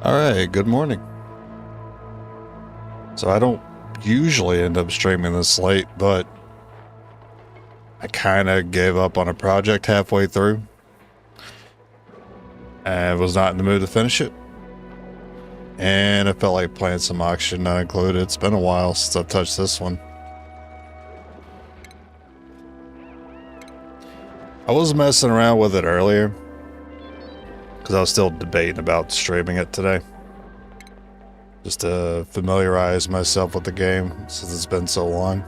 Alright, good morning. So I don't usually end up streaming this late, but I kind of gave up on a project halfway through and was not in the mood to finish it. And I felt like playing some Oxygen Not Included. It's been a while since I've touched this one. I was messing around with it earlier because I was still debating about streaming it today. Just to familiarize myself with the game since it's been so long.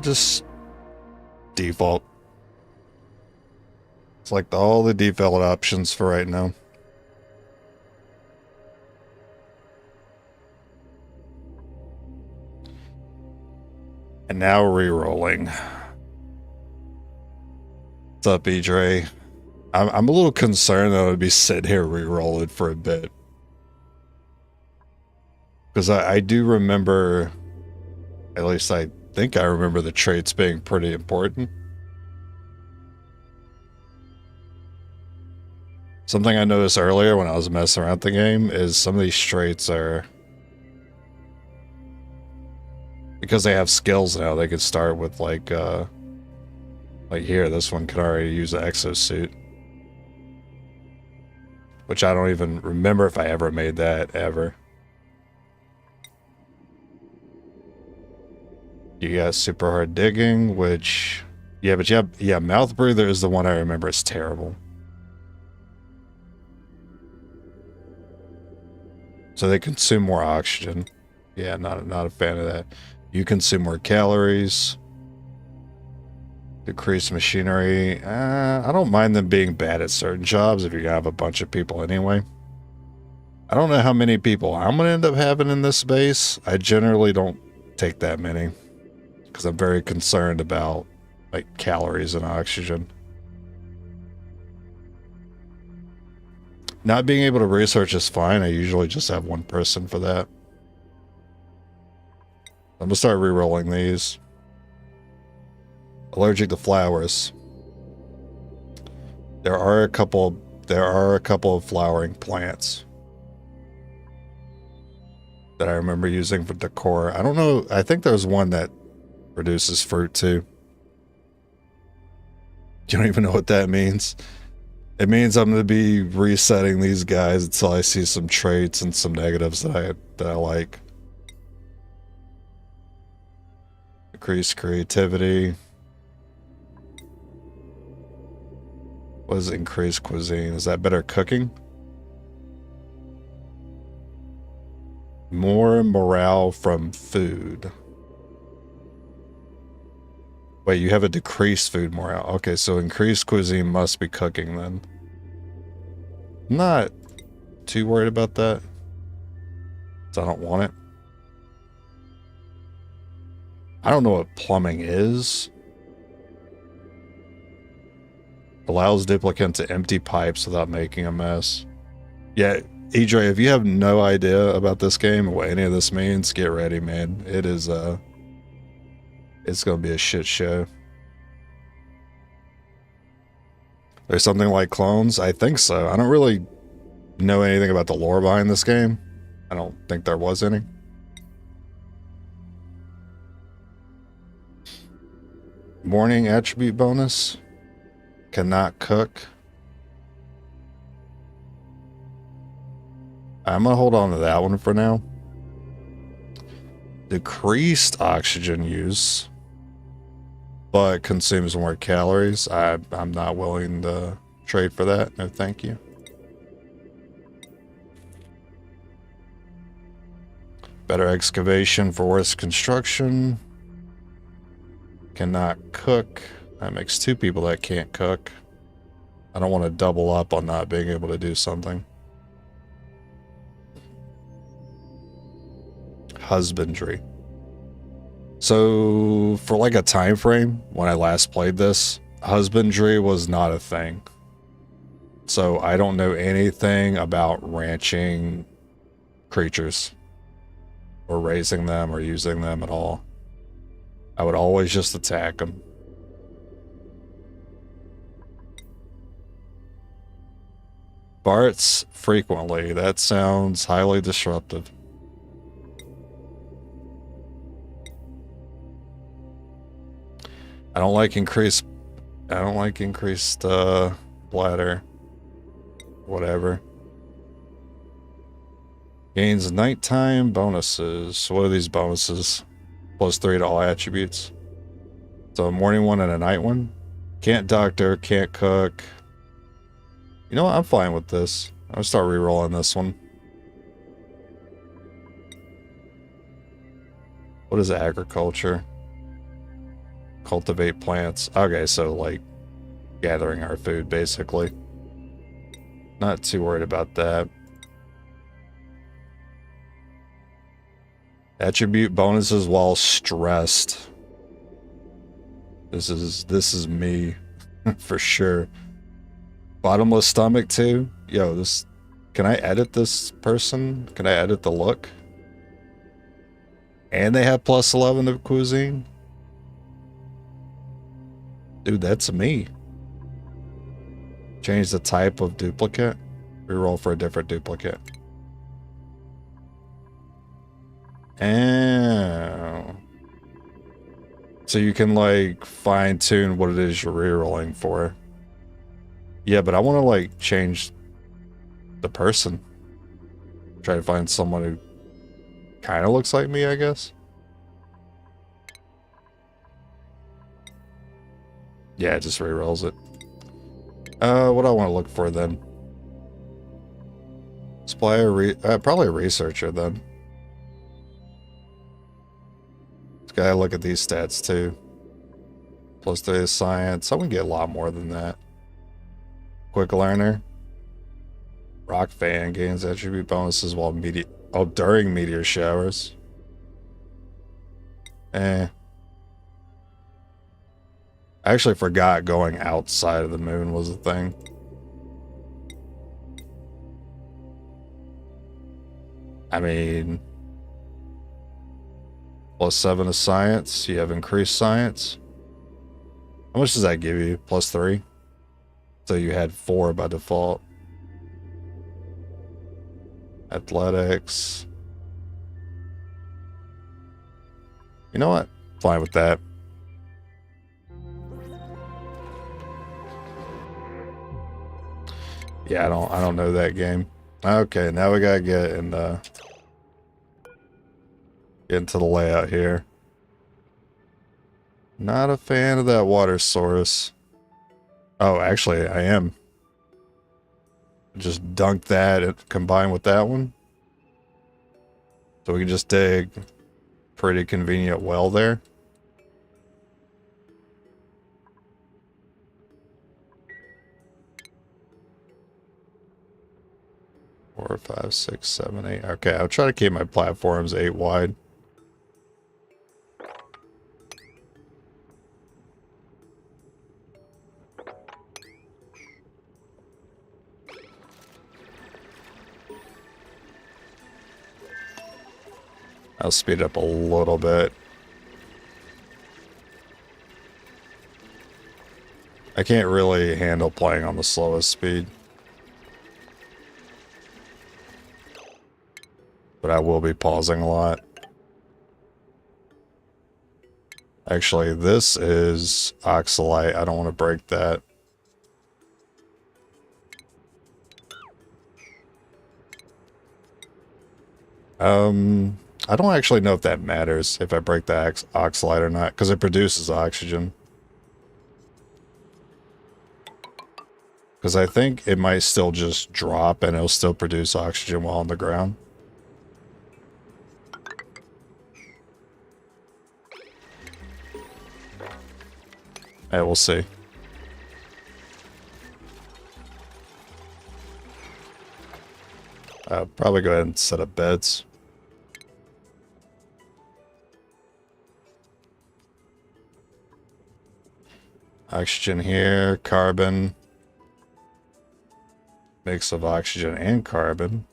Just default. It's like all the default options for right now. And now re-rolling. What's up, Edre? I'm a little concerned that I would be sitting here re-rolling for a bit. Because I do remember, at least I think I remember the traits being pretty important. Something I noticed earlier when I was messing around with the game is some of these traits are... because they have skills now, they could start with like here, this one could already use an exosuit. Which I don't even remember if I ever made that, ever. You got super hard digging, which... yeah, but yeah, mouth breather is the one I remember is terrible. So they consume more oxygen. Yeah, not a fan of that. You consume more calories. Decrease machinery. I don't mind them being bad at certain jobs if you're gonna have a bunch of people anyway. I don't know how many people I'm gonna end up having in this base. I generally don't take that many because I'm very concerned about like calories and oxygen. Not being able to research is fine. I usually just have one person for that. I'm gonna start re-rolling these. Allergic to flowers. There are a couple of flowering plants that I remember using for decor. I don't know, I think there's one that produces fruit too. You don't even know what that means. It means I'm going to be resetting these guys until I see some traits and some negatives that I like. Increase creativity. What is increased cuisine? Is that better cooking? More morale from food. Wait, you have a decreased food morale. Okay, so increased cuisine must be cooking then. I'm not too worried about that. So I don't want it. I don't know what plumbing is. Allows duplicant to empty pipes without making a mess. Yeah, Edre, if you have no idea about this game or what any of this means, get ready, man. It is, it's gonna be a shit show. There's something like clones? I think so. I don't really know anything about the lore behind this game. I don't think there was any. Morning attribute bonus. Cannot cook. I'm gonna hold on to that one for now. Decreased oxygen use, but consumes more calories. I'm not willing to trade for that. No, thank you. Better excavation for worse construction. Cannot cook. That makes two people that can't cook. I don't want to double up on not being able to do something. Husbandry. So for like a time frame when I last played this, husbandry was not a thing. So I don't know anything about ranching creatures or raising them or using them at all. I would always just attack them. Barts frequently. That sounds highly disruptive. I don't like increased bladder. Whatever. Gains nighttime bonuses. What are these bonuses? +3 to all attributes. So a morning one and a night one. Can't doctor, can't cook. You know what? I'm fine with this. I'm gonna start re-rolling this one. What is agriculture? Cultivate plants. Okay, so like gathering our food, basically. Not too worried about that. Attribute bonuses while stressed. This is me for sure. Bottomless stomach too. Yo, this, can I edit this person? Can I edit the look? And they have +11 to cuisine. Dude, that's me. Change the type of duplicate. Reroll for a different duplicate. Oh. So you can like fine tune what it is you're rerolling for. Yeah, but I want to like change the person. Try to find someone who kind of looks like me, I guess. Yeah, it just rerolls it. What do I want to look for then? Supplier, probably a researcher then. Gotta look at these stats too. +3 to science. I would get a lot more than that. Quick learner. Rock fan gains attribute bonuses while during meteor showers. I actually forgot going outside of the moon was a thing. I mean, +7 to science. You have increased science. How much does that give you? +3? So you had 4 by default. Athletics. You know what? Fine with that. Yeah, I don't know that game. Okay, now we gotta get into the layout here. Not a fan of that water source. Oh, actually, I am. Just dunk that and combine with that one. So we can just dig pretty convenient well there. Four, 5, 6, 7, 8. Okay, I'll try to keep my platforms 8 wide. I'll speed up a little bit. I can't really handle playing on the slowest speed. But I will be pausing a lot. Actually, this is oxalite. I don't want to break that. I don't actually know if that matters, if I break the oxalite or not, because it produces oxygen. Because I think it might still just drop and it'll still produce oxygen while on the ground. Hey, we'll see. Probably go ahead and set up beds. Oxygen here, carbon. Mix of oxygen and carbon.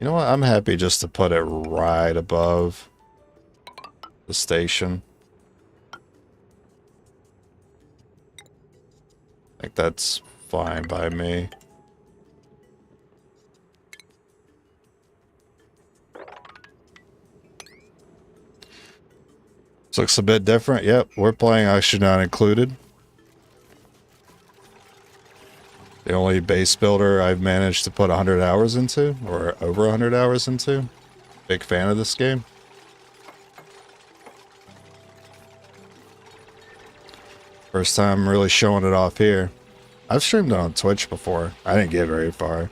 You know what? I'm happy just to put it right above the station. I think that's fine by me. This looks a bit different. Yep, we're playing Oxygen Not Included. The only base builder I've managed to put 100 hours into, or over 100 hours into. Big fan of this game. First time really showing it off here. I've streamed it on Twitch before. I didn't get very far.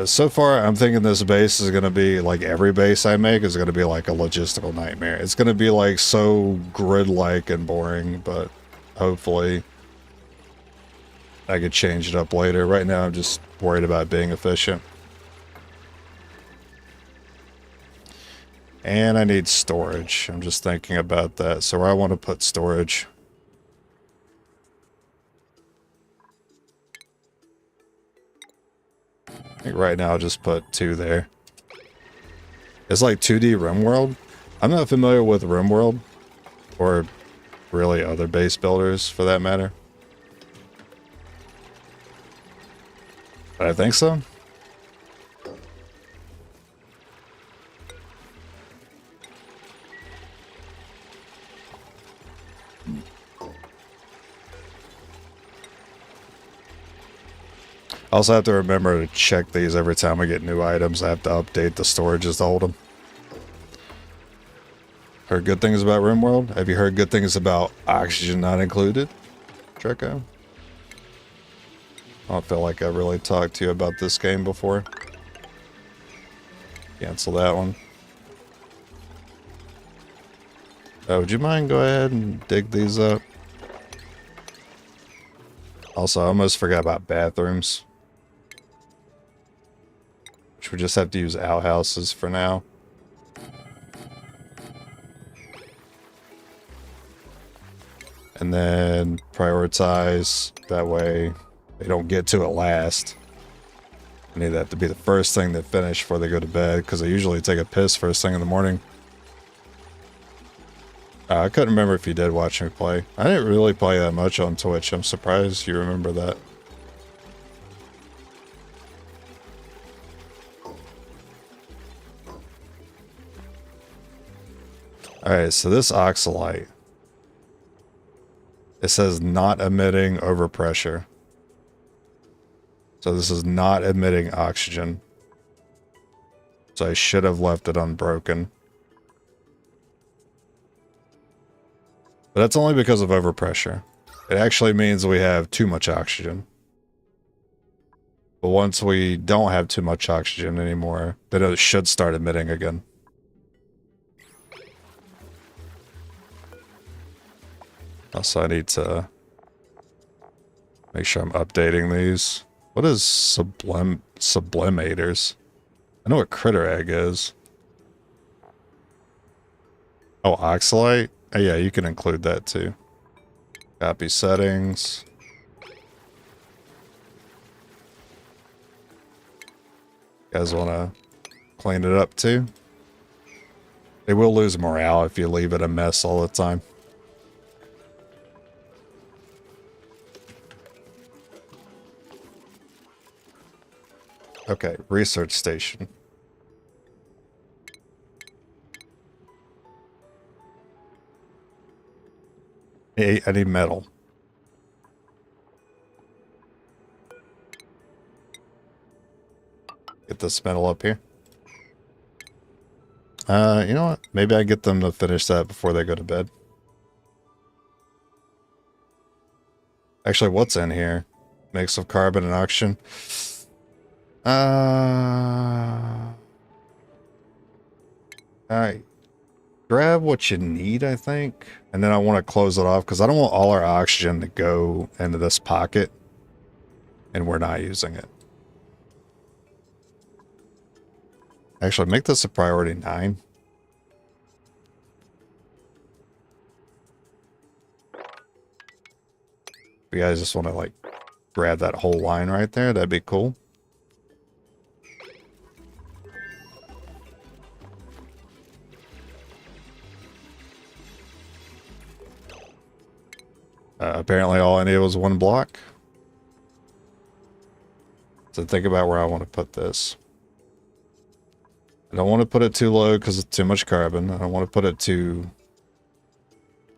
So far, I'm thinking this base is going to be, like every base I make, is going to be like a logistical nightmare. It's going to be like so grid-like and boring, but hopefully I could change it up later. Right now, I'm just worried about being efficient. And I need storage. I'm just thinking about that. So where I want to put storage. I think right now I'll just put 2 there. It's like 2D RimWorld. I'm not familiar with RimWorld, or really other base builders for that matter. But I think so. I also have to remember to check these every time I get new items. I have to update the storages to hold them. Heard good things about RimWorld? Have you heard good things about Oxygen Not Included, Treco? I don't feel like I've really talked to you about this game before. Cancel that one. Would you mind go ahead and dig these up? Also, I almost forgot about bathrooms. Which we just have to use outhouses for now. And then prioritize, that way they don't get to it last. I need that to be the first thing they finish before they go to bed, because they usually take a piss first thing in the morning. I couldn't remember if you did watch me play. I didn't really play that much on Twitch. I'm surprised you remember that. Alright, so this oxalite, it says not emitting overpressure. So this is not emitting oxygen. So I should have left it unbroken. But that's only because of overpressure. It actually means we have too much oxygen. But once we don't have too much oxygen anymore, then it should start emitting again. Also, I need to make sure I'm updating these. What is sublimators? I know what critter egg is. Oh, oxalite? Oh, yeah, you can include that too. Copy settings. You guys want to clean it up too? They will lose morale if you leave it a mess all the time. Okay, research station. Hey, I need metal. Get this metal up here. You know what? Maybe I get them to finish that before they go to bed. Actually, what's in here? Mix of carbon and oxygen. Alright. Grab what you need, I think. And then I want to close it off because I don't want all our oxygen to go into this pocket and we're not using it. Actually, make this a priority 9. If you guys just want to like grab that whole line right there, that'd be cool. Apparently all I needed was 1 block. So think about where I want to put this. I don't want to put it too low because it's too much carbon. I don't want to put it too...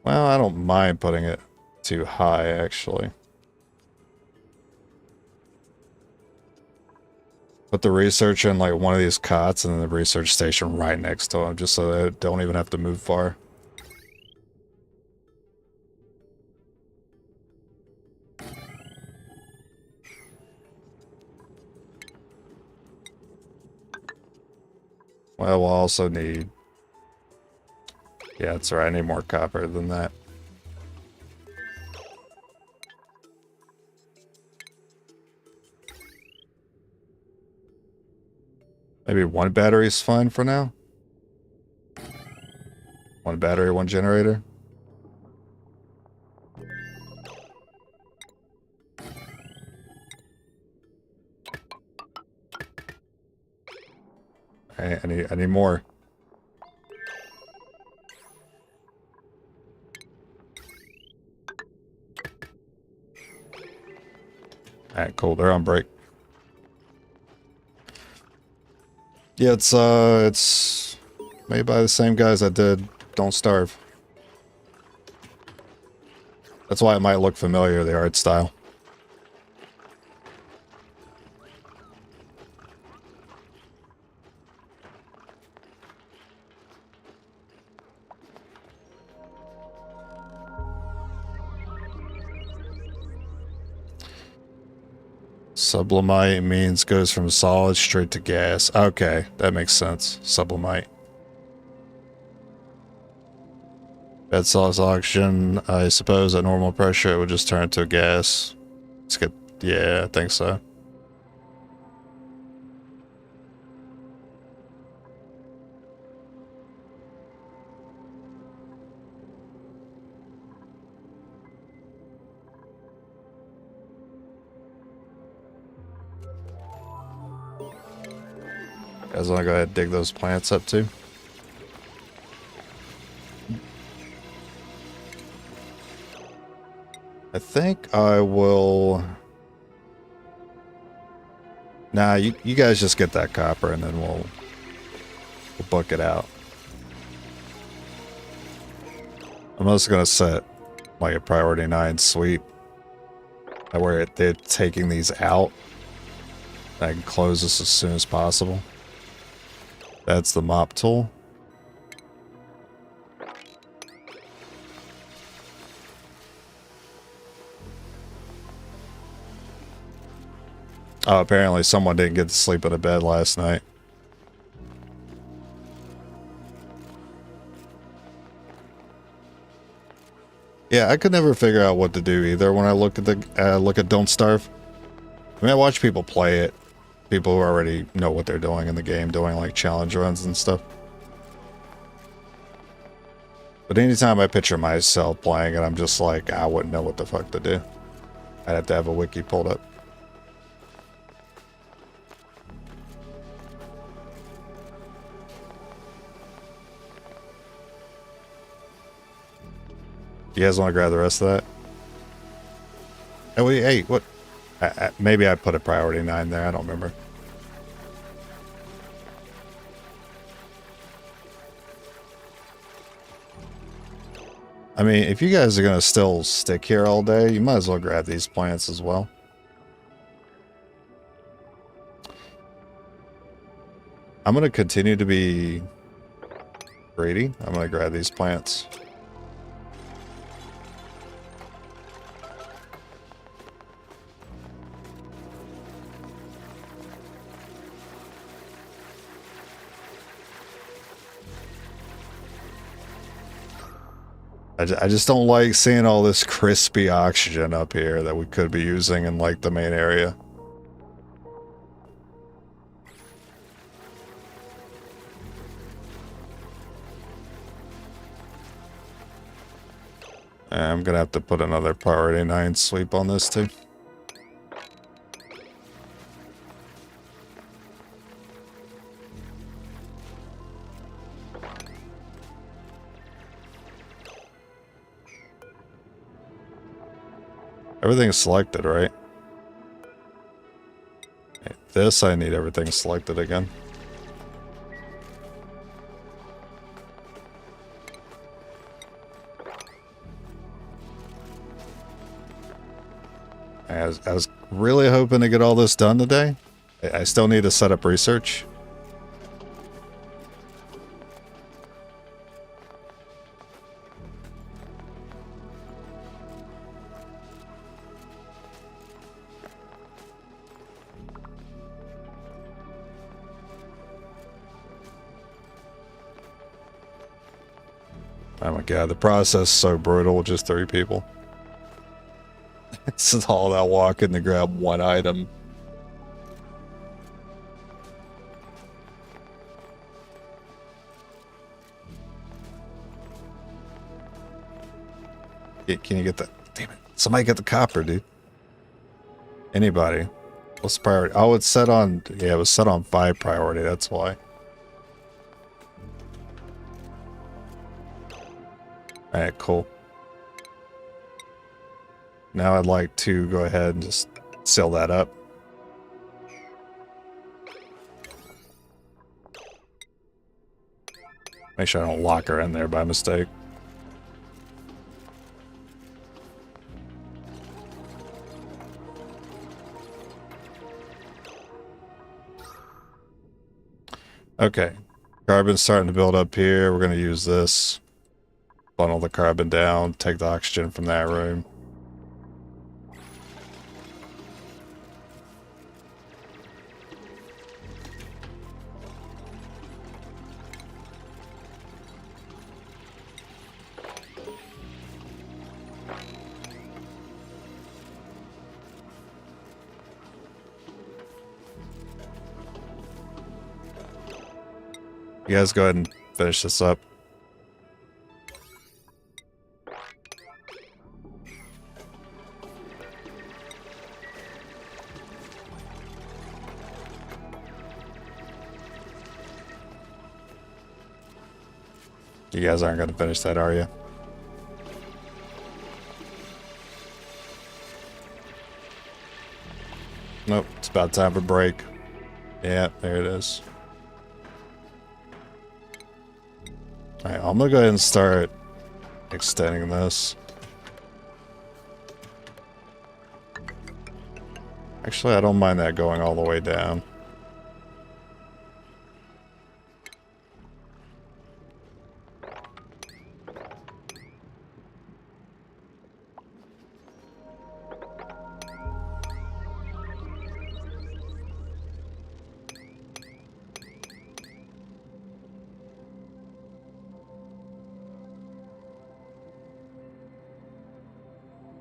Well, I don't mind putting it too high, actually. Put the research in like one of these cots and then the research station right next to them, just so they don't even have to move far. Well, we'll also need... Yeah, that's right. I need more copper than that. Maybe 1 battery is fine for now. 1 battery, 1 generator. I need more. Alright, cool. They're on break. Yeah, it's made by the same guys that did Don't Starve. That's why it might look familiar, the art style. Sublimite means goes from solid straight to gas. Okay, that makes sense. Sublimite. Bed salts oxygen, I suppose at normal pressure it would just turn to gas. Let's get, yeah, I think so. Guys want to go ahead and dig those plants up too? I think I will... Nah, you guys just get that copper and then we'll book it out. I'm also going to set like a priority 9 sweep. That way they're taking these out. I can close this as soon as possible. That's the mop tool. Oh, apparently someone didn't get to sleep in a bed last night. Yeah, I could never figure out what to do either when I look at Don't Starve. I mean, I watch people play it. People who already know what they're doing in the game, doing like challenge runs and stuff. But anytime I picture myself playing it, I'm just like, I wouldn't know what the fuck to do. I'd have to have a wiki pulled up. You guys want to grab the rest of that? Oh, wait, hey, what? Maybe I put a priority 9 there. I don't remember. I mean, if you guys are going to still stick here all day, you might as well grab these plants as well. I'm going to continue to be greedy. I'm going to grab these plants. I just don't like seeing all this crispy oxygen up here that we could be using in like the main area. I'm gonna have to put another priority 9 sweep on this too. Everything's selected, right? This, I need everything selected again. I was really hoping to get all this done today. I still need to set up research. Oh my god, the process is so brutal, just 3 people. This is all that walking to grab one item. Can you get the... Damn it. Somebody get the copper, dude. Anybody. What's the priority? Oh, it's set on... Yeah, it was set on 5 priority, that's why. Alright, cool. Now I'd like to go ahead and just seal that up. Make sure I don't lock her in there by mistake. Okay. Carbon's starting to build up here. We're going to use this. Funnel the carbon down. Take the oxygen from that room. You guys go ahead and finish this up. You guys aren't going to finish that, are you? Nope, it's about time for break. Yeah, there it is. Alright, I'm gonna go ahead and start extending this. Actually, I don't mind that going all the way down.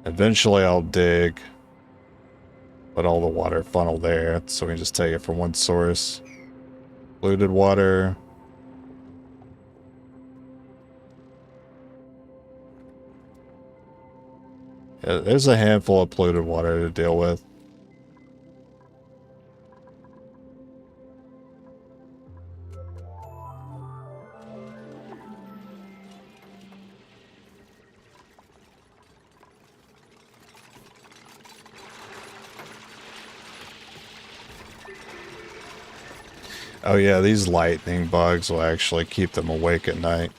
Eventually I'll dig, let all the water funnel there, so we can just take it from one source. Polluted water. Yeah, there's a handful of polluted water to deal with. Oh yeah, these lightning bugs will actually keep them awake at night.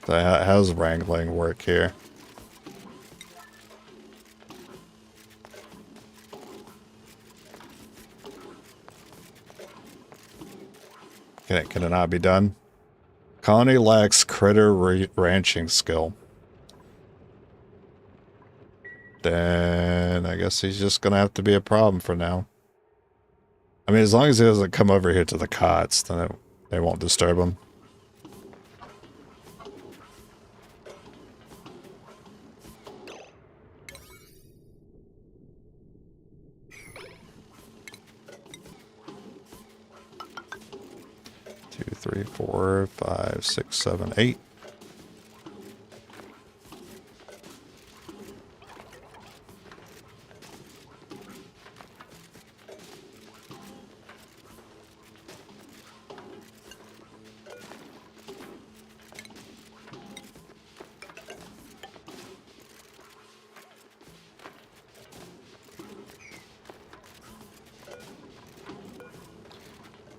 So how's wrangling work here? Can it not be done? Colony lacks critter ranching skill. Then I guess he's just gonna have to be a problem for now. I mean, as long as he doesn't come over here to the cots, then they won't disturb him. 3, 4, 5, 6, 7, 8.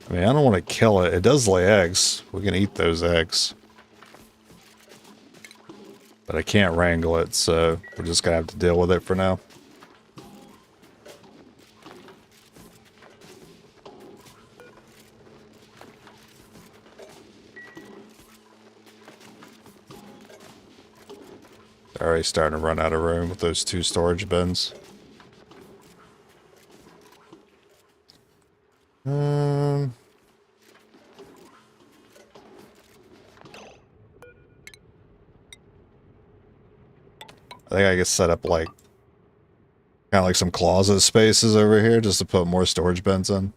I mean, I don't want to kill it. It does lay eggs. We can eat those eggs. But I can't wrangle it, so we're just going to have to deal with it for now. They're already starting to run out of room with those 2 storage bins. I think I could set up like kind of like some closet spaces over here just to put more storage bins in.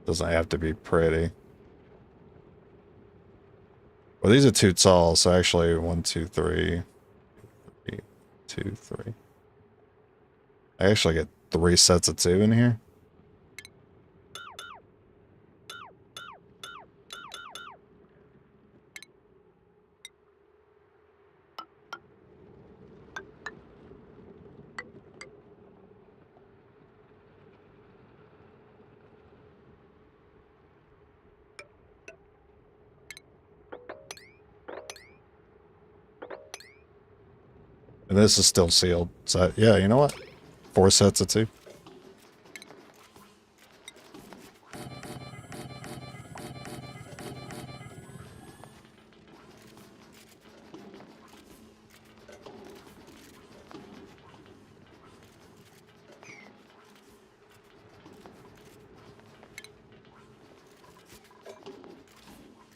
Doesn't have to be pretty. Well, these are 2 tall, so actually 1, 2, 3. 3, 2, 3. I actually get 3 sets of 2 in here. And this is still sealed. So, yeah, you know what? 4 sets of 2.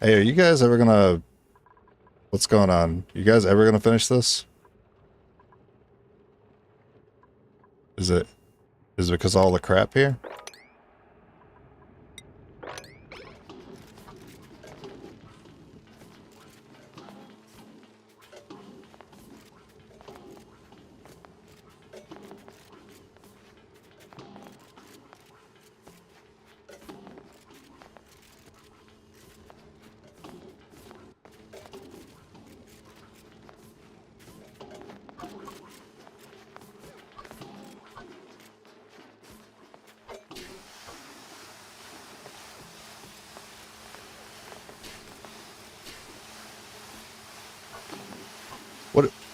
Hey, are you guys ever gonna... What's going on? You guys ever gonna finish this? Is it because of all the crap here?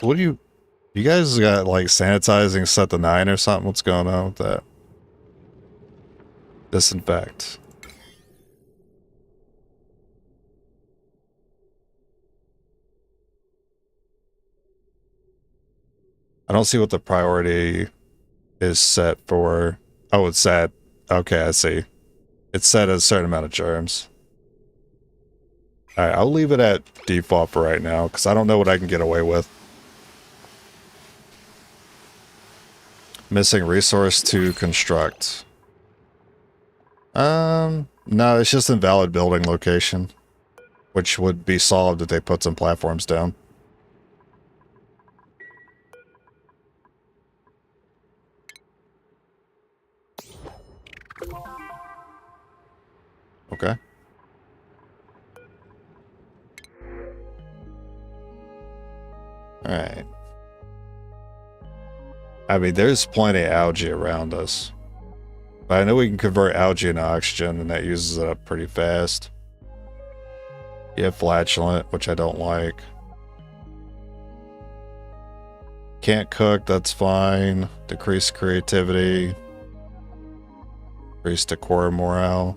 What do you guys got like sanitizing set to 9 or something? What's going on with that? Disinfect. I don't see what the priority is set for. Oh, it's set. Okay, I see. It's set at a certain amount of germs. Alright, I'll leave it at default for right now, because I don't know what I can get away with. Missing resource to construct. No, it's just invalid building location, which would be solved if they put some platforms down. Okay. Alright. I mean, there's plenty of algae around us. But I know we can convert algae into oxygen, and that uses it up pretty fast. Yeah, flatulent, which I don't like. Can't cook, that's fine. Decrease creativity. Increase decor morale.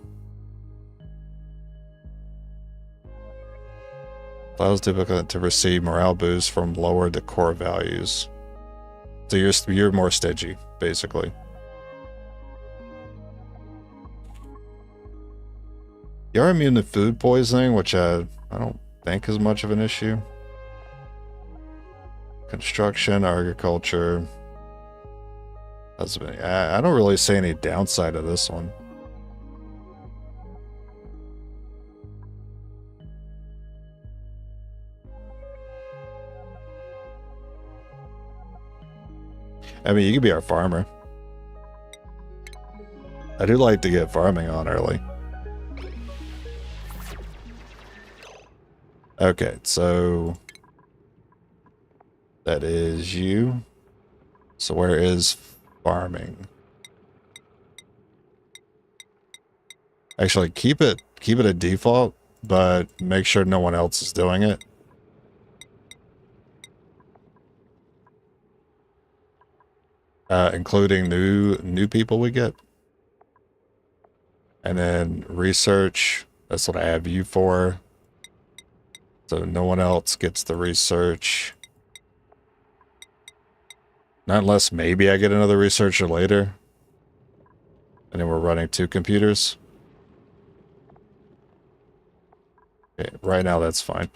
Allows duplicate to receive morale boosts from lower decor values. So you're more stingy, basically. You're immune to food poisoning, which I don't think is much of an issue. Construction, agriculture. I don't really see any downside of this one. I mean, you could be our farmer. I do like to get farming on early. Okay, so that is you. So where is farming? Actually, keep it a default, but make sure no one else is doing it. Including new people we get. And then research, that's what I have you for. So no one else gets the research. Not unless maybe I get another researcher later. And then we're running 2 computers. Okay, right now that's fine.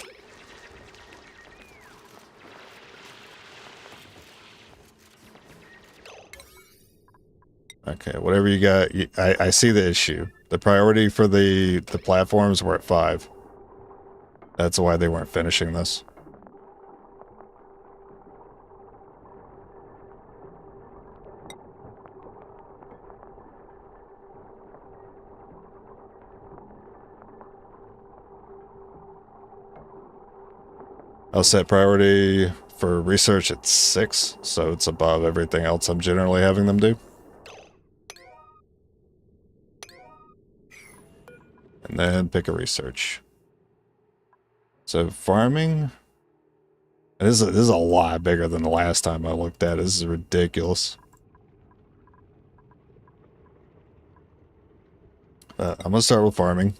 Okay, whatever you got. I see the issue. The priority for the platforms were at 5. That's why they weren't finishing this. I'll set priority for research at 6, so it's above everything else I'm generally having them do. And then pick a research. So farming, this is a lot bigger than the last time I looked at it. This is ridiculous. I'm gonna start with farming.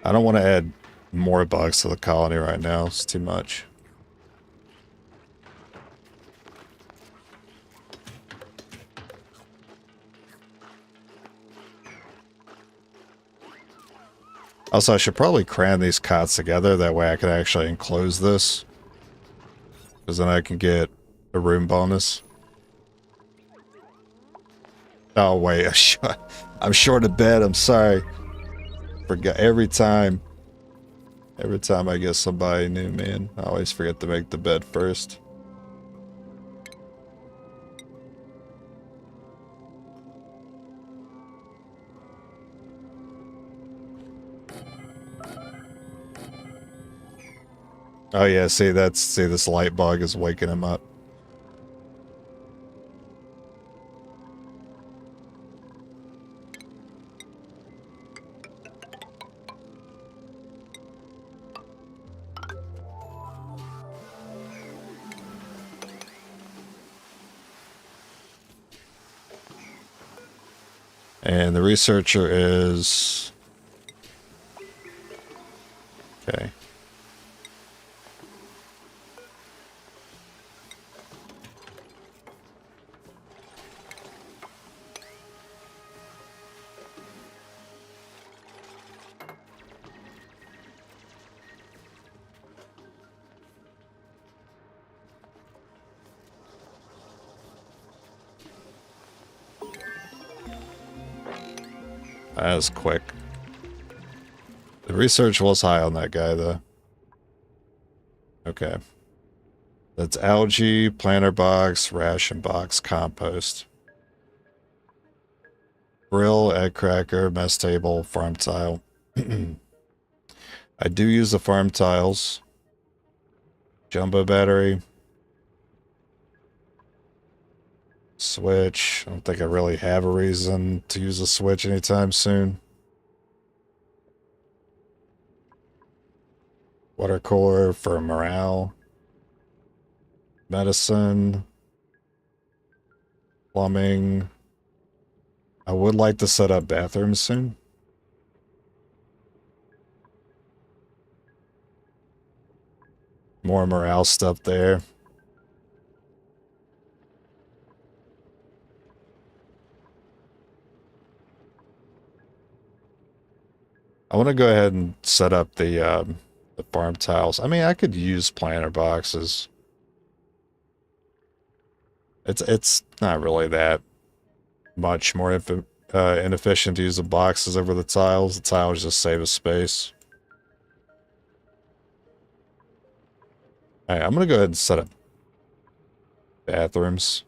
I don't want to add more bugs to the colony right now. It's too much. Also, I should probably cram these cots together. That way I can actually enclose this. Because then I can get a room bonus. Oh, wait. I'm short of bed. I'm sorry. Forgot every time I get somebody new, man, I always forget to make the bed first. Oh yeah, see this light bug is waking him up. And the researcher is... Okay. That was quick. The research was high on that guy, though. Okay. That's algae, planter box, ration box, compost. Grill, egg cracker, mess table, farm tile. I do use the farm tiles. Jumbo battery. Switch. I don't think I really have a reason to use a switch anytime soon. Water cooler for morale. Medicine. Plumbing. I would like to set up bathrooms soon. More morale stuff there. I want to go ahead and set up the farm tiles. I mean, I could use planter boxes. It's not really that much more inefficient to use the boxes over the tiles. The tiles just save us space. Alright, I'm gonna go ahead and set up bathrooms.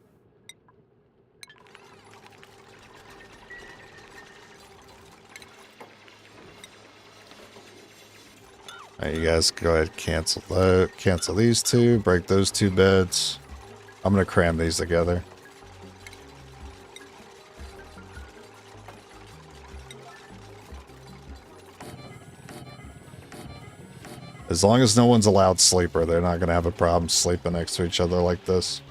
Alright, you guys go ahead and cancel these two, break those two beds. I'm gonna cram these together. As long as no one's allowed sleeper, they're not gonna have a problem sleeping next to each other like this.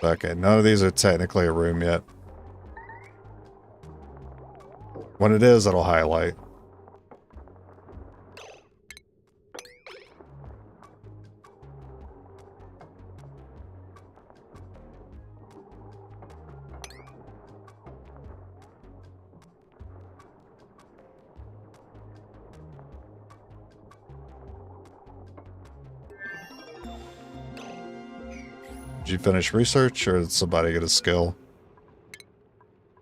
Okay, none of these are technically a room yet. When it is, it'll highlight. Did you finish research, or did somebody get a skill?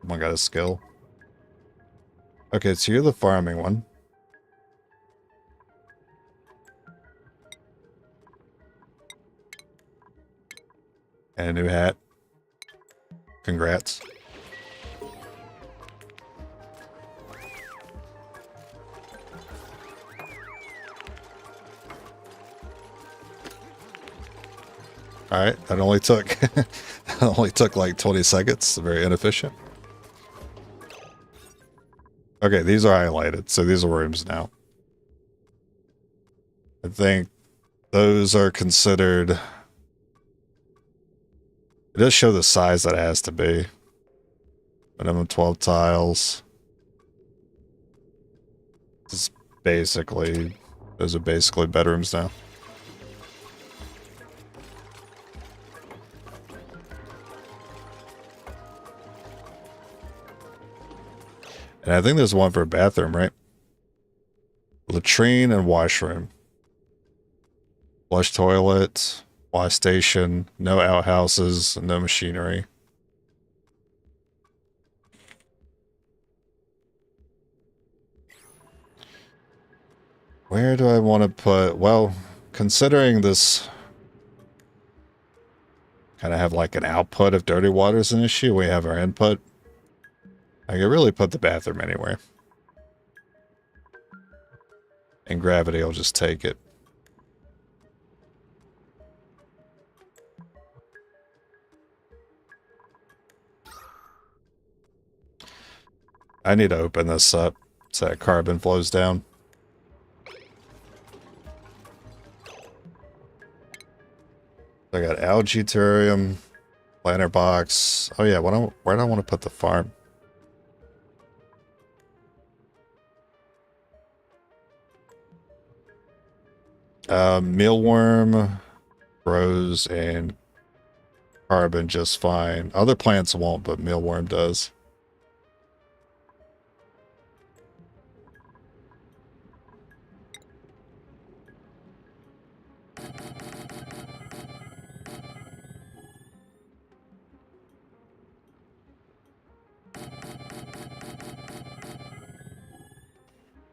Someone got a skill. Okay, so you're the farming one. And a new hat. Congrats. Alright, that only took that only took like 20 seconds. Very inefficient. Okay, these are highlighted, so these are rooms now. I think those are considered... It does show the size that it has to be. Minimum 12 tiles. This is basically... Those are basically bedrooms now. And I think there's one for a bathroom, right? Latrine and washroom. Flush toilet, wash station, no outhouses, no machinery. Where do I want to put... Well, considering this... kind of have like an output if dirty water is an issue, we have our input. I could really put the bathroom anywhere. And gravity will just take it. I need to open this up so that carbon flows down. I got algae terrarium, planter box. Oh yeah, where do I want to put the farm? Mealworm grows and carbon just fine. Other plants won't, but mealworm does.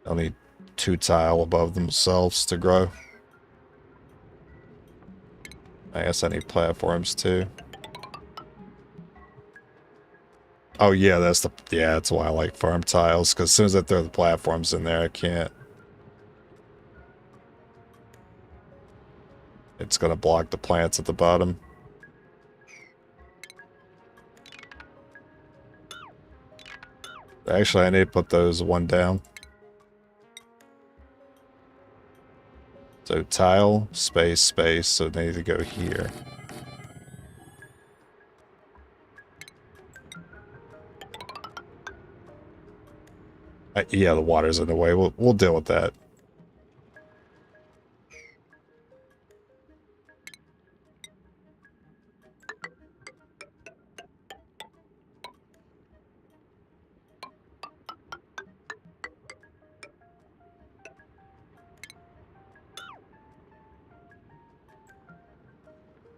They'll need 2 tile above themselves to grow. I guess I need platforms too. Oh yeah, that's why I like farm tiles, because as soon as I throw the platforms in there, I can't. It's going to block the plants at the bottom. Actually, I need to put those one down. So tile, space, space, so they need to go here. Yeah, the water's in the way. We'll deal with that.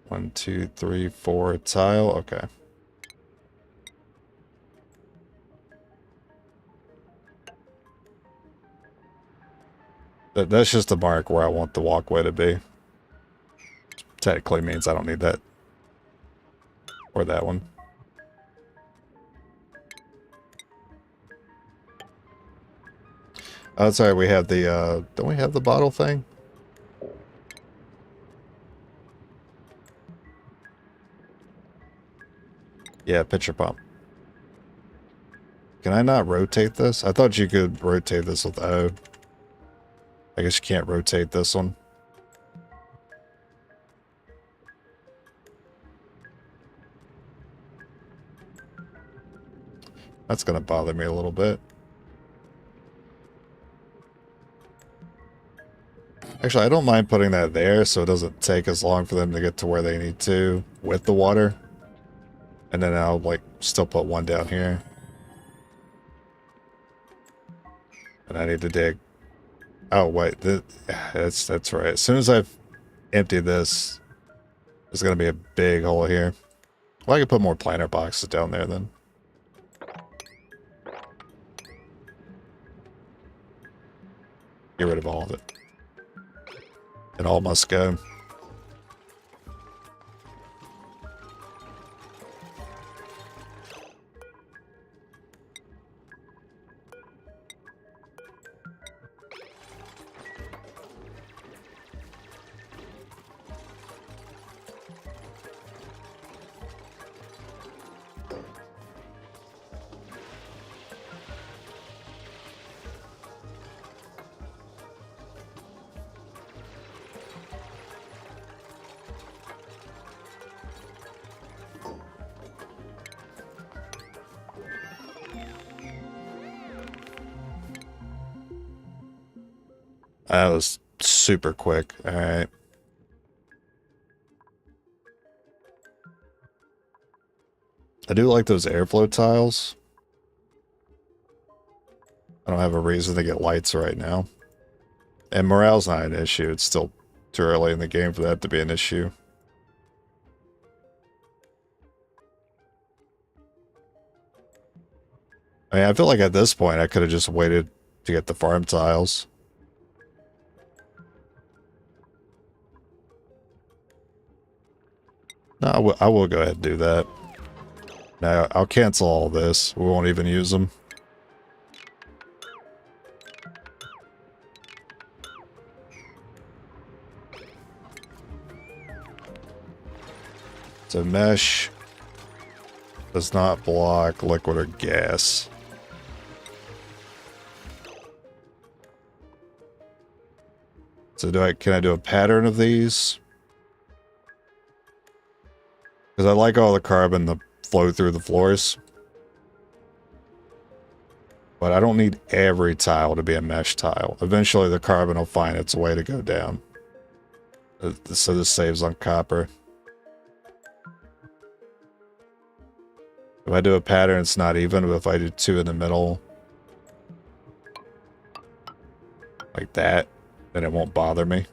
One, two, three, four tile. Okay. That's just a mark where I want the walkway to be. Technically means I don't need that. Or that one. Oh, sorry, we have the, don't we have the bottle thing? Yeah, pitcher pump. Can I not rotate this? I thought you could rotate this with O. I guess you can't rotate this one. That's going to bother me a little bit. Actually, I don't mind putting that there so it doesn't take as long for them to get to where they need to with the water. And then I'll, like, still put one down here. And I need to dig. Oh, wait. That's right. As soon as I've emptied this, there's going to be a big hole here. Well, I can put more planter boxes down there then. Get rid of all of it. It all must go. That was super quick. All right. I do like those airflow tiles. I don't have a reason to get lights right now. And morale's not an issue. It's still too early in the game for that to be an issue. I mean, I feel like at this point I could have just waited to get the farm tiles. No, I will go ahead and do that. Now, I'll cancel all this. We won't even use them. So mesh does not block liquid or gas. So can I do a pattern of these? Because I like all the carbon to flow through the floors. But I don't need every tile to be a mesh tile. Eventually the carbon will find its way to go down. So this saves on copper. If I do a pattern, it's not even, but if I do two in the middle, like that, then it won't bother me.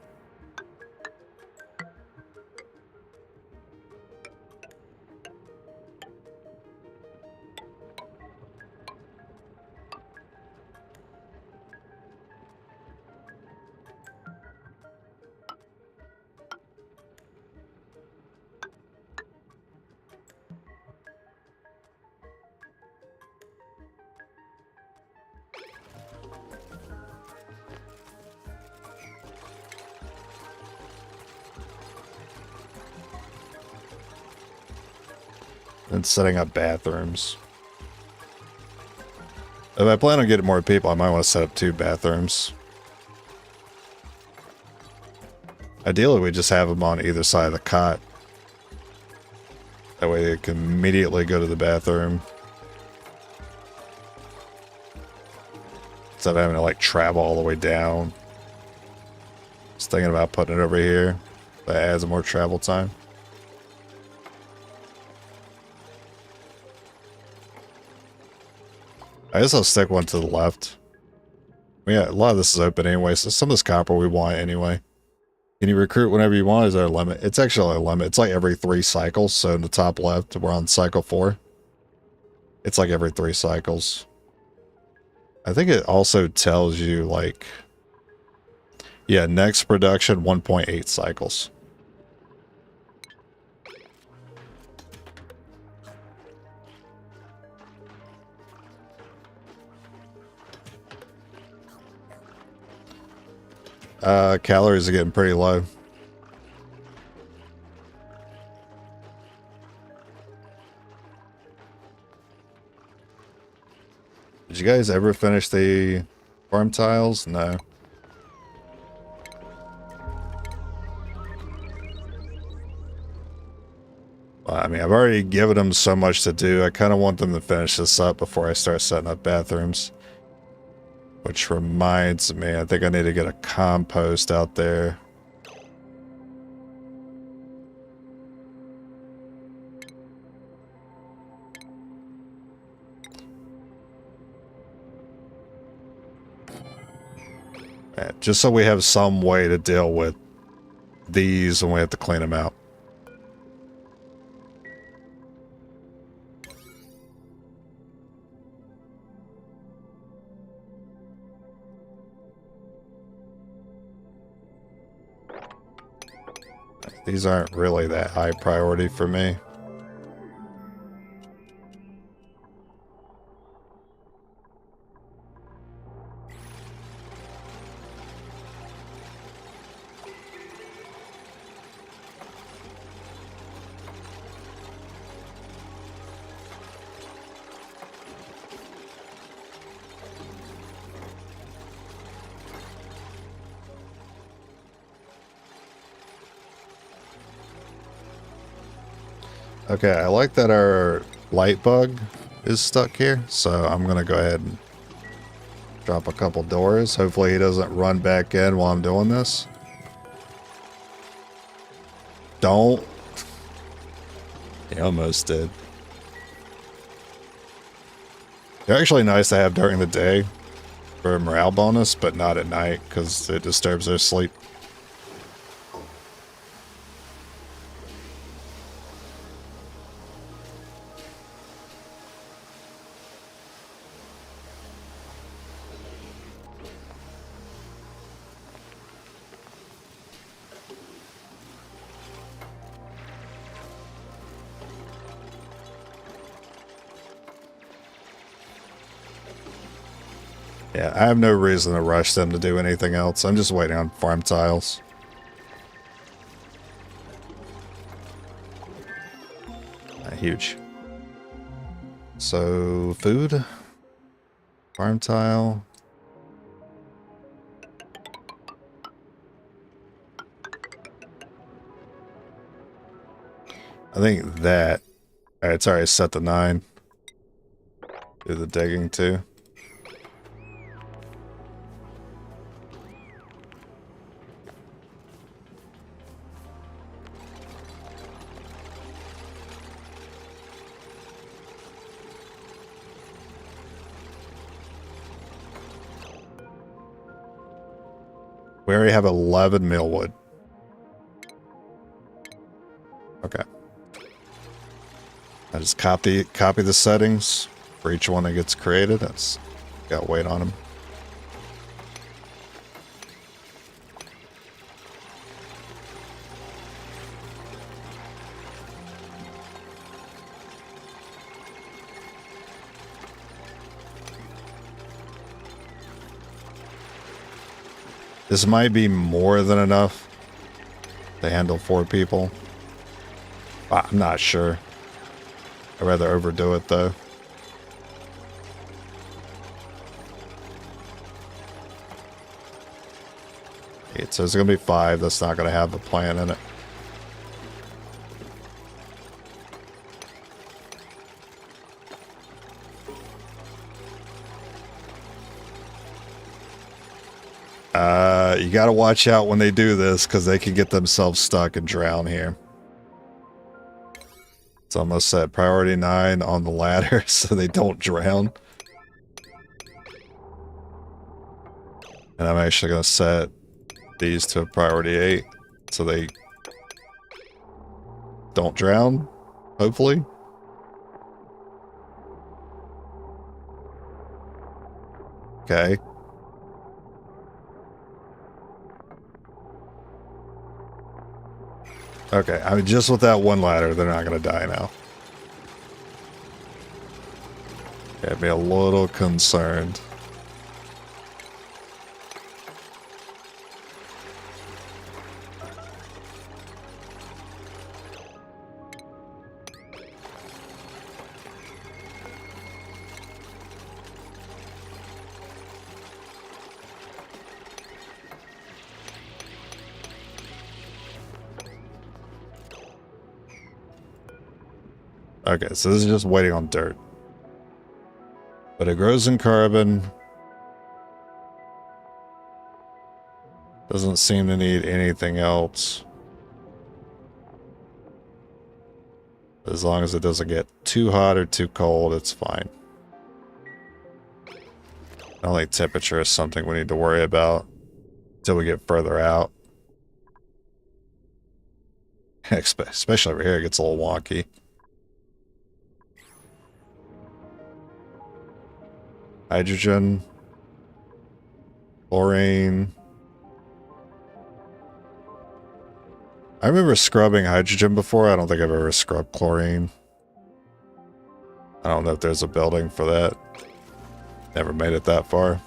and setting up bathrooms. If I plan on getting more people, I might want to set up 2 bathrooms. Ideally, we just have them on either side of the cot. That way they can immediately go to the bathroom. Instead of having to like travel all the way down. Just thinking about putting it over here. That adds more travel time. I guess I'll stick one to the left. Yeah, a lot of this is open anyway, so some of this copper we want anyway. Can you recruit whenever you want? Is there a limit? It's actually a limit. It's like every 3 cycles. So in the top left, we're on cycle 4. It's like every 3 cycles. I think it also tells you like, yeah, next production 1.8 cycles. Calories are getting pretty low. Did you guys ever finish the farm tiles? No. Well, I mean, I've already given them so much to do. I kind of want them to finish this up before I start setting up bathrooms. Which reminds me, I think I need to get a compost out there. Just so we have some way to deal with these when we have to clean them out. These aren't really that high priority for me. Okay, I like that our light bug is stuck here, so I'm gonna go ahead and drop a couple doors. Hopefully he doesn't run back in while I'm doing this. Don't. He almost did. They're actually nice to have during the day for a morale bonus, but not at night because it disturbs their sleep. Yeah, I have no reason to rush them to do anything else. I'm just waiting on farm tiles. Huge. So, food. Farm tile. I think that... Alright, sorry, I set the 9. Do the digging too. We already have 11 millwood. Okay. I just copy the settings for each one that gets created. That's got weight on them. This might be more than enough to handle 4 people. I'm not sure. I'd rather overdo it though. So it's going to be 5. That's not going to have a plan in it. You got to watch out when they do this because they can get themselves stuck and drown here. It's almost at priority 9 on the ladder so they don't drown. And I'm actually going to set these to a priority 8 so they don't drown, hopefully. Okay. Okay, I mean, just with that one ladder, they're not going to die now. I'd be a little concerned. Okay, so this is just waiting on dirt. But it grows in carbon. Doesn't seem to need anything else. As long as it doesn't get too hot or too cold, it's fine. I don't think temperature is something we need to worry about until we get further out. Especially over here, it gets a little wonky. Hydrogen, chlorine. I remember scrubbing hydrogen before. I don't think I've ever scrubbed chlorine. I don't know if there's a building for that. Never made it that far.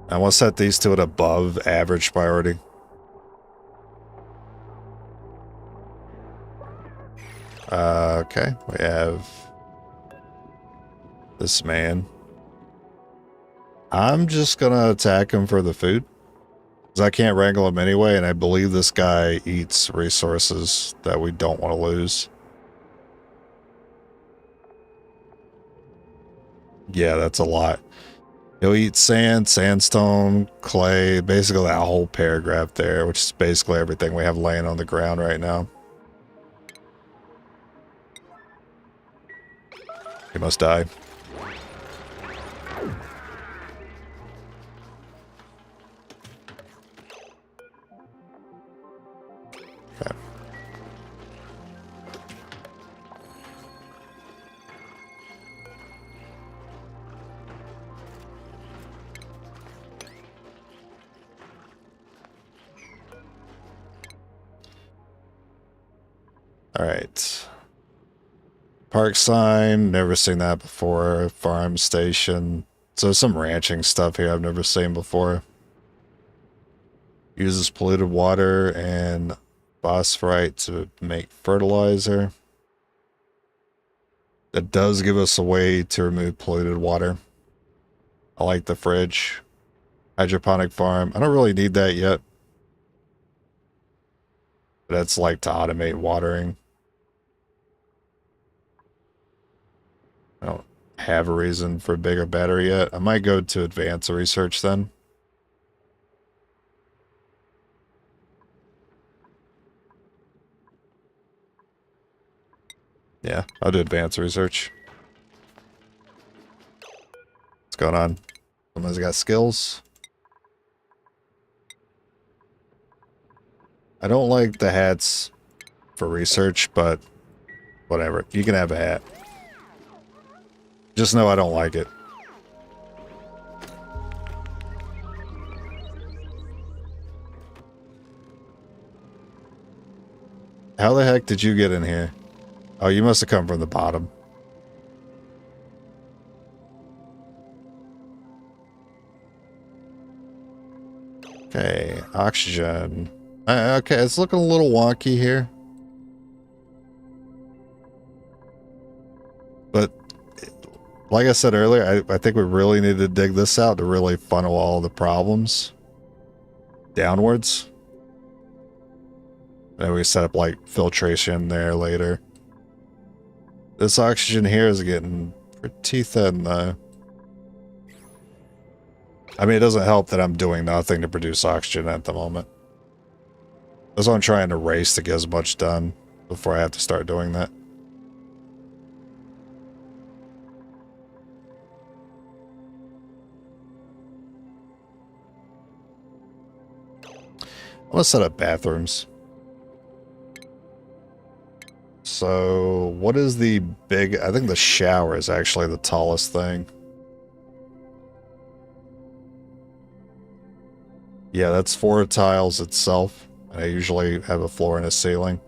I want to set these to an above average priority. Okay, we have this man. I'm just gonna attack him for the food, because I can't wrangle him anyway, and I believe this guy eats resources that we don't want to lose. Yeah, that's a lot. He'll eat sand, sandstone, clay, basically that whole paragraph there, which is basically everything we have laying on the ground right now. He must die. Okay. All right. Park sign, never seen that before. Farm station. So some ranching stuff here I've never seen before. Uses polluted water and phosphorite to make fertilizer. That does give us a way to remove polluted water. I like the fridge. Hydroponic farm. I don't really need that yet. But that's like to automate watering. I don't have a reason for a bigger battery yet. I might go to advanced research then. Yeah, I'll do advanced research. What's going on? Someone's got skills. I don't like the hats for research, but whatever. You can have a hat. Just know I don't like it. How the heck did you get in here? Oh, you must have come from the bottom. Okay, oxygen. Okay, it's looking a little wonky here. But like I said earlier, I think we really need to dig this out to really funnel all the problems downwards. And we set up like filtration there later. This oxygen here is getting pretty thin though. I mean, it doesn't help that I'm doing nothing to produce oxygen at the moment. That's why I'm trying to race to get as much done before I have to start doing that. I'm gonna set up bathrooms. So, what is the big... I think the shower is actually the tallest thing. Yeah, that's 4 tiles itself. I usually have a floor and a ceiling.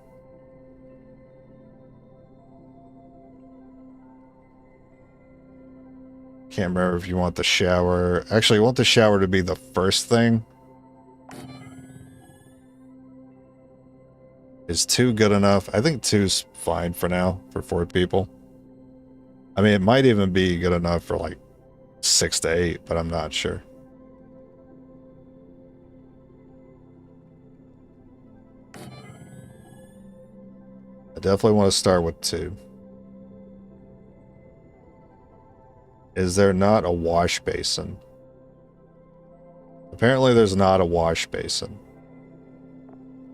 Can't remember if you want the shower... Actually, you want the shower to be the first thing. Is 2 good enough? I think 2's fine for now, for 4 people. I mean, it might even be good enough for like 6 to 8, but I'm not sure. I definitely want to start with 2. Is there not a wash basin? Apparently there's not a wash basin.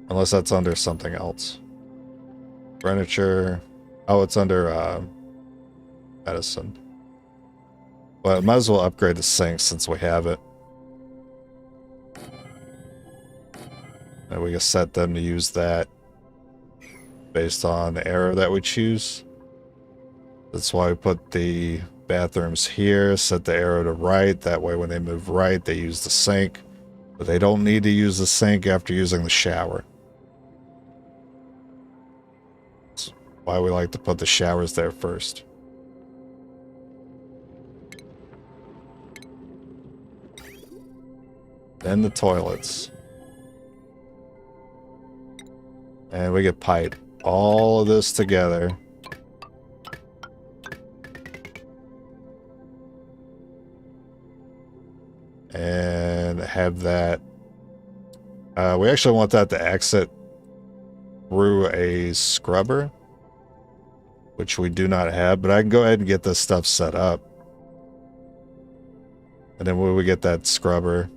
Unless that's under something else. Furniture. Oh, it's under medicine. Well, might as well upgrade the sink since we have it. And we can set them to use that based on the arrow that we choose. That's why we put the bathrooms here, set the arrow to right. That way when they move right, they use the sink. But they don't need to use the sink after using the shower. That's why we like to put the showers there first. Then the toilets. And we could pipe all of this together. And have that. We actually want that to exit through a scrubber, which we do not have, but I can go ahead and get this stuff set up. And then when we get that scrubber,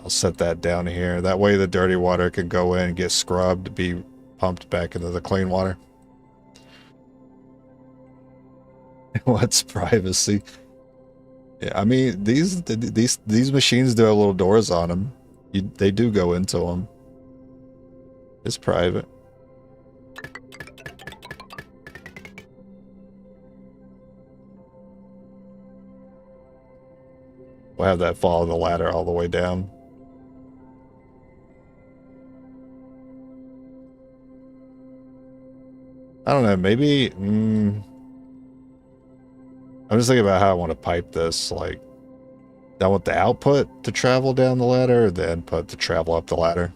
I'll set that down here. That way the dirty water can go in and get scrubbed to be pumped back into the clean water. What's privacy? Yeah, I mean, these machines do have little doors on them. They do go into them. It's private. We'll have that follow the ladder all the way down. I don't know, maybe... I'm just thinking about how I want to pipe this. Like, I want the output to travel down the ladder, or the input to travel up the ladder.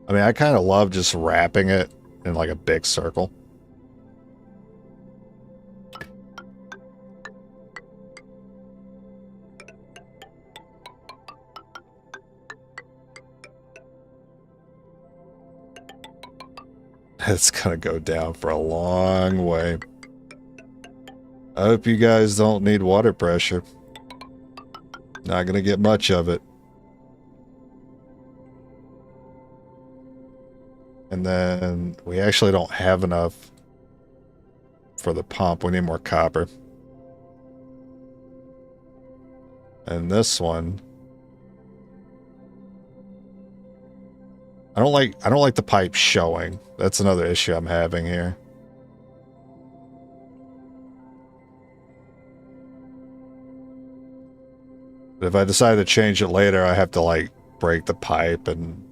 I mean, I kind of love just wrapping it in like a big circle. It's gonna go down for a long way. I hope you guys don't need water pressure. Not gonna get much of it. And then we actually don't have enough for the pump. We need more copper. And this one, I don't like the pipe showing. That's another issue I'm having here. But if I decide to change it later, I have to like break the pipe and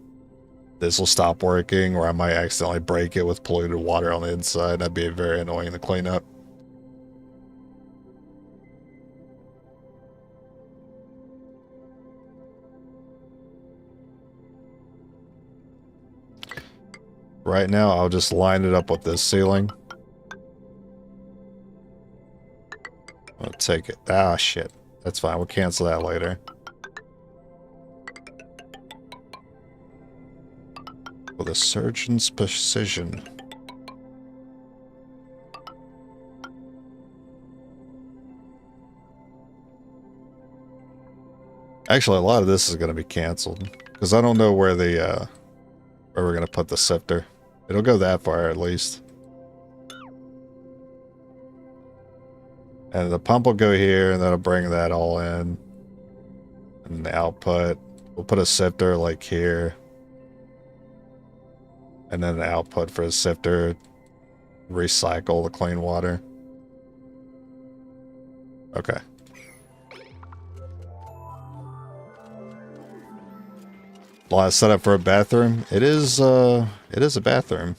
this will stop working, or I might accidentally break it with polluted water on the inside. That'd be very annoying to clean up. Right now, I'll just line it up with this ceiling. I'll take it. Ah, shit. That's fine. We'll cancel that later. With a surgeon's precision. Actually, a lot of this is going to be canceled. Because I don't know where the, where we're going to put the sifter. It'll go that far, at least. And the pump will go here, and that'll bring that all in. And the output. We'll put a sifter, like, here. And then the output for the sifter. Recycle the clean water. Okay. Lot setup for a bathroom. It is a bathroom.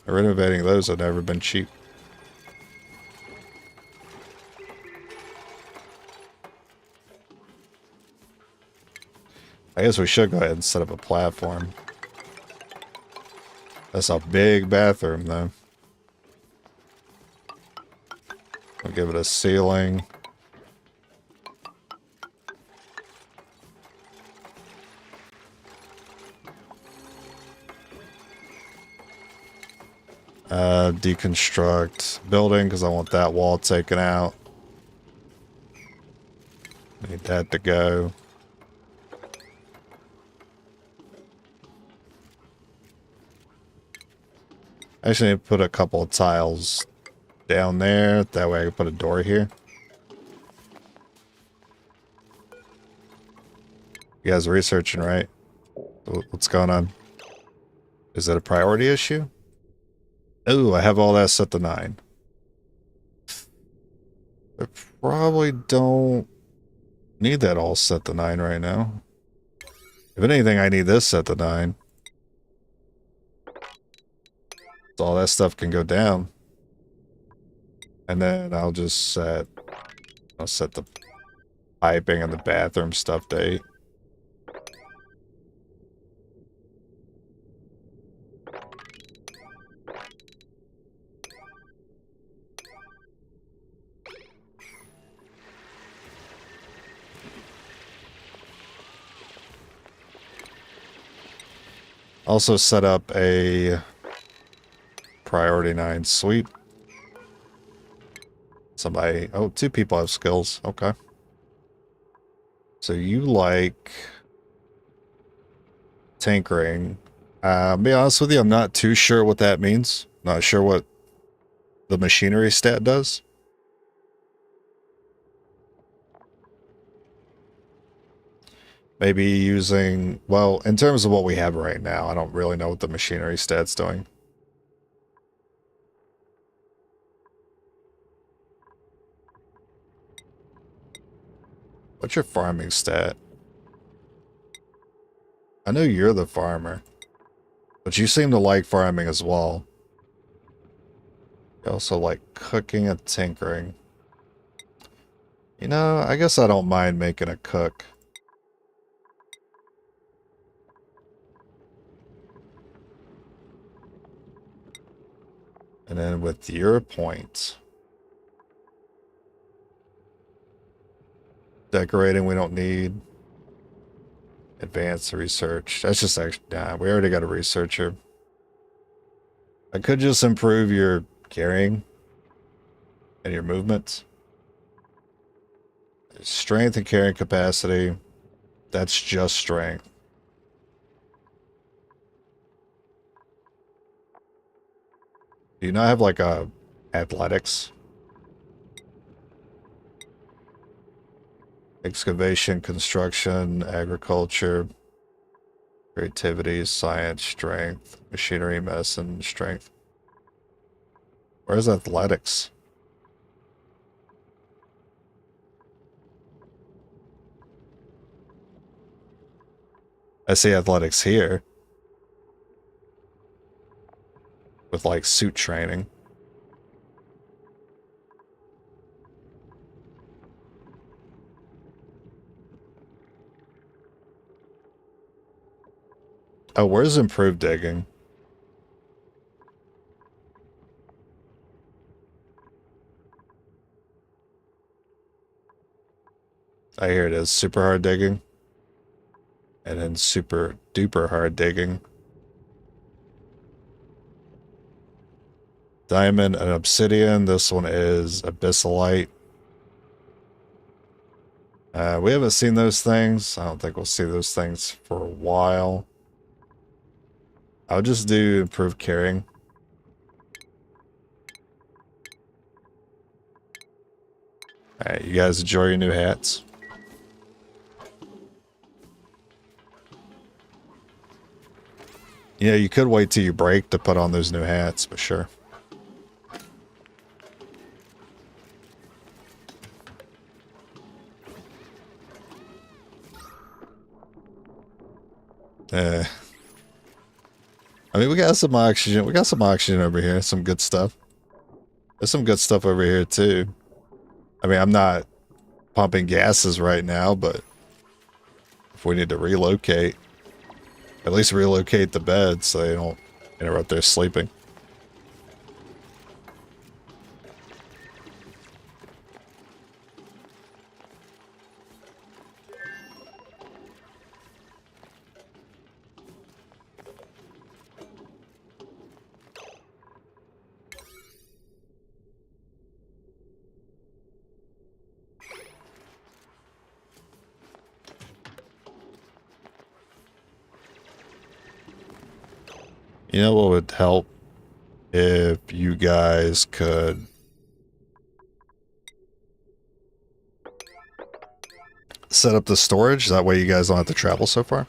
Renovating those have never been cheap. I guess we should go ahead and set up a platform. That's a big bathroom, though. We'll give it a ceiling. Deconstruct building, because I want that wall taken out. Need that to go. I actually need to put a couple of tiles down there. That way I can put a door here. You guys are researching, right? What's going on? Is it a priority issue? Oh, I have all that set to 9. I probably don't need that all set to 9 right now. If anything, I need this set to 9. So all that stuff can go down. And then I'll set the piping and the bathroom stuff to 8. Also set up a priority 9 sweep. Somebody, oh, 2 people have skills. Okay. So you like tinkering. Be honest with you, I'm not too sure what that means. Not sure what the machinery stat does. Maybe using, well, in terms of what we have right now, I don't really know what the machinery stat's doing. What's your farming stat? I know you're the farmer, but you seem to like farming as well. You also like cooking and tinkering. You know, I guess I don't mind making a cook. And then with your points, decorating we don't need. Advanced research. That's just actually, nah, we already got a researcher. I could just improve your carrying and your movements. Strength and carrying capacity. That's just strength. Do you not have like a athletics? Excavation, construction, agriculture, creativity, science, strength, machinery, medicine, strength. Where's athletics? I see athletics here. With like suit training. Oh, where's improved digging? Here it is. Super hard digging. And then super duper hard digging. Diamond and obsidian. This one is abyssalite. We haven't seen those things. I don't think we'll see those things for a while. I'll just do improved carrying. Alright, you guys enjoy your new hats. Yeah, you could wait till you break to put on those new hats, but sure. I mean, we got some oxygen. We got some oxygen over here. Some good stuff. There's some good stuff over here, too. I mean, I'm not pumping gases right now, but if we need to relocate, at least relocate the bed so they don't interrupt their sleeping. You know what would help? If you guys could set up the storage, that way you guys don't have to travel so far.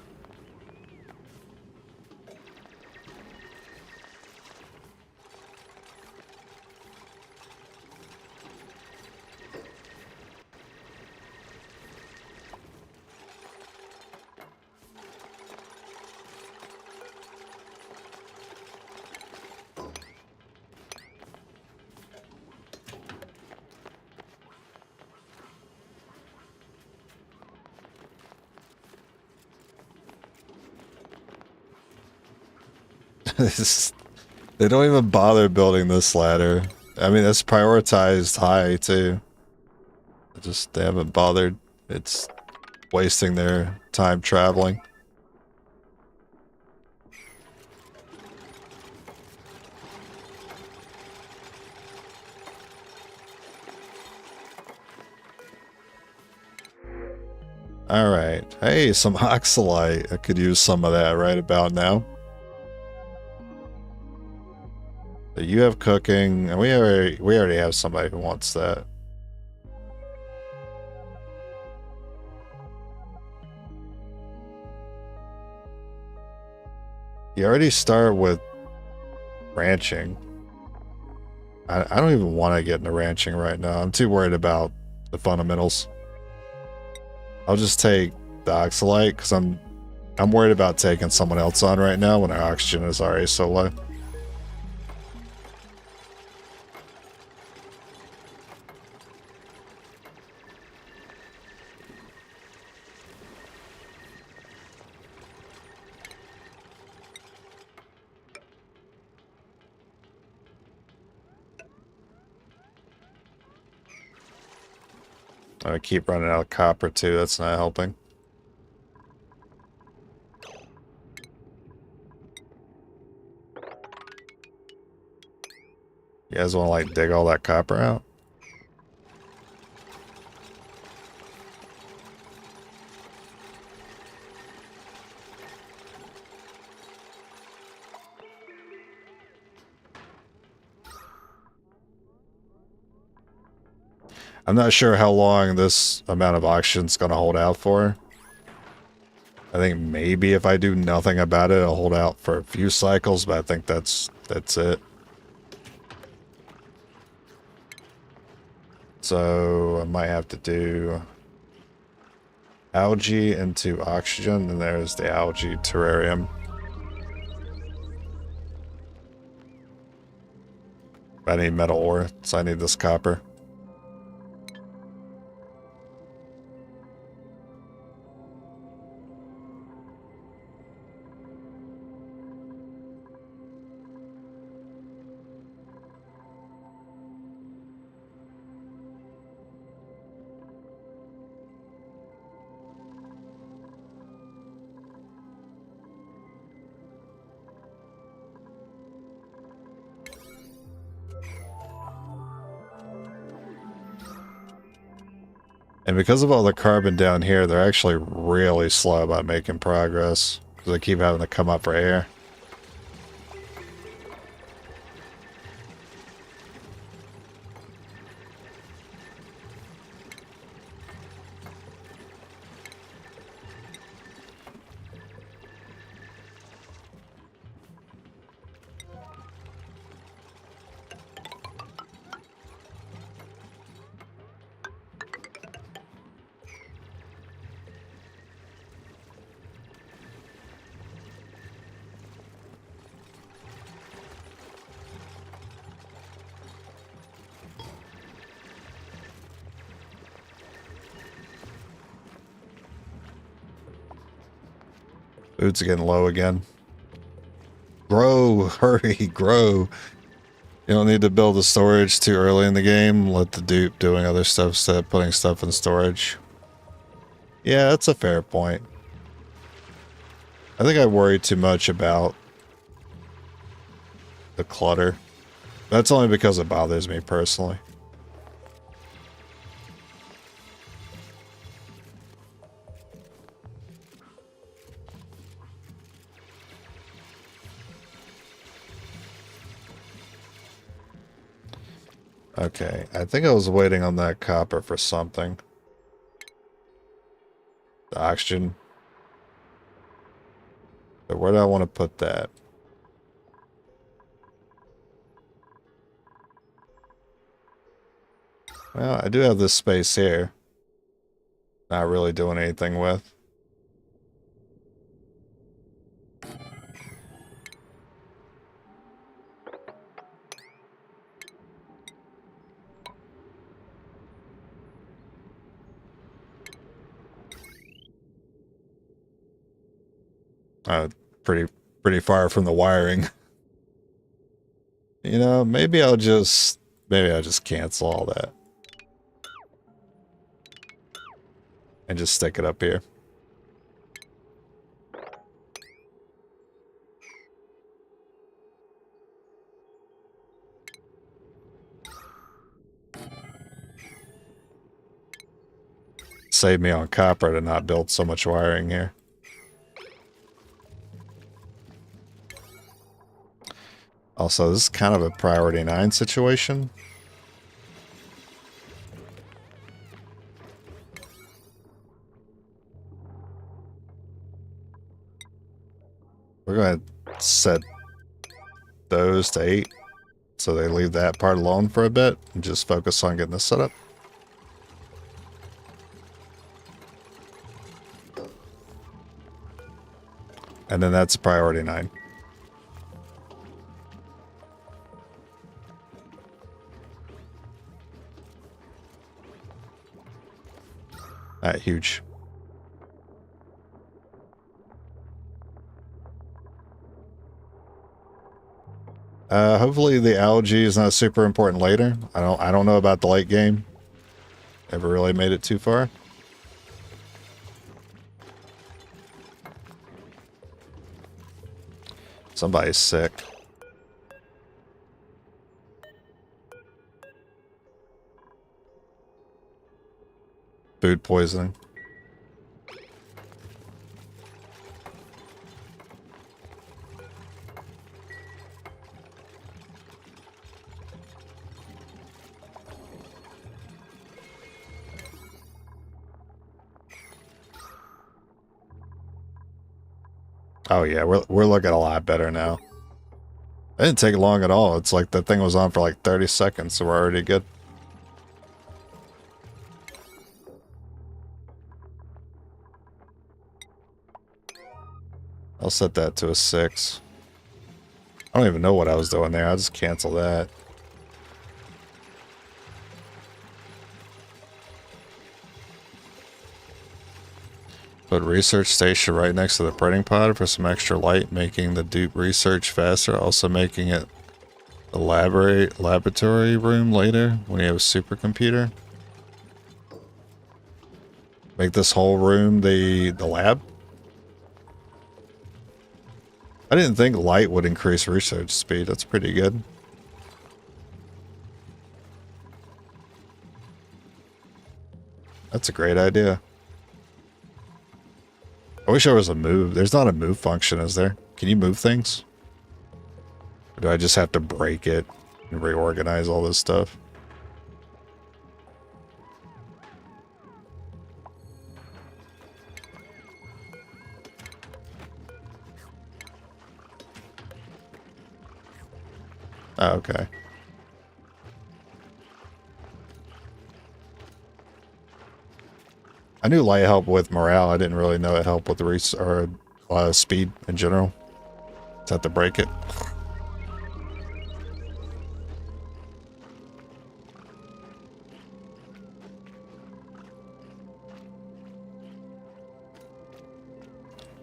They don't even bother building this ladder. I mean, it's prioritized high, too. They haven't bothered. It's wasting their time traveling. Alright. Hey, some oxalite. I could use some of that right about now. You have cooking, and we already have somebody who wants that. You already start with ranching. I don't even want to get into ranching right now. I'm too worried about the fundamentals. I'll just take the oxalite because I'm worried about taking someone else on right now when our oxygen is already so low. I keep running out of copper too, that's not helping. You guys want to like dig all that copper out? I'm not sure how long this amount of oxygen's gonna hold out for. I think maybe if I do nothing about it, it'll hold out for a few cycles, but I think that's it. So I might have to do algae into oxygen, and there's the algae terrarium. I need metal ore, so I need this copper. And because of all the carbon down here, they're actually really slow about making progress. Because they keep having to come up for air. Food's getting low again. Grow! Hurry, grow! You don't need to build the storage too early in the game. Let the dupe doing other stuff instead of putting stuff in storage. Yeah, that's a fair point. I think I worry too much about the clutter. That's only because it bothers me personally. Okay, I think I was waiting on that copper for something. The oxygen. But where do I want to put that? Well, I do have this space here. Not really doing anything with. Pretty far from the wiring. You know, maybe I'll just cancel all that. And just stick it up here. Save me on copper to not build so much wiring here. Also, this is kind of a priority 9 situation. We're going to set those to 8, so they leave that part alone for a bit and just focus on getting this set up. And then that's priority 9. Alright, huge. Hopefully the algae is not super important later. I don't know about the late game. Never really made it too far. Somebody's sick. Food poisoning. Oh yeah, we're looking a lot better now. It didn't take long at all. It's like the thing was on for like 30 seconds, so we're already good. I'll set that to a 6. I don't even know what I was doing there. I'll just cancel that. Put research station right next to the printing pod for some extra light, making the dupe research faster. Also making it a laboratory room later when you have a supercomputer. Make this whole room the lab. I didn't think light would increase research speed. That's pretty good. That's a great idea. I wish there was a move. There's not a move function, is there? Can you move things? Or do I just have to break it and reorganize all this stuff? Oh, okay. I knew light helped with morale. I didn't really know it helped with the speed in general. Just have to break it.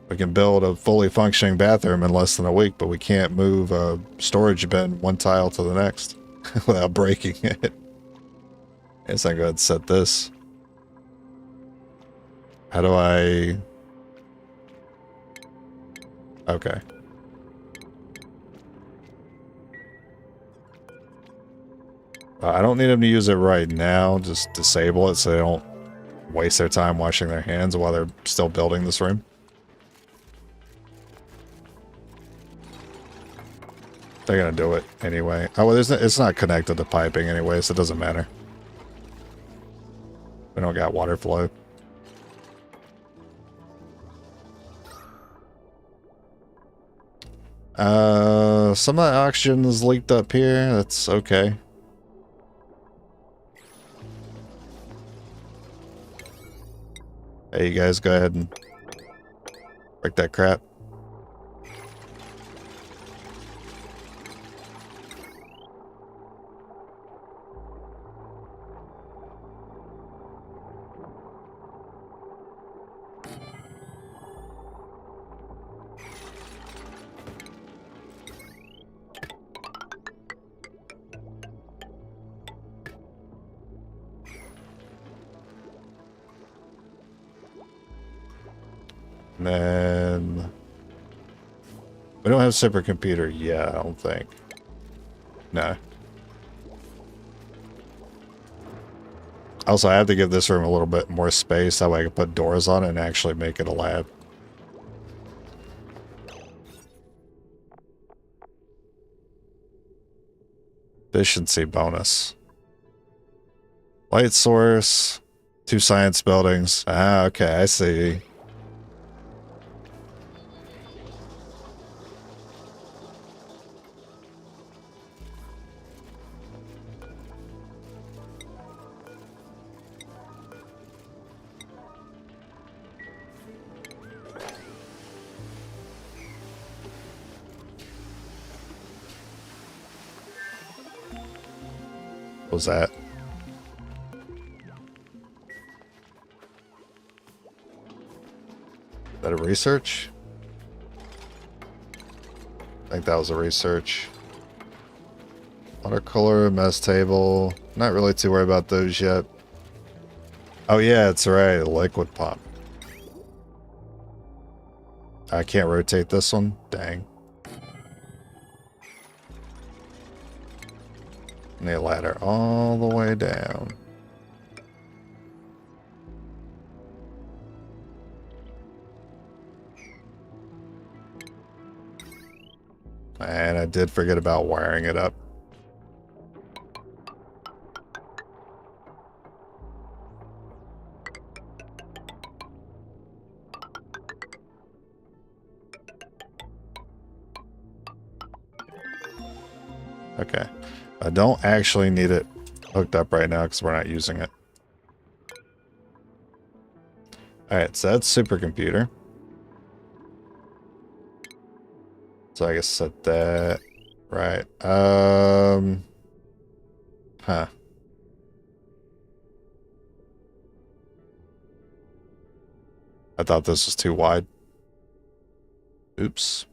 We can build a fully functioning bathroom in less than a week, but we can't move a storage bin one tile to the next without breaking it. Guess I go ahead and set this. How do I... Okay. I don't need them to use it right now. Just disable it so they don't waste their time washing their hands while they're still building this room. They're gonna do it anyway. Oh, well, it's not connected to piping anyway, so it doesn't matter. We don't got water flow. Some of the oxygen is leaked up here. That's okay. Hey, you guys, go ahead and break that crap. And then we don't have a supercomputer yet, I don't think. No. Also, I have to give this room a little bit more space. That way I can put doors on it and actually make it a lab. Efficiency bonus. Light source. 2 science buildings. Ah, okay, I see. What was that? Is that a research? I think that was a research. Watercolor, mess table. Not really too worried about those yet. Oh yeah, it's right. Liquid pump. I can't rotate this one. Dang. Need a ladder all the way down. And I did forget about wiring it up. Okay. I don't actually need it hooked up right now because we're not using it. Alright, so that's supercomputer. So I guess set that right. Huh. I thought this was too wide. Oops.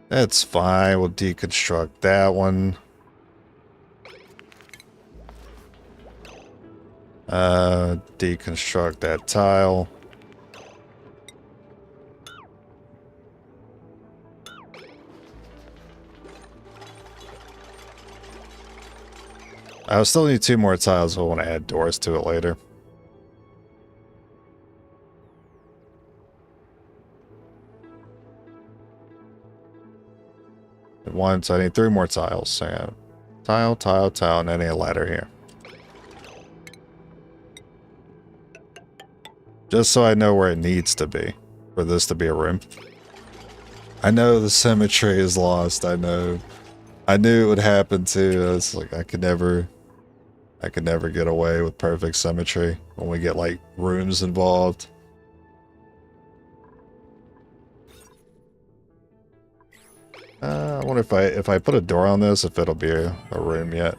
That's fine. We'll deconstruct that one. Deconstruct that tile. I'll still need 2 more tiles. I want to add doors to it later. At once, I need 3 more tiles. So yeah. Tile, tile, tile, and then a ladder here. Just so I know where it needs to be for this to be a room. I know the symmetry is lost. I know. I knew it would happen too. It's like I could never get away with perfect symmetry when we get like rooms involved. I wonder if I put a door on this, if it'll be a room yet.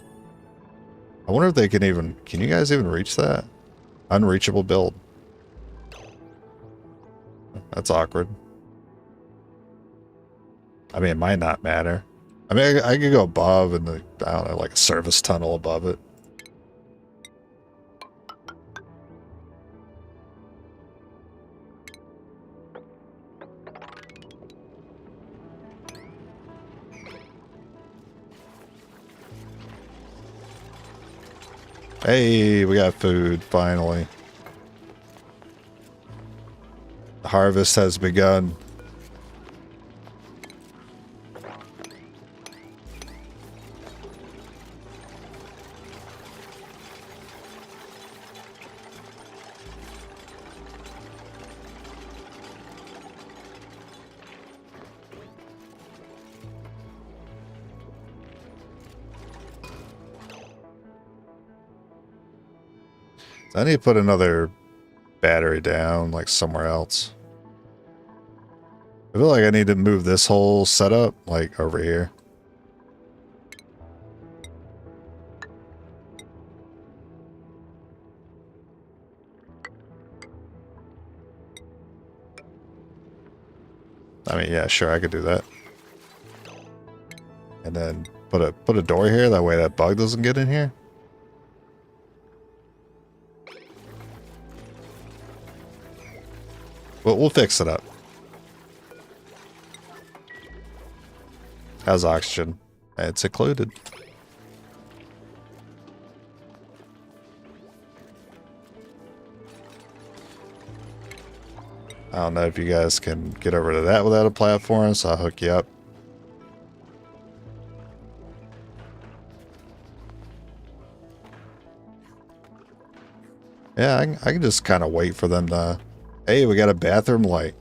I wonder if they can even. Can you guys even reach that? Unreachable build. That's awkward. I mean, it might not matter. I mean, I could go above and, I don't know, like a service tunnel above it. Hey, we got food, finally. The harvest has begun. I need to put another battery down, like somewhere else. I feel like I need to move this whole setup, like, over here. I mean, yeah, sure, I could do that. And then put a door here, that way that bug doesn't get in here. Well, we'll fix it up. How's oxygen? It's occluded. I don't know if you guys can get over to that without a platform, so I'll hook you up. Yeah, I can just kind of wait for them to... Hey, we got a bathroom light.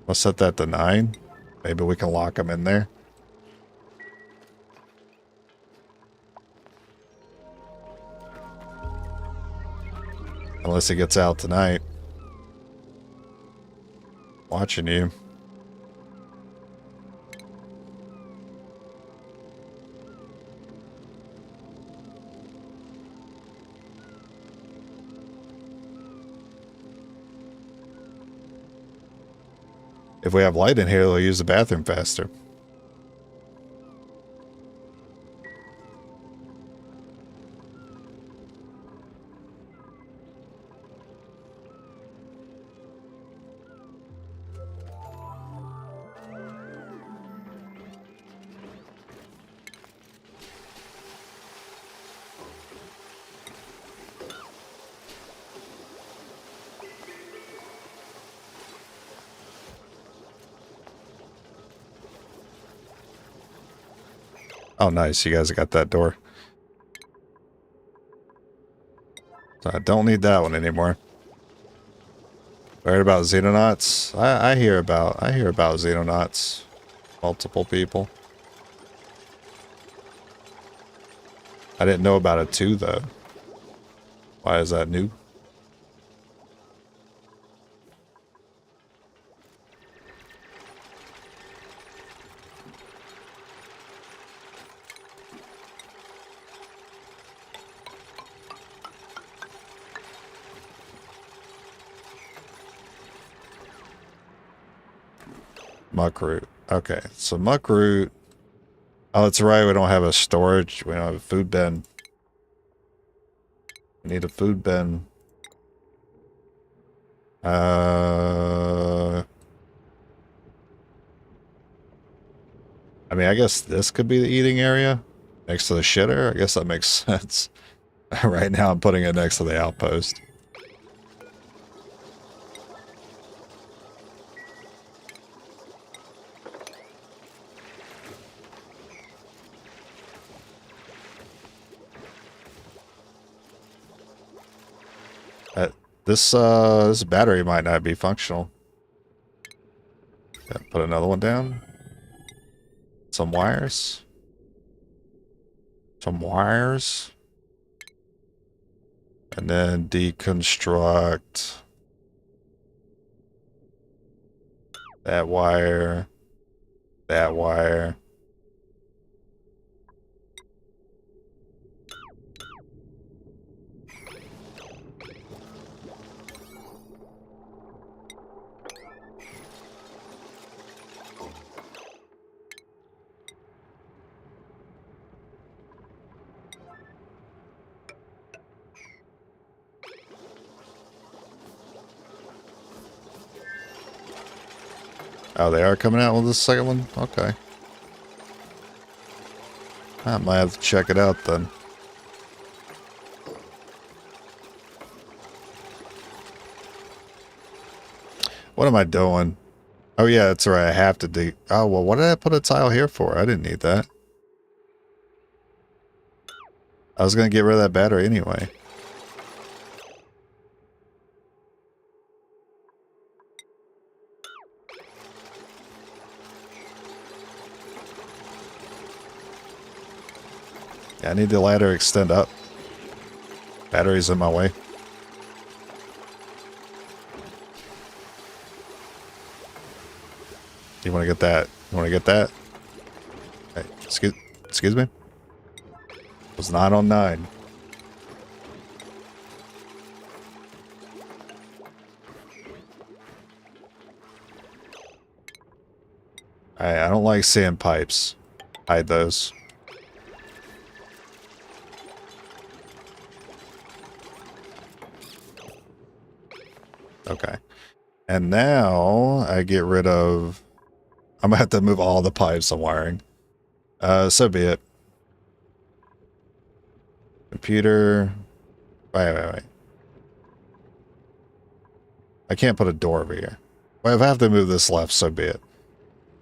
I'll set that to 9. Maybe we can lock them in there. Unless he gets out tonight. Watching you. If we have light in here, they'll use the bathroom faster. Oh, nice. You guys got that door. So I don't need that one anymore. Worried about xenonauts? I hear about xenonauts. Multiple people. I didn't know about it too, though. Why is that new? Muckroot. Okay, so muckroot. Oh, that's right. We don't have a storage. We don't have a food bin. We need a food bin. I mean, I guess this could be the eating area. Next to the shitter? I guess that makes sense. Right now I'm putting it next to the outpost. This battery might not be functional. Yeah, put another one down. Some wires. Some wires. And then deconstruct that wire. That wire. Oh, they are coming out with the second one? Okay. I might have to check it out then. What am I doing? Oh yeah, that's right. I have to oh, well, what did I put a tile here for? I didn't need that. I was going to get rid of that battery anyway. Yeah, I need the ladder to extend up. Battery's in my way. You want to get that? You want to get that? Hey, excuse me? It was 9 on 9. I don't like seeing pipes. Hide those. Okay. And now I get rid of... I'm going to have to move all the pipes and wiring. So be it. Computer... Wait. I can't put a door over here. Well, if I have to move this left, so be it.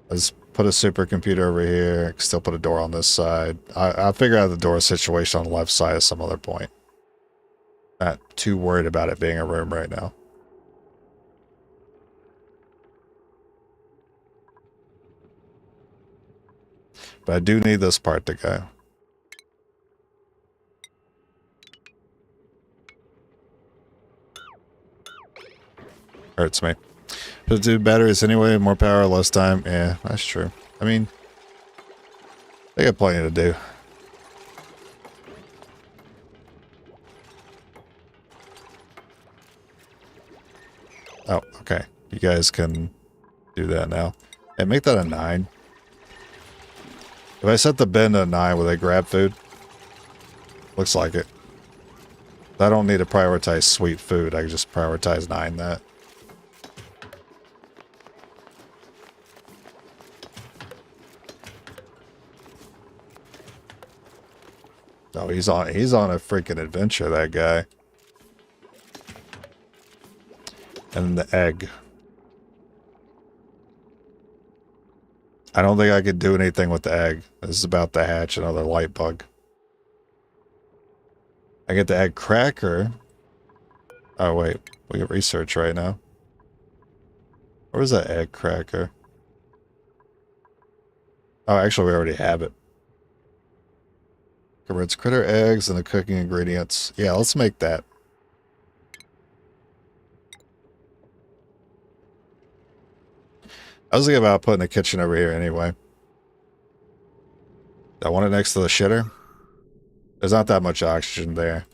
Let's put a supercomputer over here. Still put a door on this side. I'll figure out the door situation on the left side at some other point. Not too worried about it being a room right now. But I do need this part to go. Hurts me. To do batteries anyway, more power, less time. Yeah, that's true. I mean, they got plenty to do. Oh, okay. You guys can do that now. And make that a 9. If I set the bin to 9, will they grab food? Looks like it. I don't need to prioritize sweet food. I can just prioritize 9 that. Oh, he's on a freaking adventure, that guy. And the egg. I don't think I could do anything with the egg. This is about to hatch another light bug. I get the egg cracker. Oh, wait. We get research right now. Where's that egg cracker? Oh, actually, we already have it. Converts critter eggs and the cooking ingredients. Yeah, let's make that. I was thinking about putting a kitchen over here anyway. I want it next to the shitter. There's not that much oxygen there.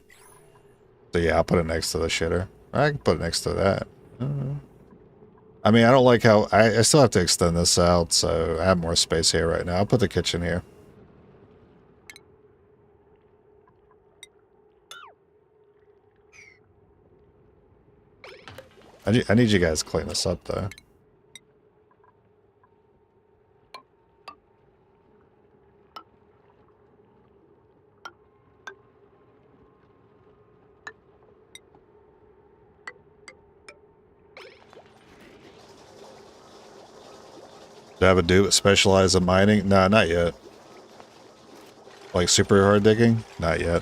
So yeah, I'll put it next to the shitter. I can put it next to that. I mean, I don't like how... I still have to extend this out, so I have more space here right now. I'll put the kitchen here. I need you guys to clean this up, though. Do I have a dude specialized in mining? Nah, not yet. Like super hard digging? Not yet.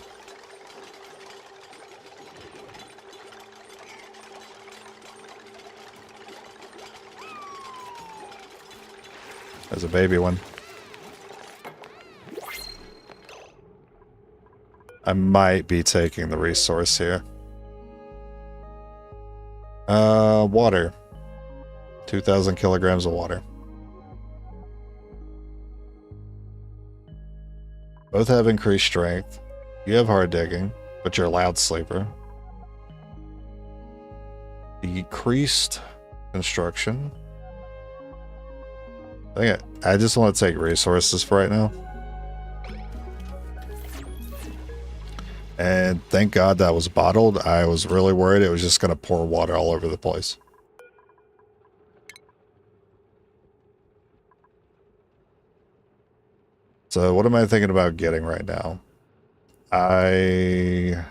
There's a baby one. I might be taking the resource here. Water. 2,000 kilograms of water. Both have increased strength. You have hard digging, but you're a loud sleeper. Decreased construction. I just want to take resources for right now. And thank God that was bottled. I was really worried it was just going to pour water all over the place. So what am I thinking about getting right now? I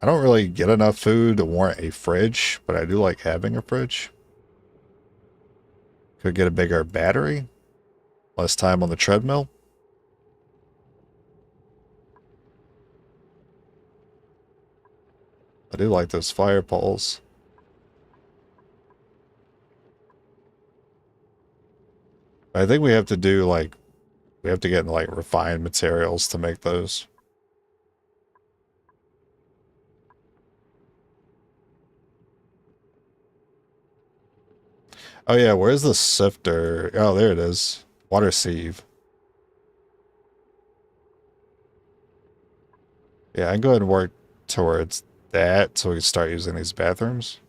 don't really get enough food to warrant a fridge, but I do like having a fridge. Could get a bigger battery. Less time on the treadmill. I do like those fire poles. I think we have to do like, we have to get like refined materials to make those. Oh yeah, where's the sifter? Oh, there it is. Water sieve. Yeah, I can go ahead and work towards that so we can start using these bathrooms.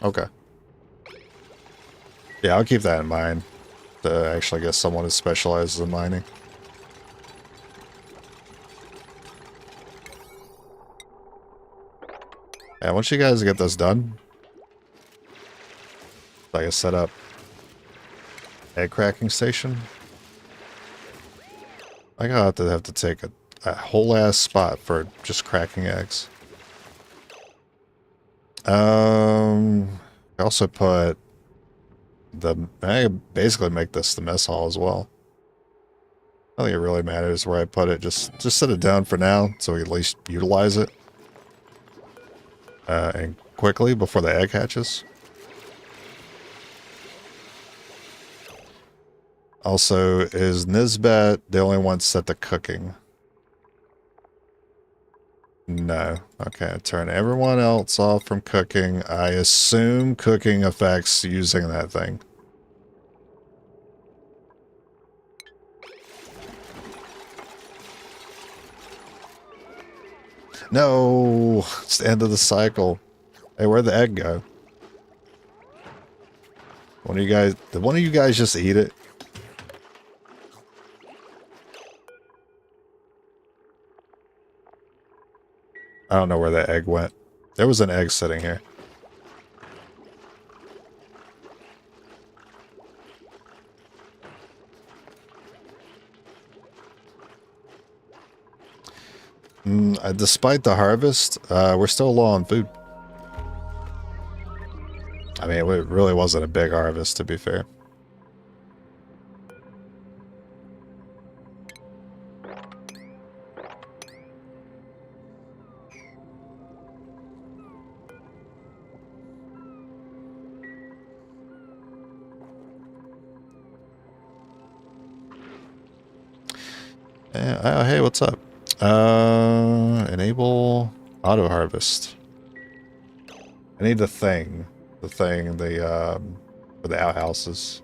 Okay. Yeah, I'll keep that in mind to actually get someone who specializes in mining. Yeah, once you guys get this done, I can set up egg cracking station. I gotta have to take a whole ass spot for just cracking eggs. I also put I basically make this the mess hall as well. I don't think it really matters where I put it. Just set it down for now so we at least utilize it. And quickly before the egg hatches. Also, is Nisbet the only one set to cooking? No. Okay, turn everyone else off from cooking. I assume cooking affects using that thing. No, it's the end of the cycle. Hey, where'd the egg go? Did one of you guys just eat it? I don't know where that egg went. There was an egg sitting here. Despite the harvest, we're still low on food. I mean, it really wasn't a big harvest, to be fair. Hey, what's up? Enable auto harvest. I need the thing. For the outhouses.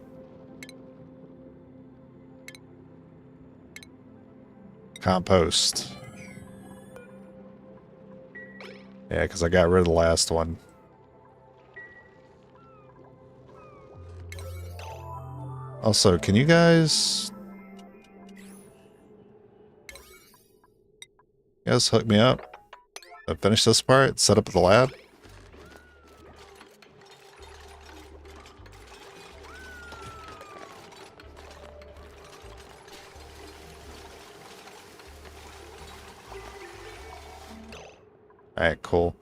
Compost. Yeah, because I got rid of the last one. Also, can you guys hook me up? Finish this part, set up the lab. Alright, cool.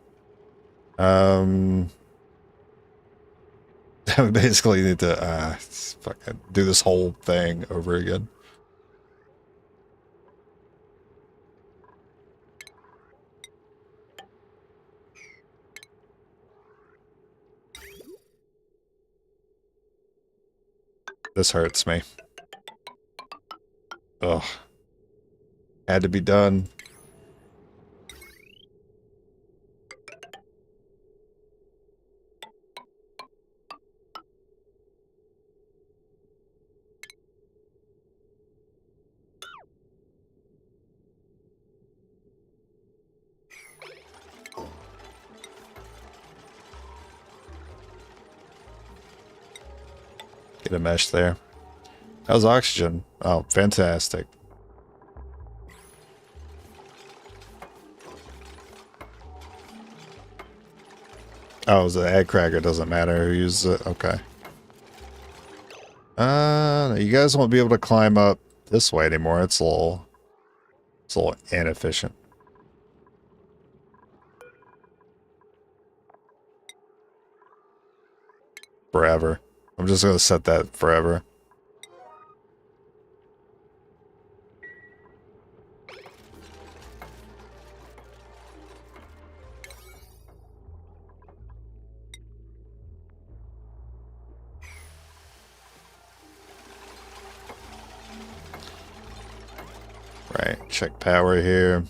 We basically need to fucking do this whole thing over again. This hurts me. Ugh. Had to be done. Get a mesh there. How's oxygen? Oh, fantastic. Oh, the egg cracker doesn't matter who uses it. Okay. You guys won't be able to climb up this way anymore. It's a little inefficient. Forever. I'm just gonna set that forever. Right, check power here.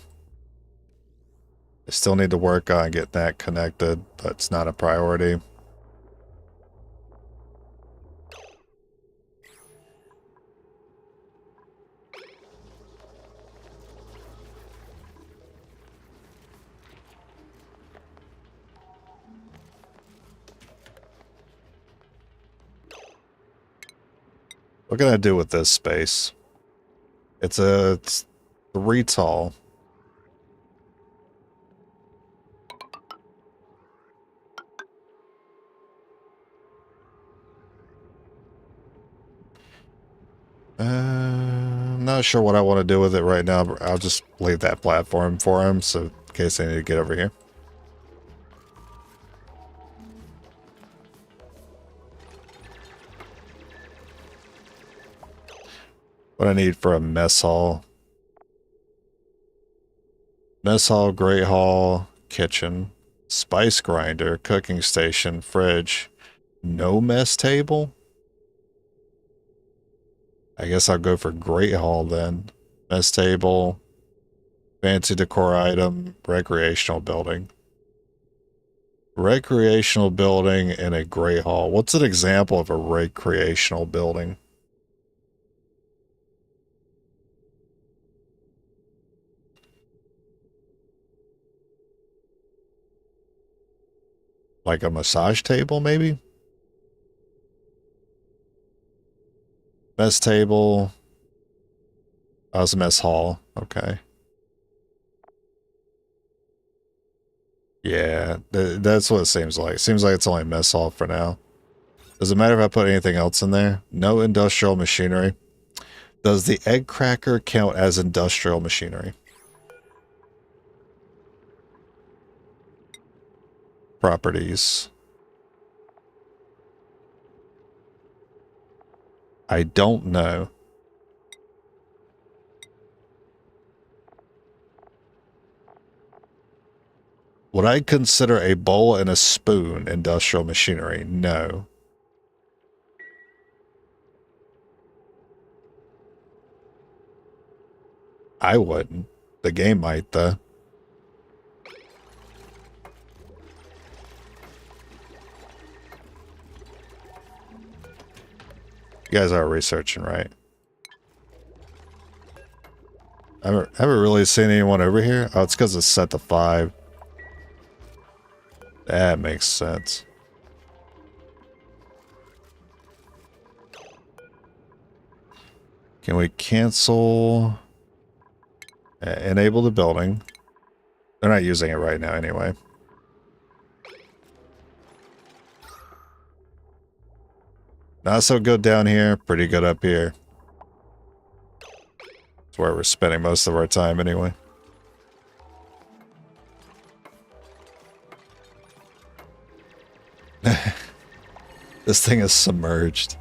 I still need to work on getting that connected, but it's not a priority. What can I do with this space? It's 3 tall. I'm not sure what I want to do with it right now, but I'll just leave that platform for him, so in case I need to get over here. What I need for a mess hall. Mess hall, great hall, kitchen, spice grinder, cooking station, fridge. No mess table? I guess I'll go for great hall then. Mess table, fancy decor item, recreational building. Recreational building and a great hall. What's an example of a recreational building? Like a massage table, maybe? Mess table. Oh, it's a mess hall. Okay. Yeah, that's what it seems like. Seems like it's only mess hall for now. Does it matter if I put anything else in there? No industrial machinery. Does the egg cracker count as industrial machinery? Properties. I don't know. Would I consider a bowl and a spoon industrial machinery? No. I wouldn't. The game might, though. You guys are researching, right? I haven't really seen anyone over here. Oh, it's because it's set to 5. That makes sense. Can we cancel? Enable the building. They're not using it right now anyway. Not so good down here, pretty good up here. It's where we're spending most of our time anyway. This thing is submerged.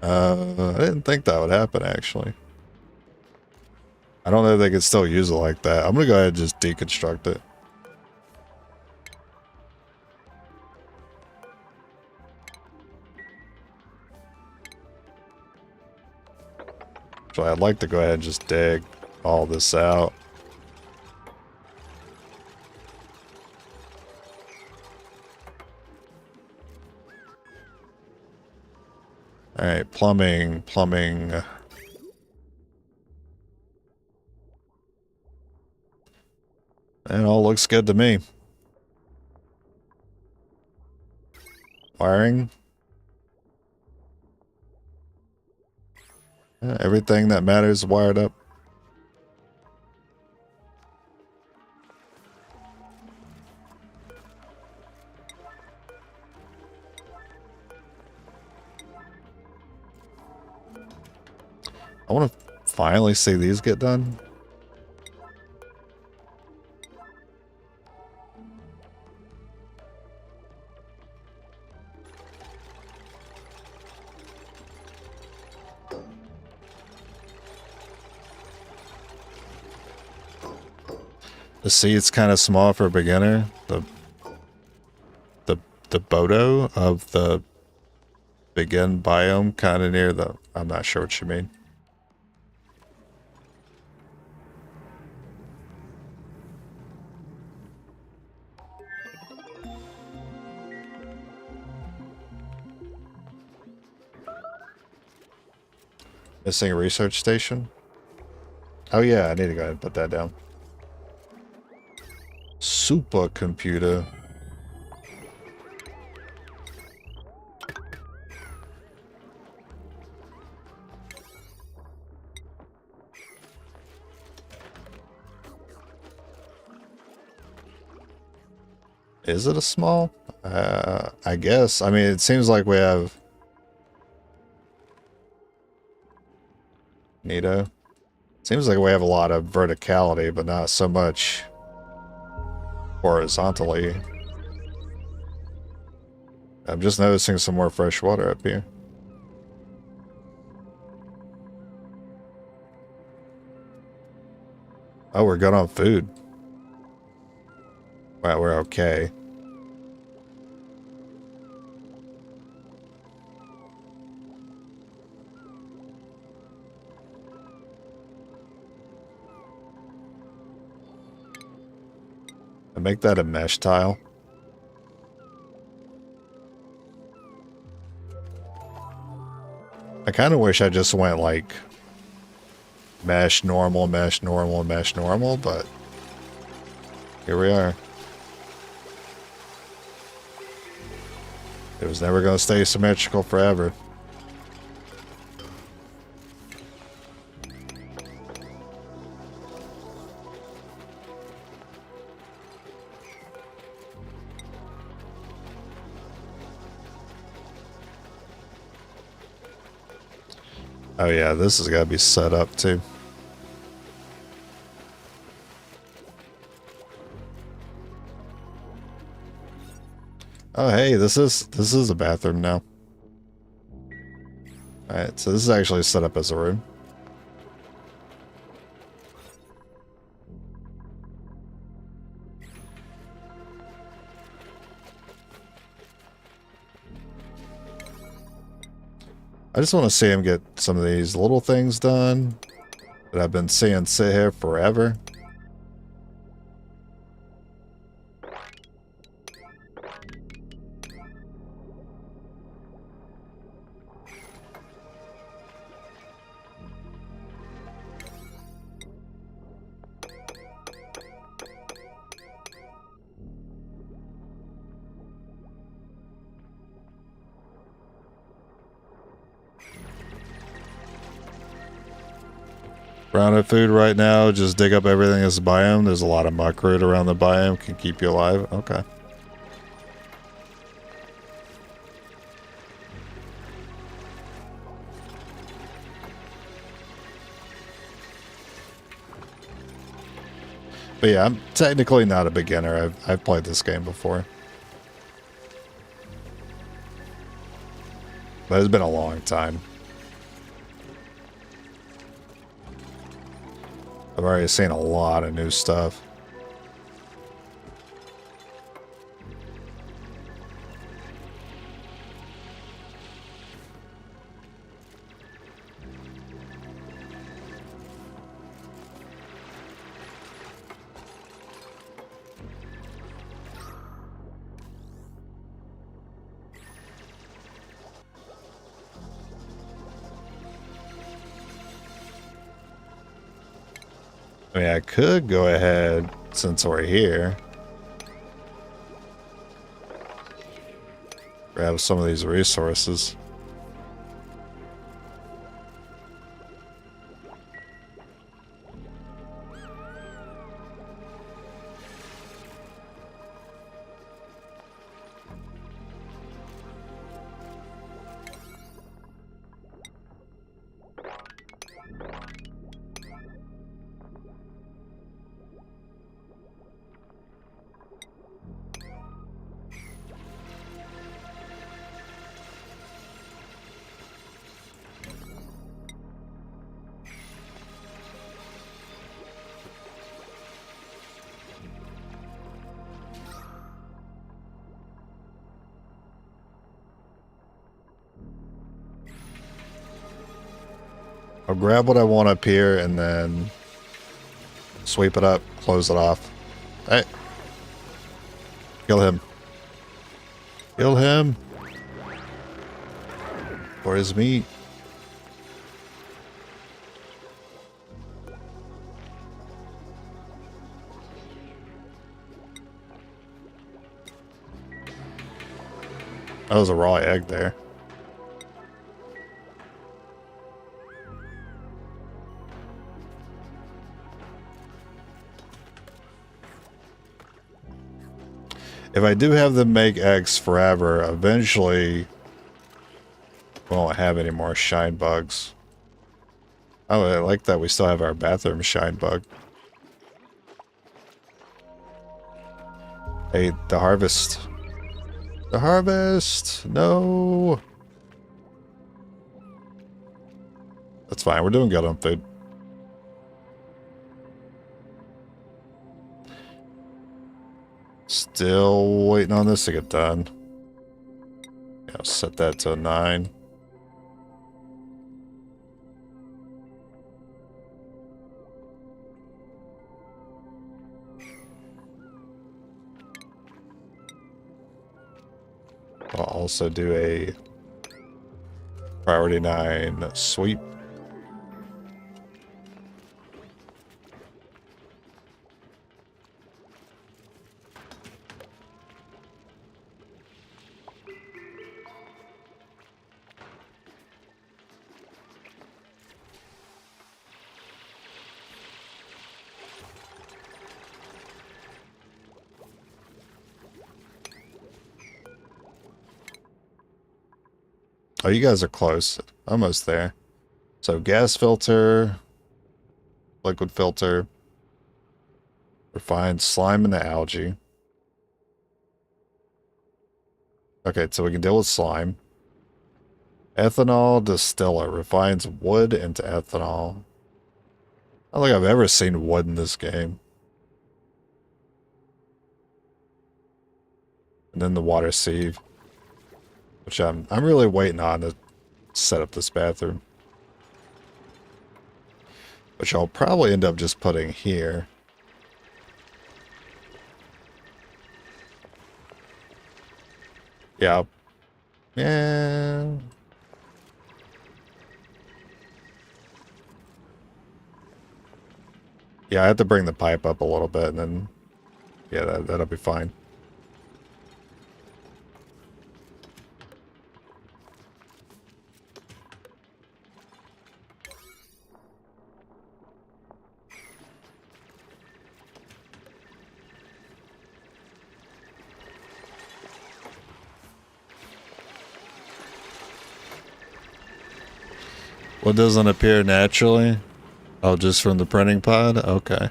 I didn't think that would happen, actually. I don't know if they could still use it like that. I'm gonna go ahead and just deconstruct it. So I'd like to go ahead and just dig all this out. Alright, plumbing. It all looks good to me. Wiring. Yeah, everything that matters is wired up. I want to finally see these get done. The seed's kind of small for a beginner. The Bodo of the begin biome kind of near the... I'm not sure what you mean. Missing a research station? Oh yeah, I need to go ahead and put that down. Supercomputer. Is it a small? I guess. I mean, it seems like we have... Neato. Seems like we have a lot of verticality, but not so much horizontally. I'm just noticing some more fresh water up here. Oh, we're good on food. Well, we're okay. Make that a mesh tile. I kind of wish I just went like mesh normal, mesh normal, mesh normal, but here we are. It was never going to stay symmetrical forever. Oh yeah, this has got to be set up too. Oh hey, this is a bathroom now. Alright, so this is actually set up as a room. I just want to see him get some of these little things done that I've been seeing sit here forever. Round of food right now, just dig up everything as a biome. There's a lot of muck root around the biome, can keep you alive. Okay. But yeah, I'm technically not a beginner. I've played this game before. But it's been a long time. I've already seen a lot of new stuff. I mean, I could go ahead, since we're here, grab some of these resources. I'll grab what I want up here and then sweep it up, close it off. Hey. Kill him. Kill him. For his meat. That was a raw egg there. If I do have them make eggs forever, eventually we won't have any more shine bugs. Oh, I like that we still have our bathroom shine bug. Hey, the harvest. The harvest! No! That's fine, we're doing good on food. Still waiting on this to get done. Yeah, I'll set that to 9. I'll also do a priority 9 sweep. Oh, you guys are close. Almost there. So gas filter, liquid filter, refined slime into algae. Okay, so we can deal with slime. Ethanol distiller refines wood into ethanol. I don't think I've ever seen wood in this game. And then the water sieve, which I'm really waiting on to set up this bathroom. Which I'll probably end up just putting here. Yeah. Yeah. Yeah, I have to bring the pipe up a little bit and then, yeah, that'll be fine. What doesn't appear naturally? Oh, just from the printing pod? Okay.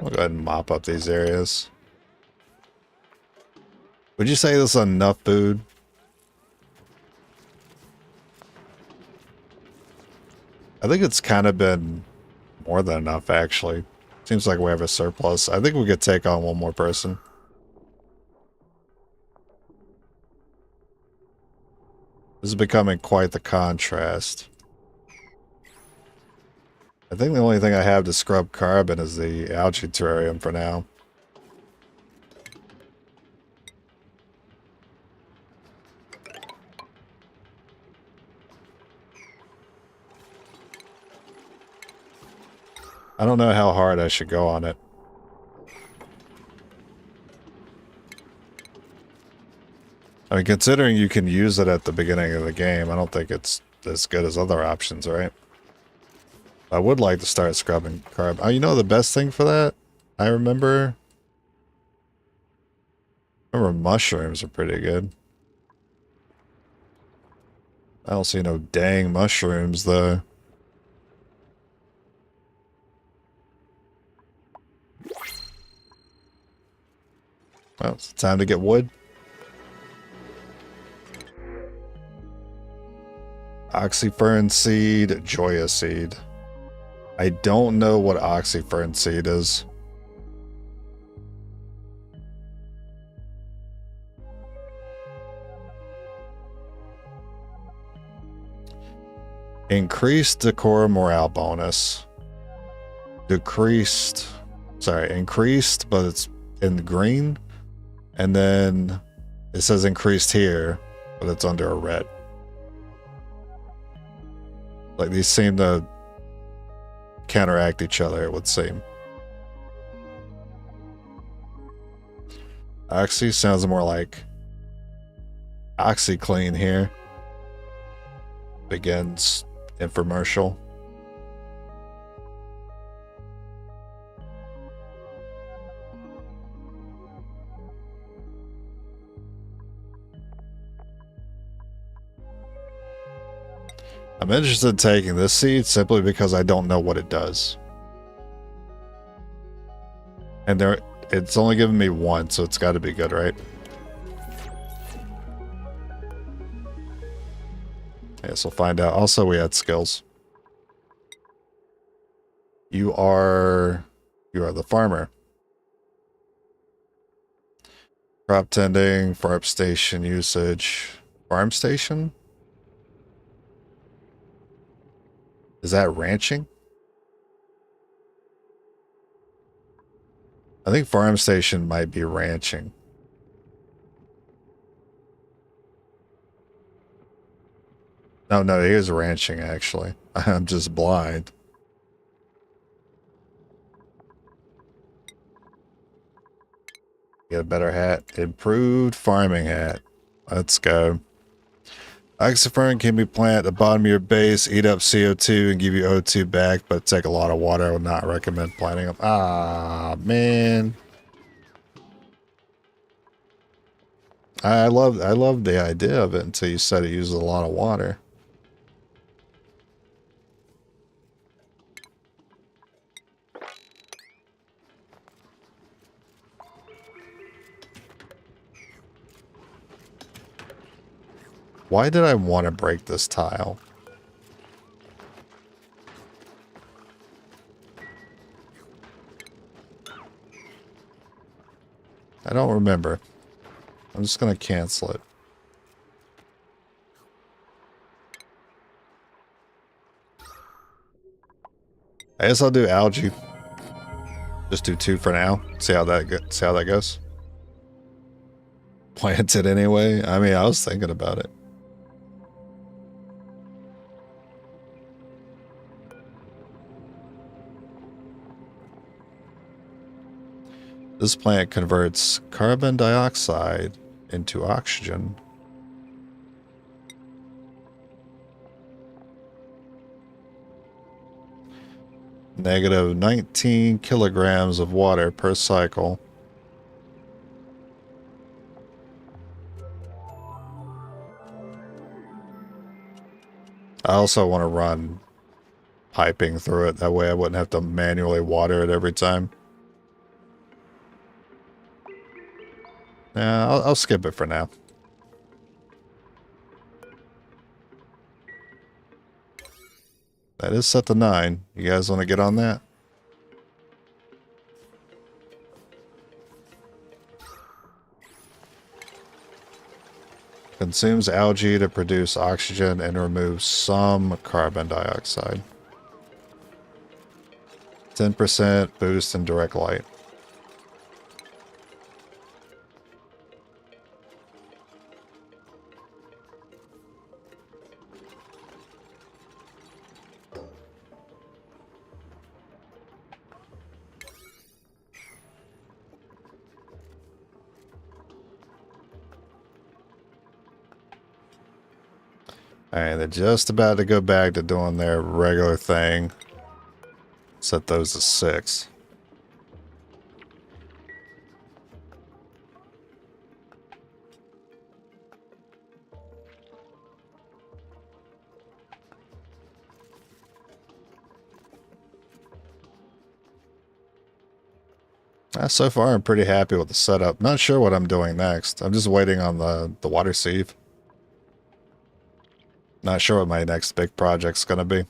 I'll go ahead and mop up these areas. Would you say this is enough food? I think it's kind of been more than enough, actually. Seems like we have a surplus. I think we could take on one more person. This is becoming quite the contrast. I think the only thing I have to scrub carbon is the algae terrarium for now. I don't know how hard I should go on it. I mean, considering you can use it at the beginning of the game, I don't think it's as good as other options, right? I would like to start scrubbing carbon. Oh, you know the best thing for that? I remember mushrooms are pretty good. I don't see no dang mushrooms, though. Well, it's time to get wood. Oxyfern seed, Joya seed. I don't know what oxyfern seed is. Increased decor morale bonus. Increased, but it's in green. And then it says increased here, but it's under a red. Like these seem to counteract each other, it would seem. Oxy sounds more like OxyClean here. Begins infomercial. I'm interested in taking this seed simply because I don't know what it does. And it's only given me one, so it's got to be good, right? I guess we'll find out. Also, we had skills. You are the farmer. Crop tending, farm station usage. Farm station? Is that ranching? I think farm station might be ranching. No, it is ranching, actually. I'm just blind. Get a better hat. Improved farming hat. Let's go. Oxyfern can be planted at the bottom of your base, eat up CO2 and give you O2 back, but take a lot of water. I would not recommend planting them. Ah, man. I love the idea of it until you said it uses a lot of water. Why did I want to break this tile? I don't remember. I'm just going to cancel it. I guess I'll do algae. Just do 2 for now. See how that goes. Plant it anyway. I mean, I was thinking about it. This plant converts carbon dioxide into oxygen. Negative 19 kilograms of water per cycle. I also want to run piping through it. That way I wouldn't have to manually water it every time. Yeah, I'll skip it for now. That is set to 9. You guys want to get on that? Consumes algae to produce oxygen and removes some carbon dioxide. 10% boost in direct light. Alright, they're just about to go back to doing their regular thing. Set those to 6. So far, I'm pretty happy with the setup. Not sure what I'm doing next. I'm just waiting on the water sieve. Not sure what my next big project's gonna be.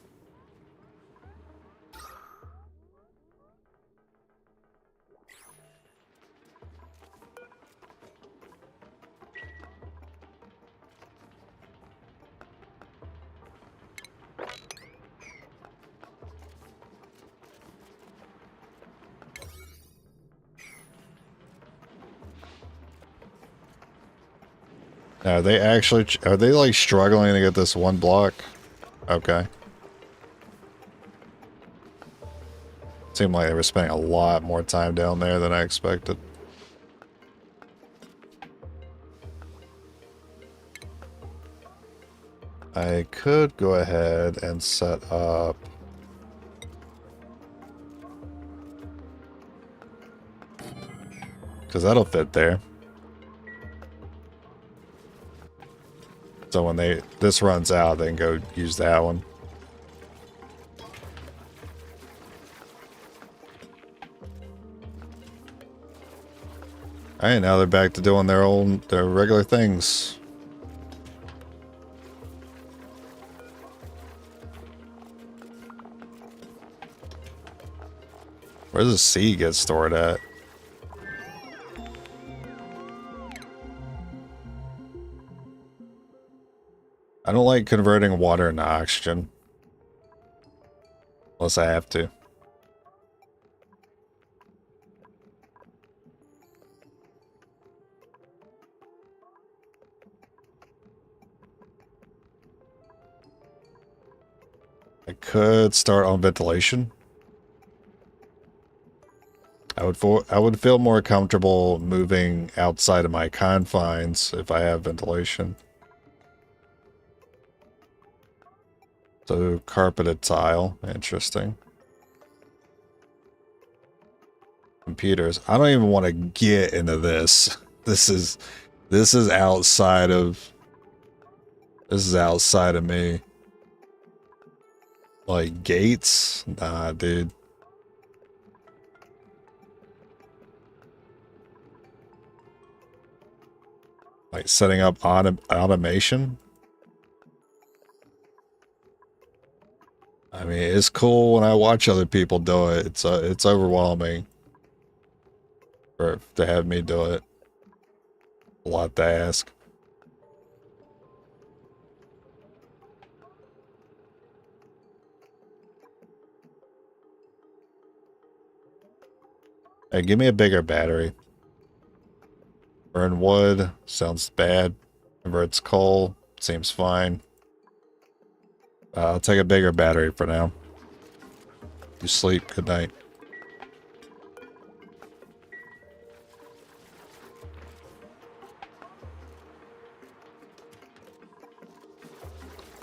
Are they actually, are they like struggling to get this one block? Okay. Seemed like they were spending a lot more time down there than I expected. I could go ahead and set up... because that'll fit there. So when this runs out, they can go use that one. Alright, now they're back to doing their regular things. Where does the sea get stored at? I don't like converting water into oxygen. Unless I have to. I could start on ventilation. I would feel more comfortable moving outside of my confines if I have ventilation. So carpeted tile, interesting. Computers. I don't even want to get into this. This is outside of me. Like gates? Nah, dude. Like setting up automation? I mean, it's cool when I watch other people do it. It's overwhelming to have me do it. A lot to ask. Hey, give me a bigger battery. Burn wood sounds bad. Converts coal seems fine. I'll take a bigger battery for now. You sleep. Good night.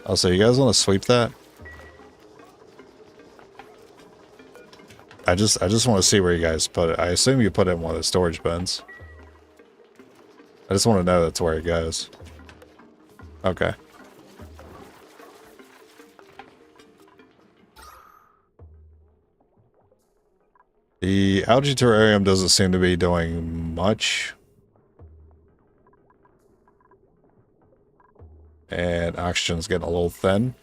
Oh, so you guys want to sweep that? I just want to see where you guys put it. I assume you put it in one of the storage bins. I just want to know that's where it goes. Okay. The algae terrarium doesn't seem to be doing much. oxygen's getting a little thin.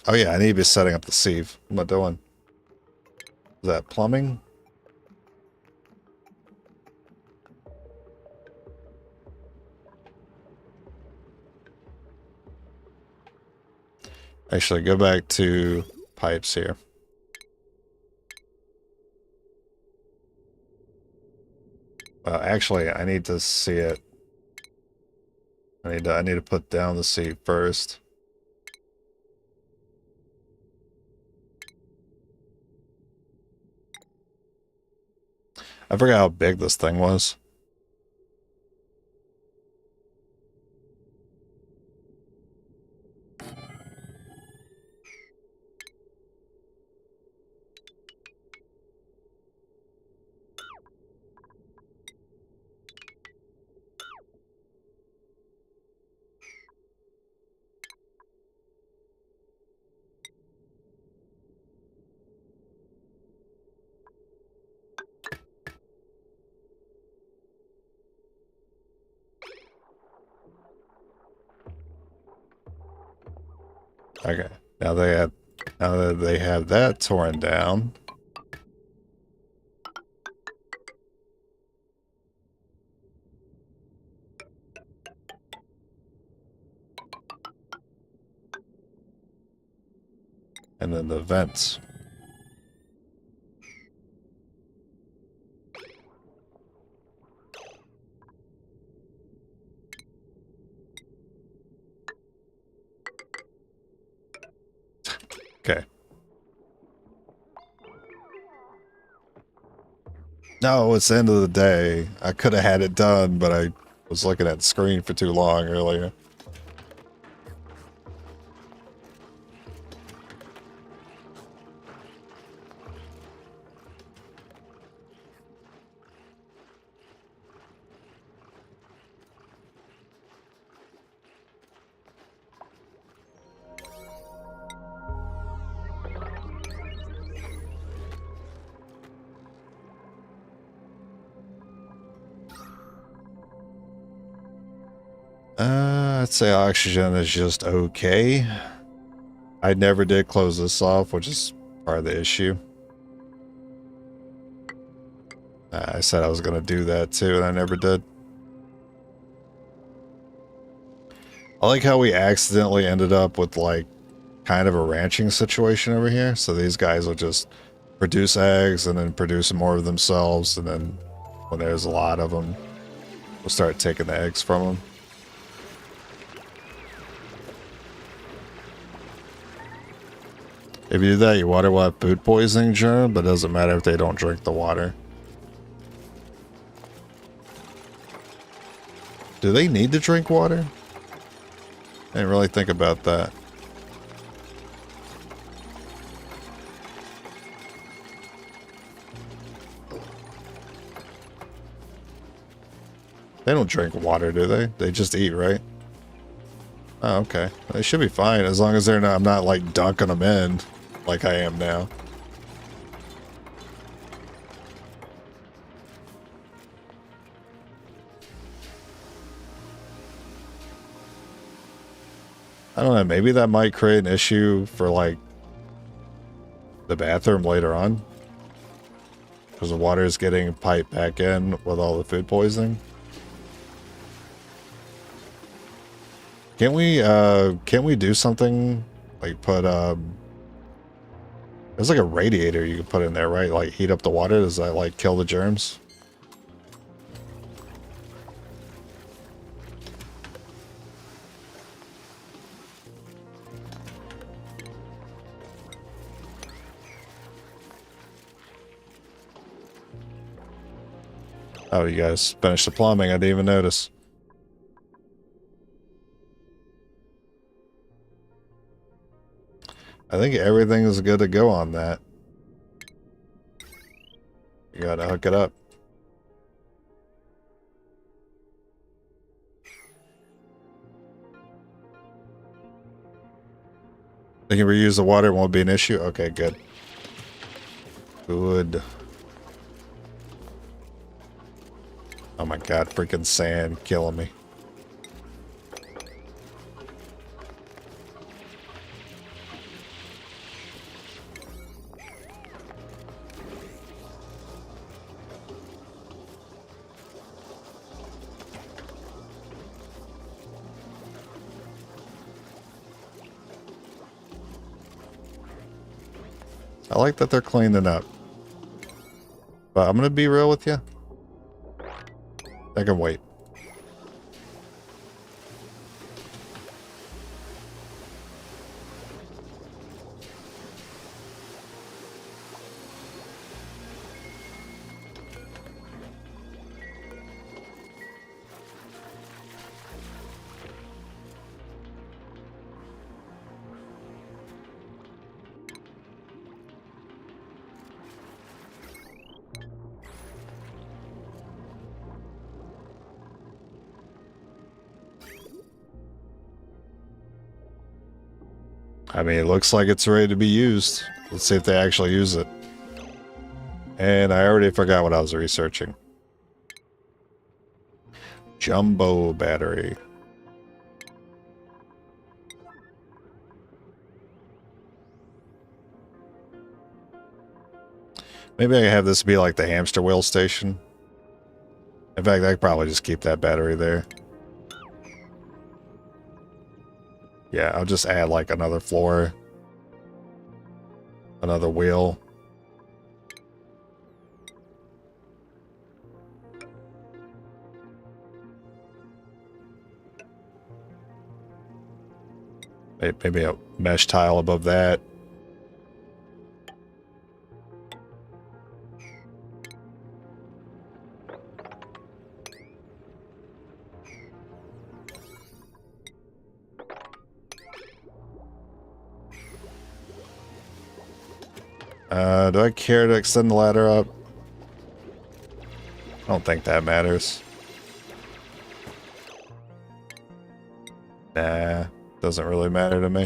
Oh yeah, I need to be setting up the sieve. What am I doing? Is that plumbing? Actually, go back to pipes here. Actually, I need to see it. I need to put down the sieve first. I forgot how big this thing was. Okay, now that they have that torn down. And then the vents. Okay. No, it's the end of the day. I could have had it done, but I was looking at the screen for too long earlier. I'd say oxygen is just okay. I never did close this off, which is part of the issue. I said I was going to do that too, and I never did. I like how we accidentally ended up with, like, kind of a ranching situation over here. So these guys will just produce eggs and then produce more of themselves, and then when there's a lot of them, we'll start taking the eggs from them. If you do that, your water will have food poisoning germ, but it doesn't matter if they don't drink the water. Do they need to drink water? I didn't really think about that. They don't drink water, do they? They just eat, right? Oh, okay. They should be fine as long as they're not, I'm not like dunking them in like I am now. I don't know, maybe that might create an issue for like the bathroom later on. Because the water is getting piped back in with all the food poisoning. Can't we do something like put there's like a radiator you can put in there, right? Like heat up the water. Does that like kill the germs? Oh, you guys finished the plumbing. I didn't even notice. I think everything is good to go on that. You gotta hook it up. They can reuse the water, it won't be an issue? Okay, good. Good. Oh my god, freaking sand killing me. I like that they're cleaning up. But I'm going to be real with you. I can wait. I mean, it looks like it's ready to be used. Let's see if they actually use it. And I already forgot what I was researching. Jumbo battery. Maybe I can have this be like the hamster wheel station. In fact, I could probably just keep that battery there. Yeah, I'll just add like another floor. Another wheel. Maybe a mesh tile above that. Do I care to extend the ladder up? I don't think that matters. Nah, doesn't really matter to me.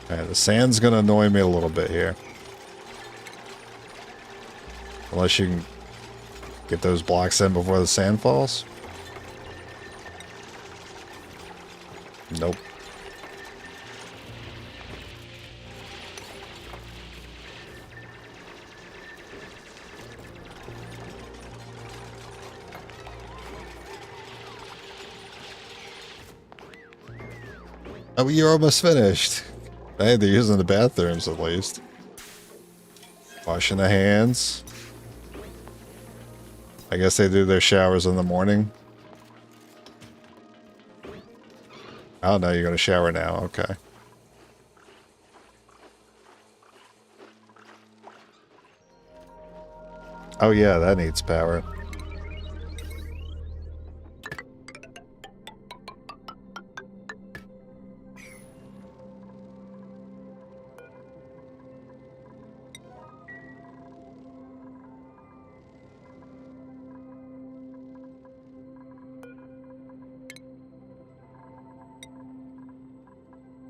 Alright, the sand's gonna annoy me a little bit here. Unless you can get those blocks in before the sand falls. Nope. Oh, you're almost finished. Hey, they're using the bathrooms at least. Washing the hands. I guess they do their showers in the morning. Oh no, you're gonna shower now, okay. Oh yeah, that needs power.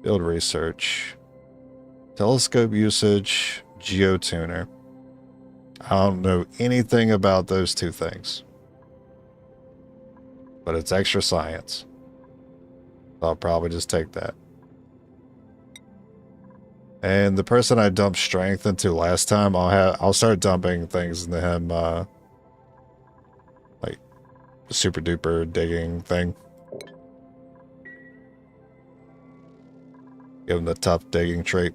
Field research. Telescope usage. Geotuner. I don't know anything about those two things. But it's extra science. So I'll probably just take that. And the person I dumped strength into last time, I'll start dumping things into him, like the super duper digging thing. Give him the tough digging trait.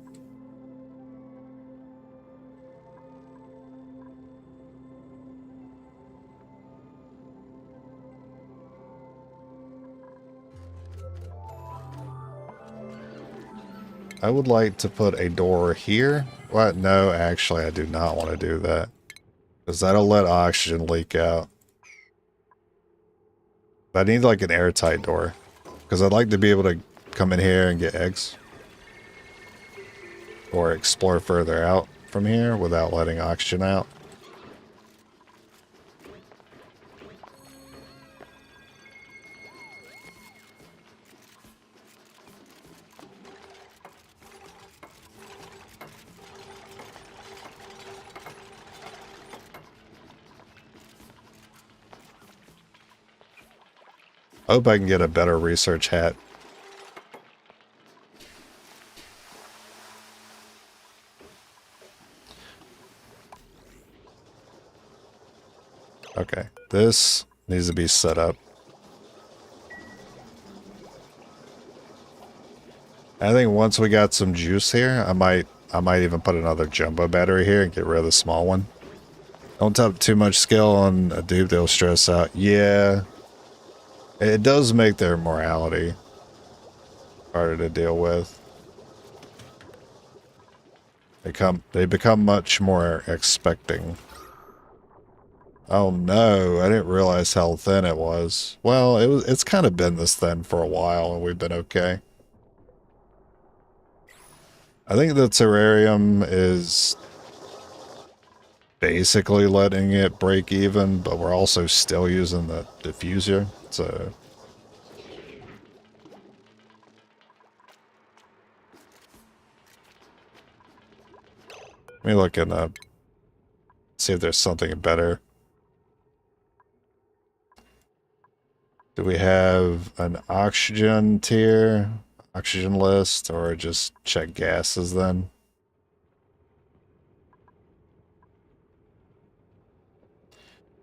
I would like to put a door here. What? No, actually, I do not want to do that. Because that'll let oxygen leak out. But I need like an airtight door. Because I'd like to be able to come in here and get eggs. Or explore further out from here without letting oxygen out. I hope I can get a better research hat. Okay, this needs to be set up. I think once we got some juice here, I might even put another jumbo battery here and get rid of the small one. Don't tap too much skill on a dupe, they'll stress out. Yeah. It does make their morality harder to deal with. They become much more expecting. Oh no, I didn't realize how thin it was. Well, it's kind of been this thin for a while and we've been okay. I think the terrarium is basically letting it break even, but we're also still using the diffuser, so... Let me look in the... see if there's something better. Do we have an oxygen tier, oxygen list, or just check gases then?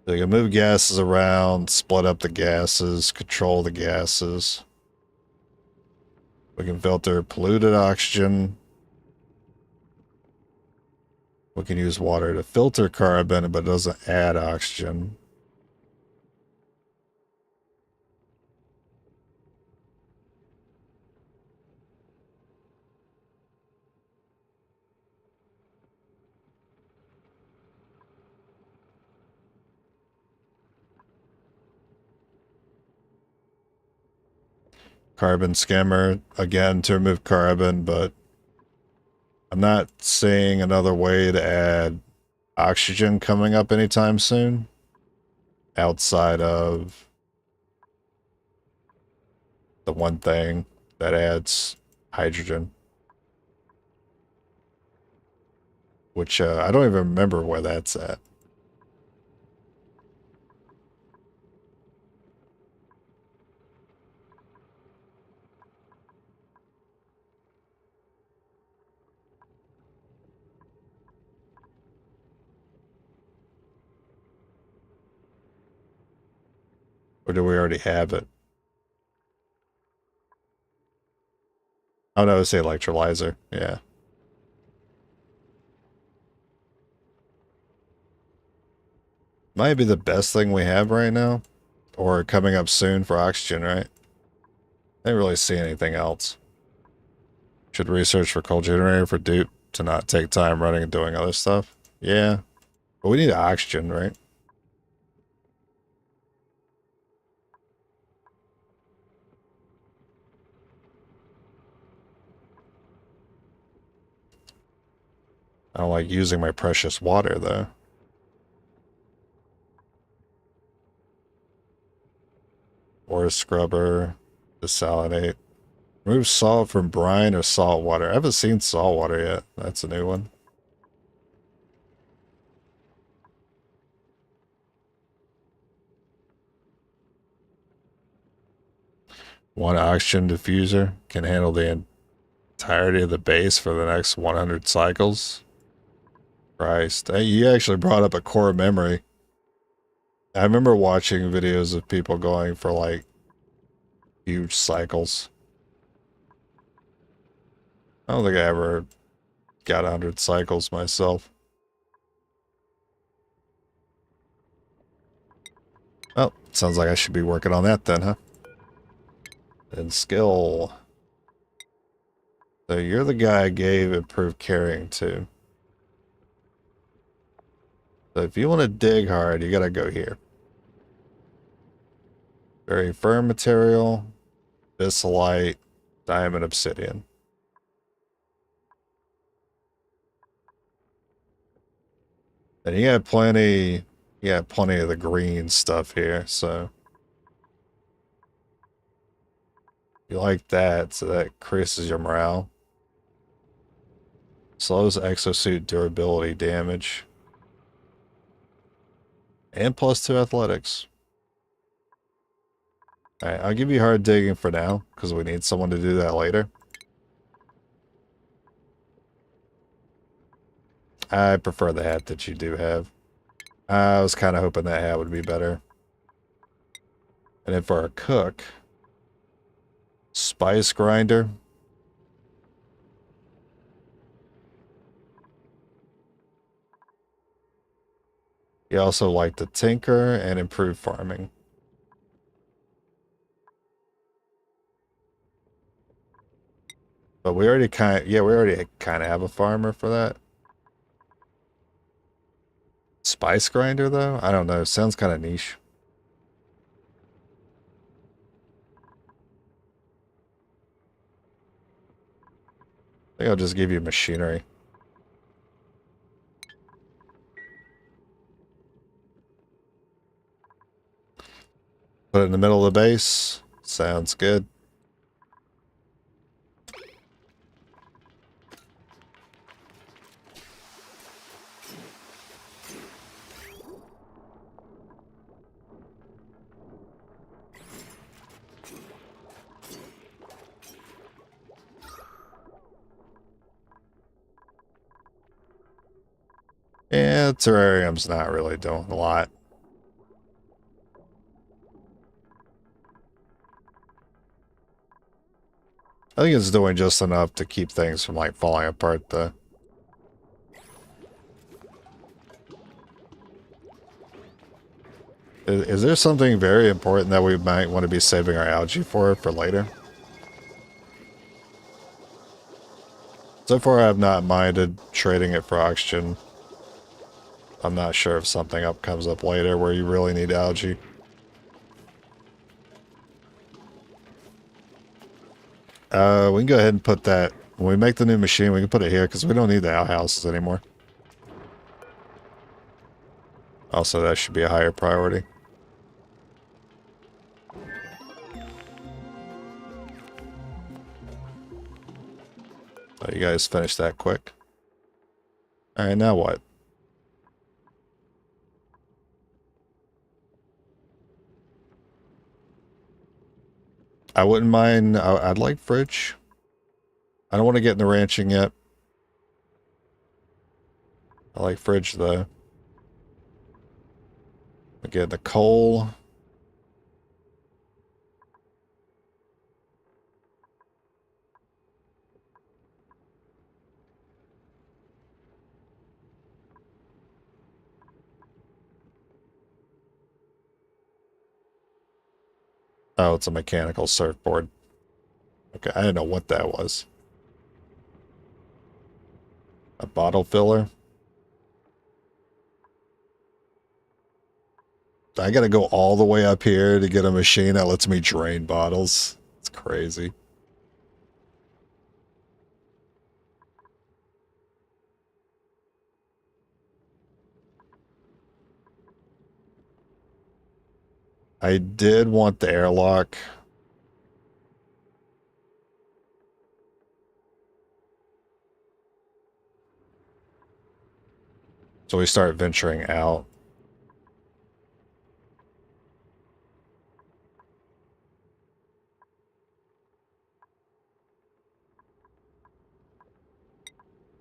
So you can move gases around, split up the gases, control the gases. We can filter polluted oxygen. We can use water to filter carbon, but it doesn't add oxygen. Carbon skimmer, again, to remove carbon, but I'm not seeing another way to add oxygen coming up anytime soon outside of the one thing that adds hydrogen, which I don't even remember where that's at. Or do we already have it? Oh no, it's the electrolyzer. Yeah. Might be the best thing we have right now. Or coming up soon for oxygen, right? I didn't really see anything else. Should research for coal generator for dupe to not take time running and doing other stuff. Yeah. But we need oxygen, right? I don't like using my precious water, though. Or a scrubber, desalinate. Remove salt from brine or salt water. I haven't seen salt water yet. That's a new one. One oxygen diffuser can handle the entirety of the base for the next 100 cycles. Christ. Hey, you actually brought up a core memory. I remember watching videos of people going for like huge cycles. I don't think I ever got 100 cycles myself. Oh, sounds like I should be working on that then, huh? And skill. So you're the guy I gave improved carrying to. So if you want to dig hard, you gotta go here. Very firm material, bisylite, diamond obsidian. And you got plenty of the green stuff here, so you like that, so that increases your morale. Slows exosuit durability damage. And +2 athletics. Alright, I'll give you hard digging for now, because we need someone to do that later. I prefer the hat that you do have. I was kind of hoping that hat would be better. And then for our cook, spice grinder. You also like the tinker and improve farming. But we already kind of have a farmer for that. Spice grinder though? I don't know. Sounds kind of niche. I think I'll just give you machinery. Put it in the middle of the base. Sounds good. Yeah, terrarium's not really doing a lot. I think it's doing just enough to keep things from, like, falling apart, though. Is there something very important that we might want to be saving our algae for later? So far, I have not minded trading it for oxygen. I'm not sure if something comes up later where you really need algae. We can go ahead and put that... When we make the new machine, we can put it here, because we don't need the outhouses anymore. Also, that should be a higher priority. Oh, you guys finished that quick. Alright, now what? I wouldn't mind... I'd like fridge. I don't want to get in the ranching yet. I like fridge, though. Again, the coal. Oh, it's a mechanical surfboard. Okay, I didn't know what that was. A bottle filler. I gotta go all the way up here to get a machine that lets me drain bottles. It's crazy. I did want the airlock. So we start venturing out.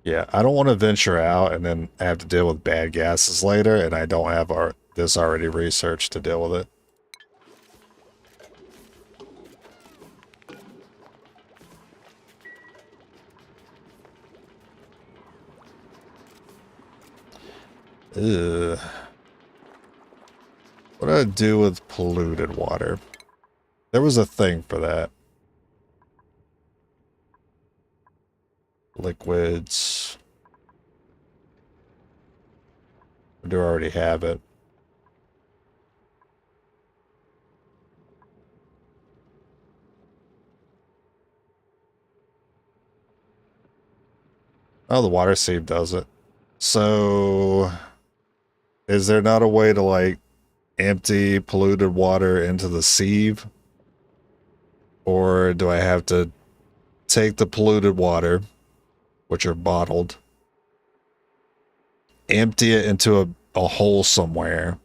Yeah, I don't want to venture out and then have to deal with bad gases later, and I don't have this already researched to deal with it. Ugh. What do I do with polluted water? There was a thing for that. Liquids. Or do I already have it? Oh, the water sieve does it. So, is there not a way to, like, empty polluted water into the sieve? Or do I have to take the polluted water, which are bottled, empty it into a hole somewhere,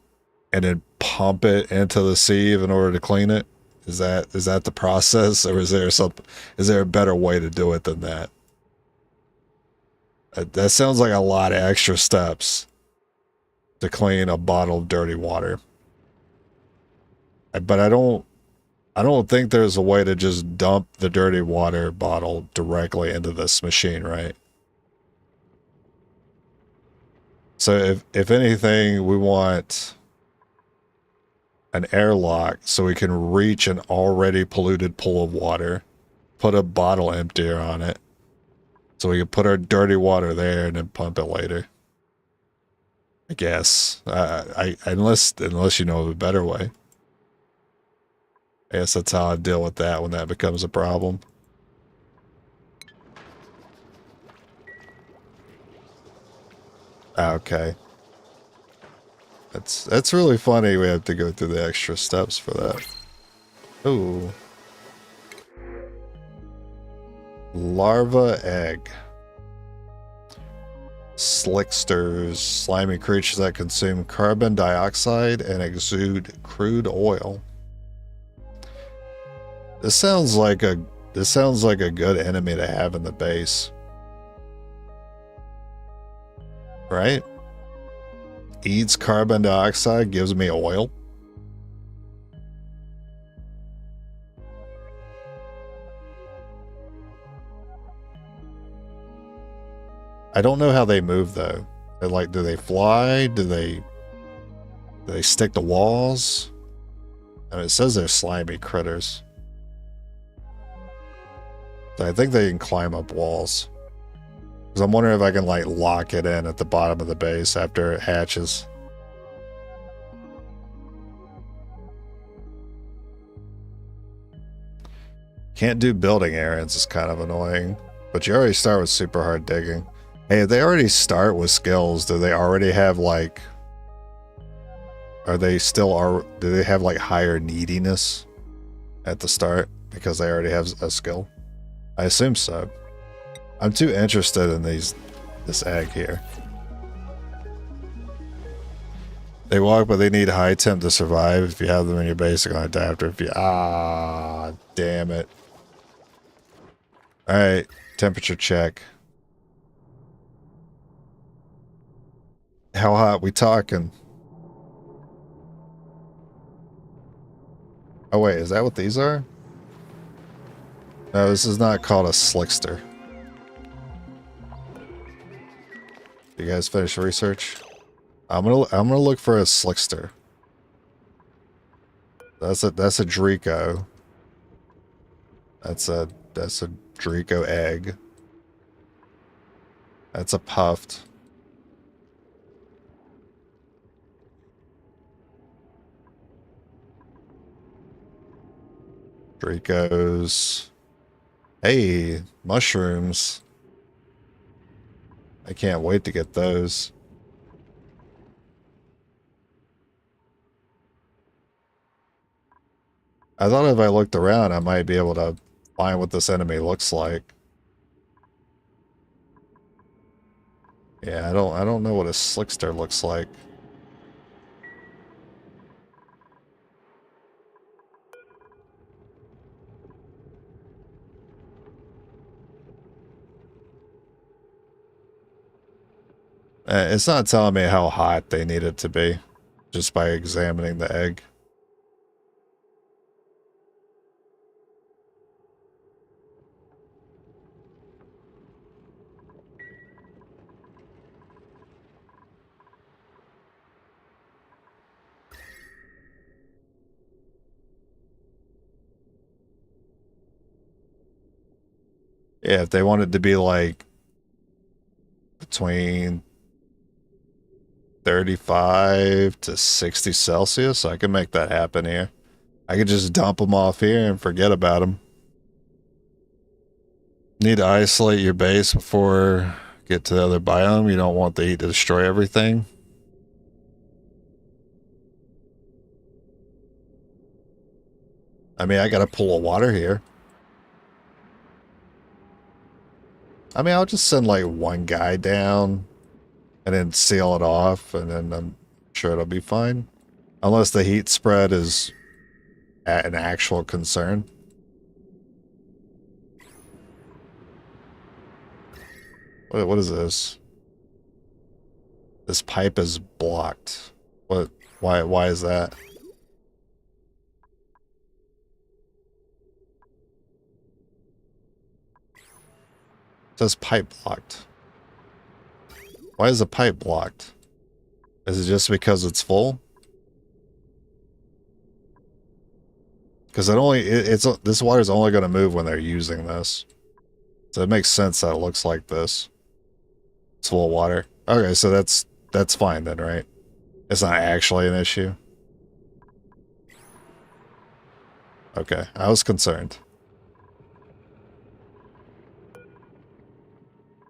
and then pump it into the sieve in order to clean it? Is that the process, or is there a better way to do it than that? That sounds like a lot of extra steps to clean a bottle of dirty water. But I don't think there's a way to just dump the dirty water bottle directly into this machine, right? So if anything, we want an airlock so we can reach an already polluted pool of water, put a bottle emptier on it, so we can put our dirty water there and then pump it later. I guess. Unless you know of a better way. I guess that's how I deal with that when that becomes a problem. Okay. That's really funny we have to go through the extra steps for that. Ooh. Larva egg. Slicksters, slimy creatures that consume carbon dioxide and exude crude oil. This sounds like a good enemy to have in the base. Right? Eats carbon dioxide, gives me oil. I don't know how they move though. They're like, do they fly? Do they stick to walls? I mean, it says they're slimy critters. So I think they can climb up walls. Because I'm wondering if I can like lock it in at the bottom of the base after it hatches. Can't do building errands, is kind of annoying. But you already start with super hard digging. Hey, if they already start with skills, do they already have like... do they have like higher neediness at the start? Because they already have a skill? I assume so. I'm too interested in this egg here. They walk, but they need high temp to survive. If you have them in your base, they're gonna adapt. Damn it. Alright, temperature check. How hot we talking? Oh wait, is that what these are? No, this is not called a slickster. You guys finish research? I'm gonna look for a slickster. That's a Draco. That's a Draco egg. That's a puffed. Dracos. Hey, mushrooms. I can't wait to get those. I thought if I looked around, I might be able to find what this enemy looks like. Yeah, I don't know what a slickster looks like. It's not telling me how hot they need it to be, just by examining the egg. Yeah, if they want it to be like between 35 to 60 Celsius, I can make that happen here. I could just dump them off here and forget about them. Need to isolate your base before get to the other biome. You don't want the heat to destroy everything. I mean, I got a pool of water here. I mean, I'll just send like one guy down and then seal it off, and then I'm sure it'll be fine. Unless the heat spread is an actual concern. What is this? This pipe is blocked. What? Why is that? It says pipe blocked. Why is the pipe blocked? Is it just because it's full? Because this water's only going to move when they're using this. So it makes sense that it looks like this. It's full of water. Okay, so that's fine then, right? It's not actually an issue. Okay, I was concerned.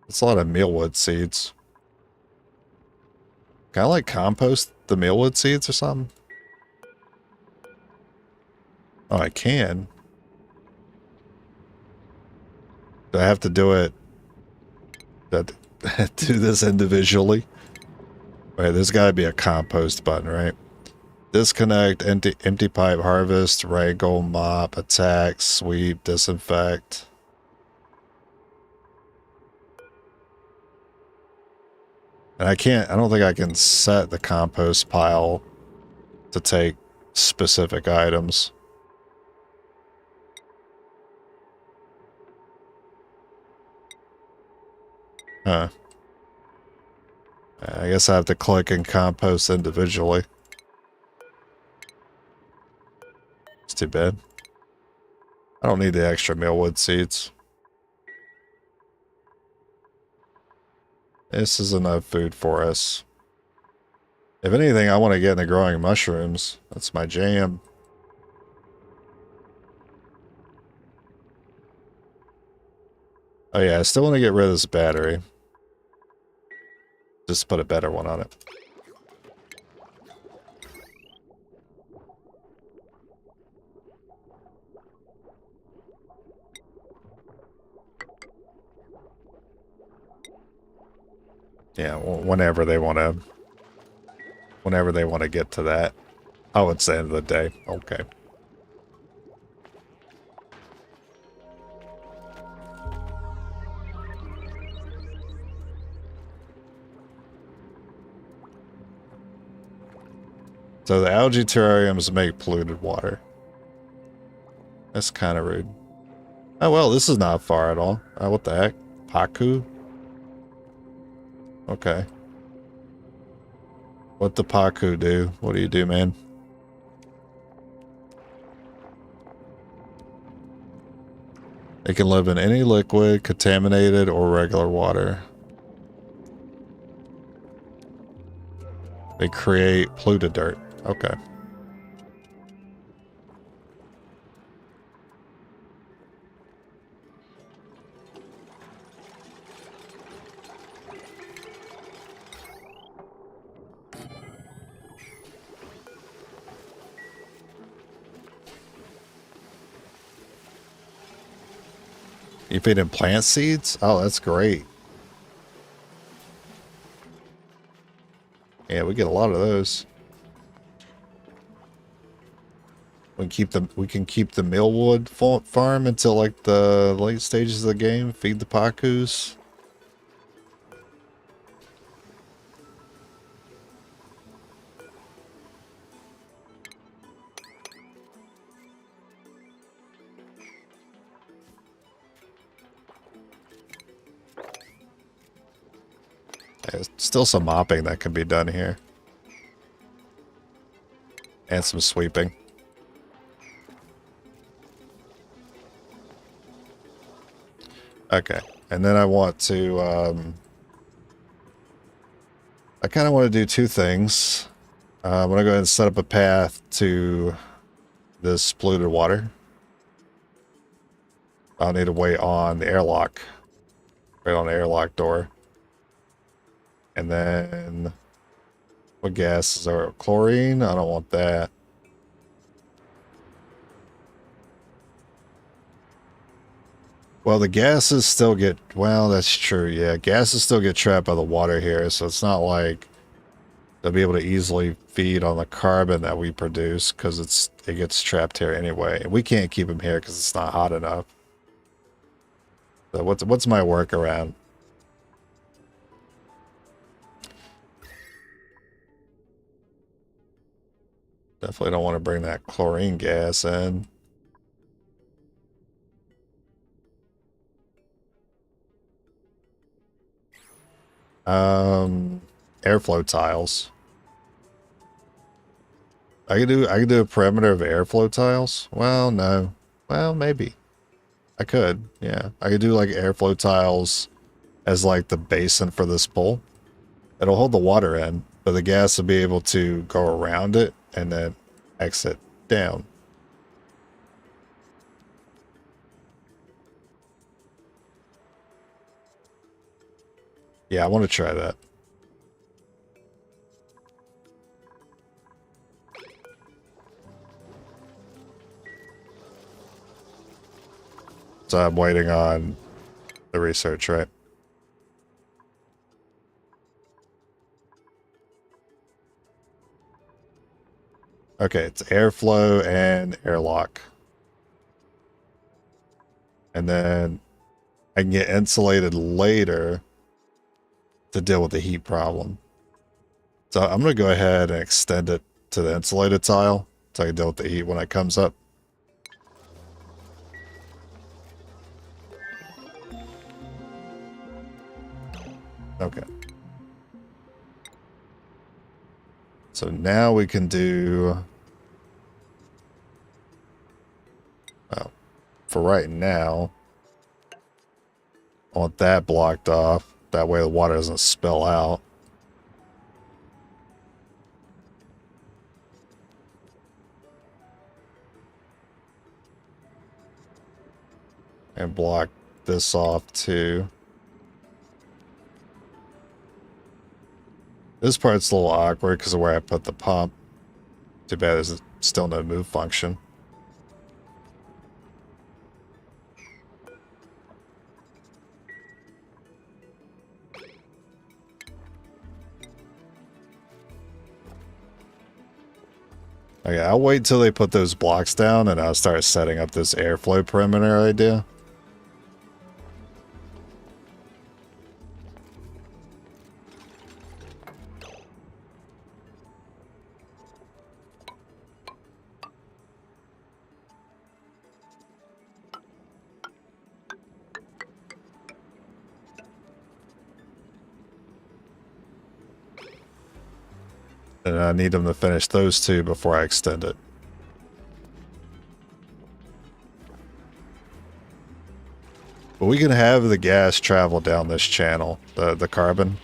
It's a lot of mealwood seeds. Can I like compost the mealwood seeds or something? Oh, I can. Do I have to do it? Do this individually? Wait, there's got to be a compost button, right? Disconnect, empty pipe, harvest, wrangle, mop, attack, sweep, disinfect. And I don't think I can set the compost pile to take specific items. Huh. I guess I have to click and compost individually. It's too bad. I don't need the extra mealwood seeds. This is enough food for us. If anything, I want to get into growing mushrooms. That's my jam. Oh yeah, I still want to get rid of this battery. Just put a better one on it. Yeah, whenever they want to get to that. Oh, it's the end of the day. Okay. So the algae terrariums make polluted water. That's kind of rude. Oh well, this is not far at all. What the heck? Paku? Okay. What the Paku do? What do you do, man? They can live in any liquid, contaminated, or regular water. They create polluted dirt. Okay. You feed him plant seeds? Oh, that's great. Yeah, we get a lot of those. We can keep the millwood farm until like the late stages of the game. Feed the Pakus. There's still some mopping that can be done here. And some sweeping. Okay. And then I want to, I kind of want to do two things. I'm going to go ahead and set up a path to this polluted water. I'll need to wait on the airlock. Wait on the airlock door. And then, what gas is there? Chlorine? I don't want that. Well, the gases still get, well, that's true, yeah. Gases still get trapped by the water here, so it's not like they'll be able to easily feed on the carbon that we produce, because it gets trapped here anyway. And we can't keep them here because it's not hot enough. So what's my workaround? Definitely don't want to bring that chlorine gas in. Airflow tiles. I could do a perimeter of airflow tiles. Well, no. Well, maybe. I could. Yeah. I could do like airflow tiles as like the basin for this pool. It'll hold the water in, but the gas will be able to go around it and then exit down. Yeah, I want to try that. So I'm waiting on the research, right? Okay, it's airflow and airlock. And then I can get insulated later to deal with the heat problem. So I'm going to go ahead and extend it to the insulated tile so I can deal with the heat when it comes up. Okay. So now we can do... Well, for right now, I want that blocked off. That way the water doesn't spill out. And block this off too. This part's a little awkward because of where I put the pump. Too bad there's still no move function. Okay, I'll wait till they put those blocks down and I'll start setting up this airflow perimeter idea. And I need them to finish those two before I extend it. But we can have the gas travel down this channel, the carbon,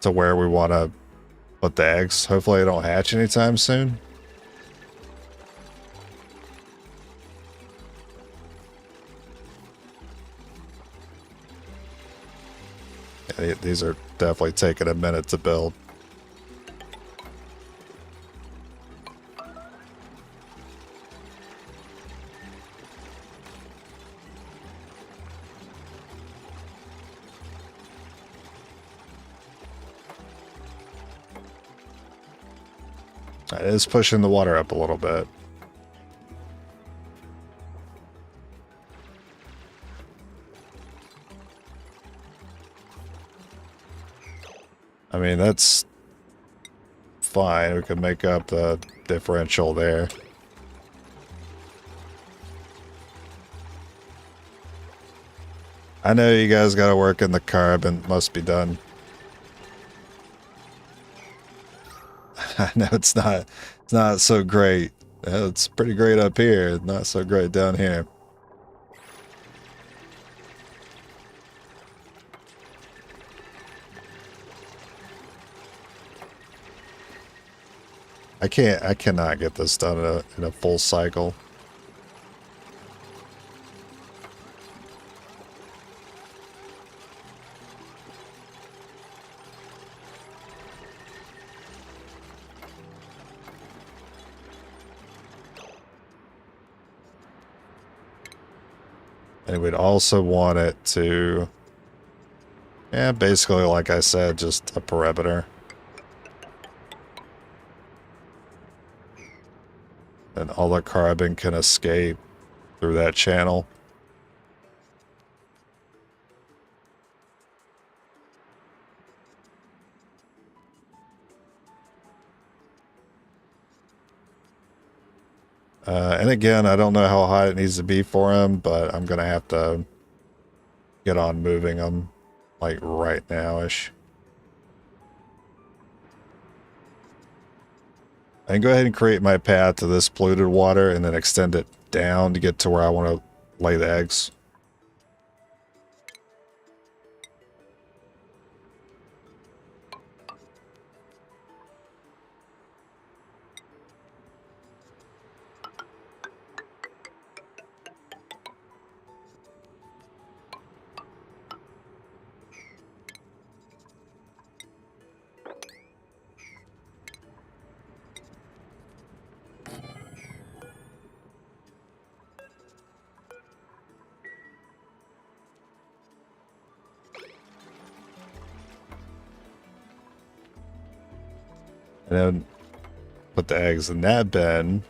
to where we want to put the eggs. Hopefully they don't hatch anytime soon. Yeah, these are definitely taking a minute to build. It is pushing the water up a little bit. I mean, that's fine. We can make up the differential there. I know you guys got to work in the carbon. Must be done. I know it's not so great. It's pretty great up here. Not so great down here. I cannot get this done in a full cycle. And we'd also want it to, yeah, basically, like I said, just a perimeter. And all the carbon can escape through that channel. And again, I don't know how hot it needs to be for him, but I'm going to have to get on moving them, like, right now-ish. I can go ahead and create my path to this polluted water and then extend it down to get to where I want to lay the eggs. And then put the eggs in that bin.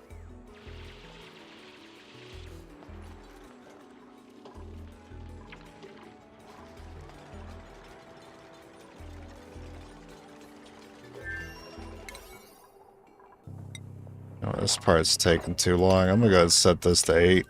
Oh, this part's taking too long. I'm gonna go ahead and set this to 8.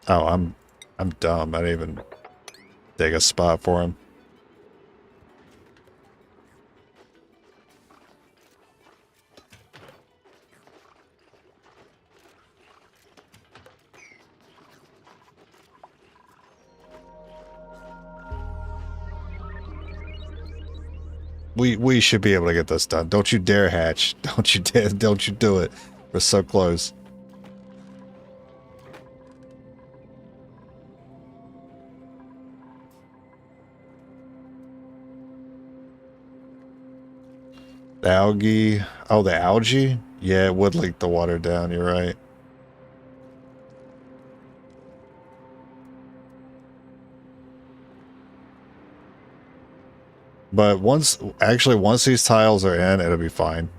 Oh, I'm dumb. I didn't even dig a spot for him. We should be able to get this done. Don't you dare hatch. Don't you dare. Don't you do it. We're so close. The algae. Oh, the algae? Yeah, it would leak the water down. You're right. But once these tiles are in, it'll be fine.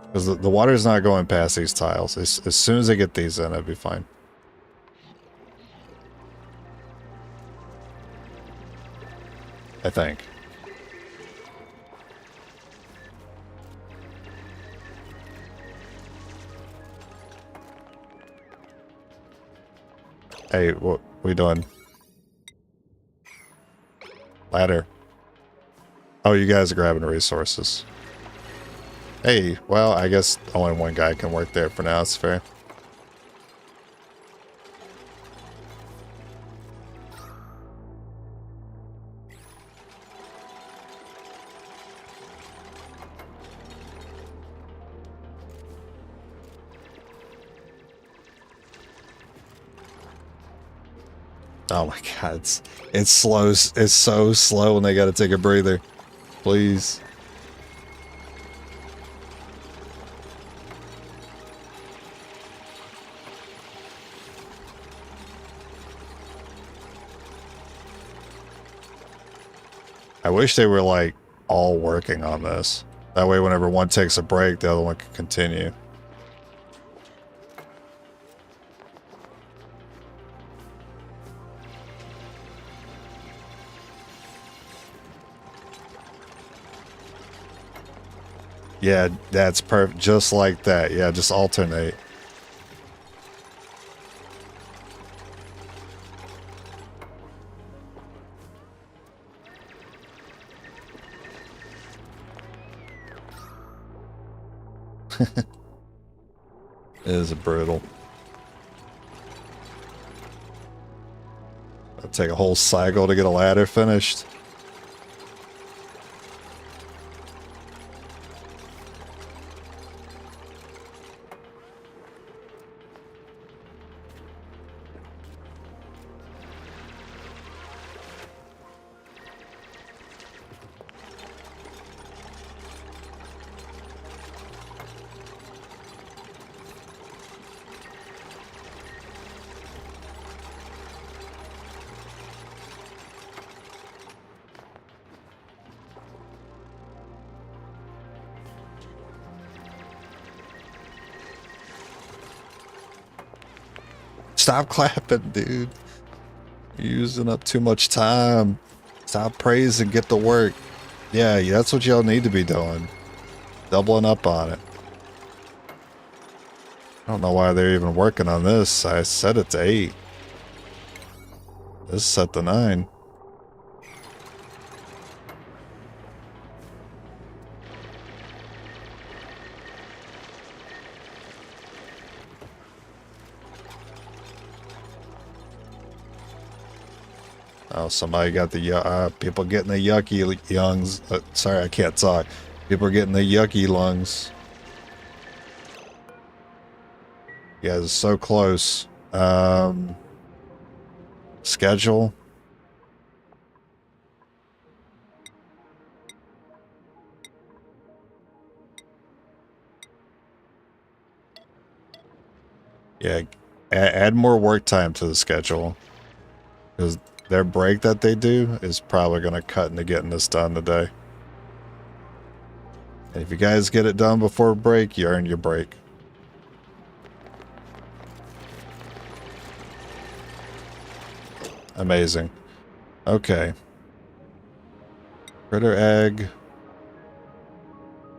Because the water's not going past these tiles. As soon as I get these in, it'll be fine. I think. Hey, what we doing? Ladder. Oh, you guys are grabbing resources. Hey, well, I guess only one guy can work there for now. It's fair. Oh my god, it's slow. It's so slow when they gotta take a breather. Please. I wish they were like all working on this. That way whenever one takes a break, the other one can continue. Yeah, that's perfect. Just like that. Yeah, just alternate. It is brutal. It'll take a whole cycle to get a ladder finished. Stop clapping, dude. You're using up too much time. Stop praising, get to work. Yeah, that's what y'all need to be doing. Doubling up on it. I don't know why they're even working on this. I set it to 8. This is set to 9. Oh, somebody got the people getting the yucky lungs. Sorry, I can't talk. People are getting the yucky lungs. You guys are so close. Schedule. Yeah, add more work time to the schedule. Because their break that they do is probably going to cut into getting this done today. And if you guys get it done before break, you earn your break. Amazing. Okay. Critter egg.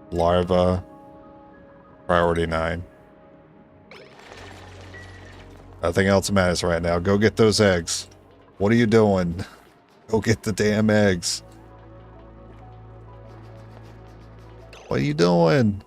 Larva. Priority 9. Nothing else matters right now. Go get those eggs. What are you doing? Go get the damn eggs. What are you doing?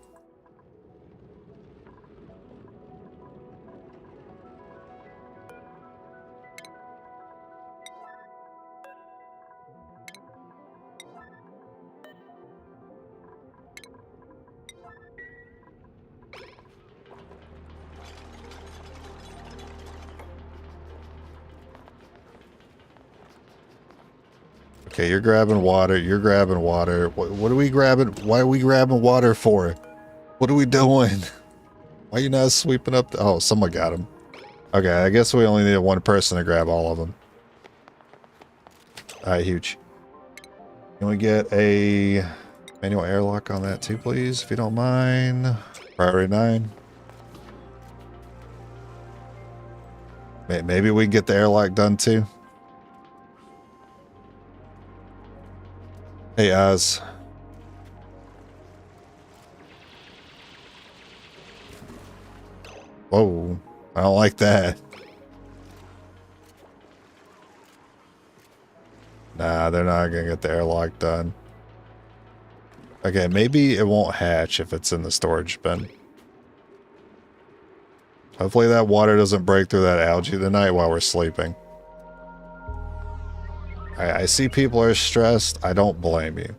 Okay, you're grabbing water. You're grabbing water. What are we grabbing? Why are we grabbing water for? What are we doing? Why are you not sweeping up? Oh, someone got him. Okay, I guess we only need one person to grab all of them. Alright, huge. Can we get a manual airlock on that too, please, if you don't mind? Priority 9. Maybe we can get the airlock done too. Hey, Oz. Whoa, I don't like that. Nah, they're not gonna get the airlock done. Okay, maybe it won't hatch if it's in the storage bin. Hopefully that water doesn't break through that algae tonight while we're sleeping. I see people are stressed. I don't blame you.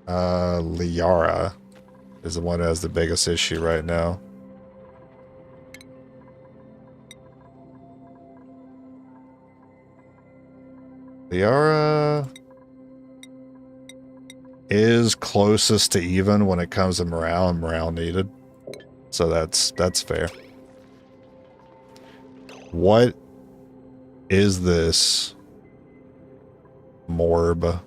Liara is the one who has the biggest issue right now. Liara is closest to even when it comes to morale and morale needed. So that's fair. What is this morb?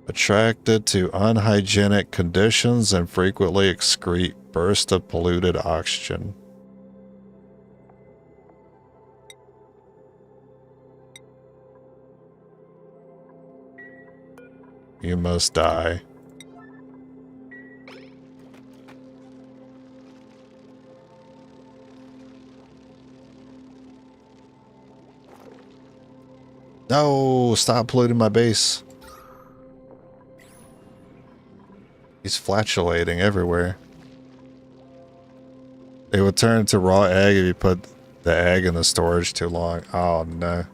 Attracted to unhygienic conditions and frequently excrete bursts of polluted oxygen. You must die. No, stop polluting my base. He's flatulating everywhere. It would turn into raw egg if you put the egg in the storage too long. Oh no.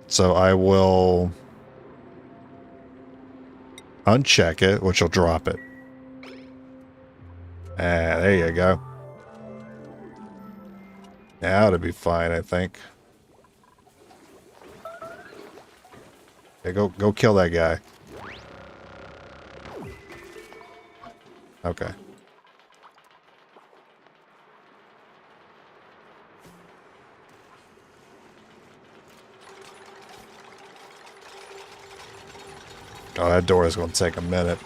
So I will uncheck it, which will drop it. Ah, there you go. Now it'll be fine, I think. Okay, go kill that guy. Okay. Oh, that door is going to take a minute.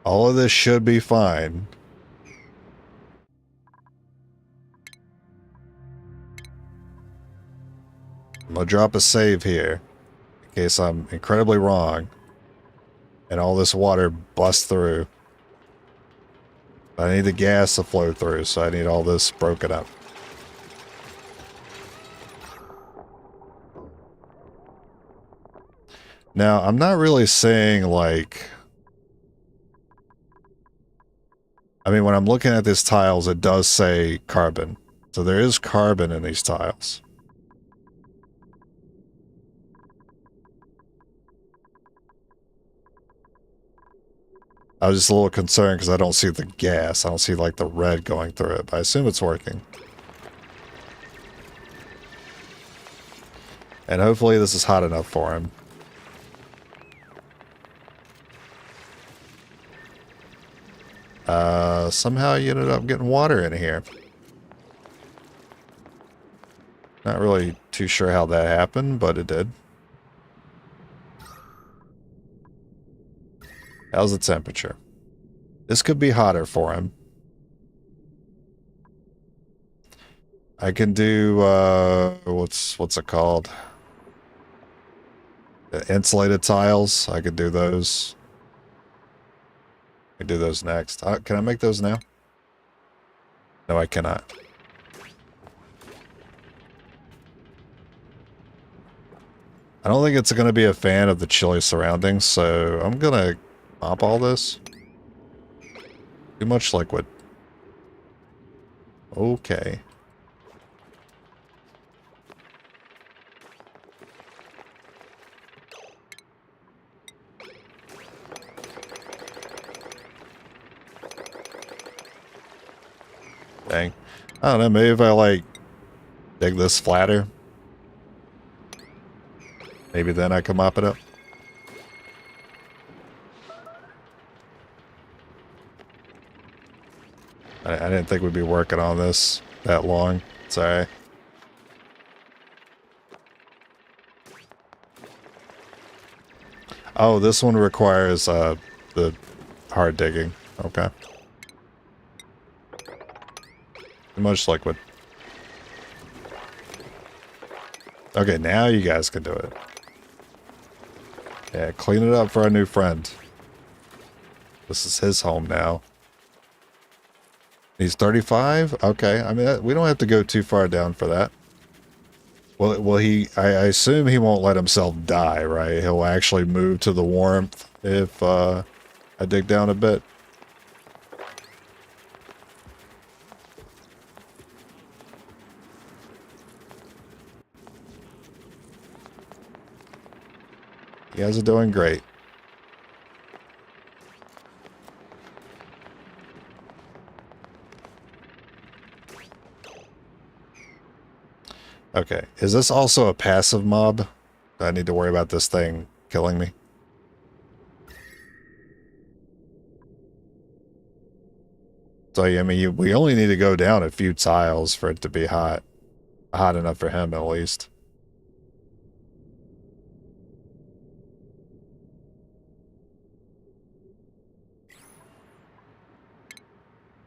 All of this should be fine. I'm gonna drop a save here in case I'm incredibly wrong and all this water busts through. I need the gas to flow through, so I need all this broken up. Now, I'm not really saying like... I mean, when I'm looking at these tiles, it does say carbon. So there is carbon in these tiles. I was just a little concerned because I don't see the gas. I don't see like the red going through it, but I assume it's working. And hopefully this is hot enough for him. Somehow you ended up getting water in here. Not really too sure how that happened, but it did. How's the temperature? This could be hotter for him. I can do, what's it called? The insulated tiles. I could do those. I can do those next. Can I make those now? No, I cannot. I don't think it's going to be a fan of the chilly surroundings, so I'm going to mop all this. Too much liquid. Okay. Dang. I don't know, maybe if I, like, dig this flatter, maybe then I can mop it up. I didn't think we'd be working on this that long. Sorry. Oh, this one requires the hard digging. Okay. Too much liquid. Okay, now you guys can do it. Yeah, clean it up for our new friend. This is his home now. He's 35? Okay, I mean, we don't have to go too far down for that. Well, I assume he won't let himself die, right? He'll actually move to the warmth if I dig down a bit. You guys are doing great. Okay, is this also a passive mob? Do I need to worry about this thing killing me? So, I mean, we only need to go down a few tiles for it to be hot. Hot enough for him, at least.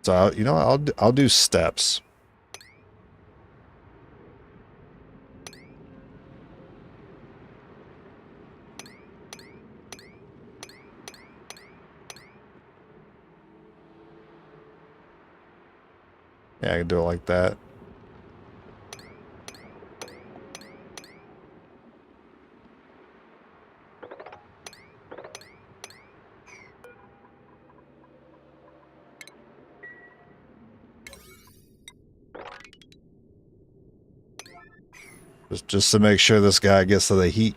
So I'll do steps. Yeah, I can do it like that. Just to make sure this guy gets to the heat.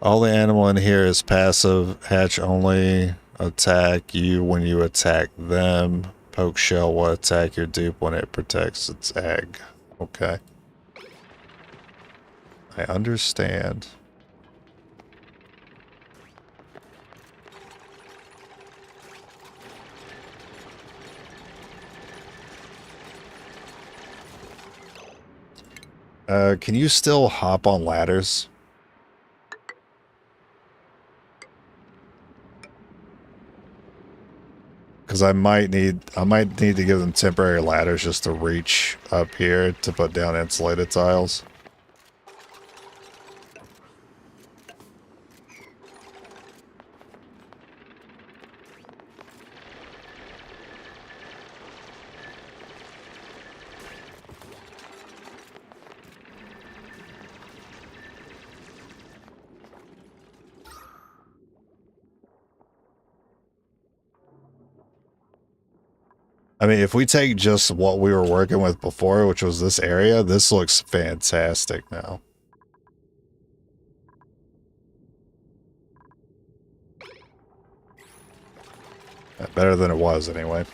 All the animal in here is passive. Hatch only attack you when you attack them. Poke shell will attack your dupe when it protects its egg. Okay. I understand. Can you still hop on ladders? Because I might need to give them temporary ladders just to reach up here to put down insulated tiles. I mean, if we take just what we were working with before, which was this area, this looks fantastic now. Better than it was, anyway.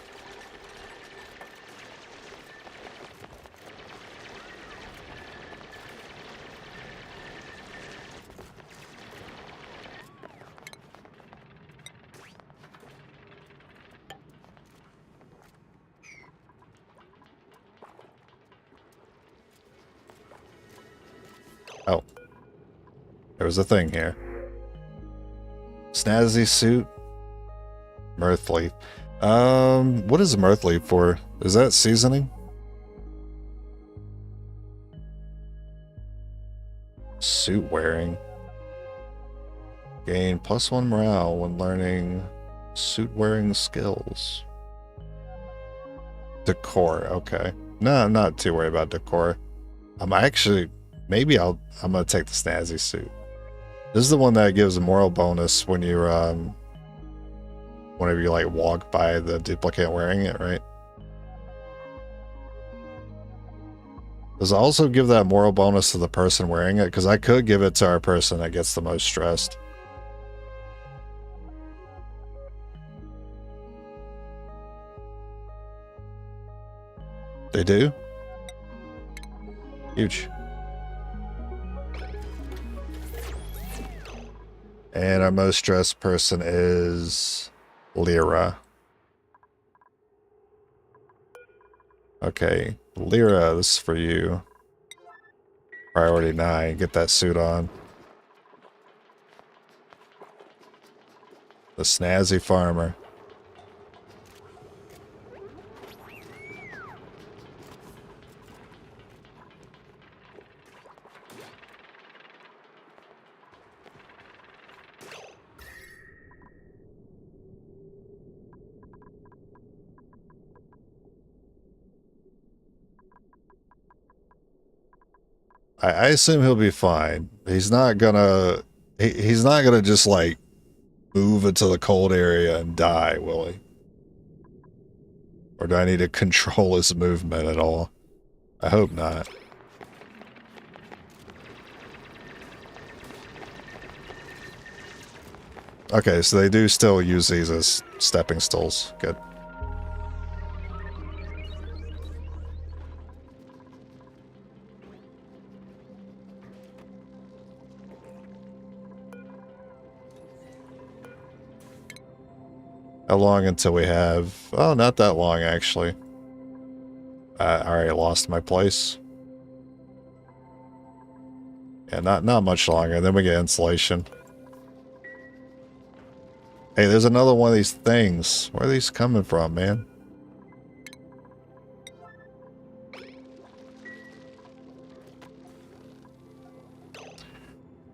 Oh. There was a thing here. Snazzy suit. Mirth leaf. What is mirth leaf for? Is that seasoning? Suit wearing. Gain +1 morale when learning suit wearing skills. Decor, okay. No, I'm not too worried about decor. I'm actually, maybe I'm gonna take the snazzy suit. This is the one that gives a moral bonus when you're, whenever you, like, walk by the duplicate wearing it, right? Does it also give that moral bonus to the person wearing it? Because I could give it to our person that gets the most stressed. They do? Huge. And our most stressed person is Lyra. Okay, Lyra, this is for you. Priority 9, get that suit on. The snazzy farmer. I assume he'll be fine. He's not gonna he's not gonna just like move into the cold area and die, will he? Or do I need to control his movement at all? I hope not. Okay, so they do still use these as stepping stools. Good. How long until we have... Oh, not that long, actually. I already lost my place. Yeah, not much longer. Then we get insulation. Hey, there's another one of these things. Where are these coming from, man?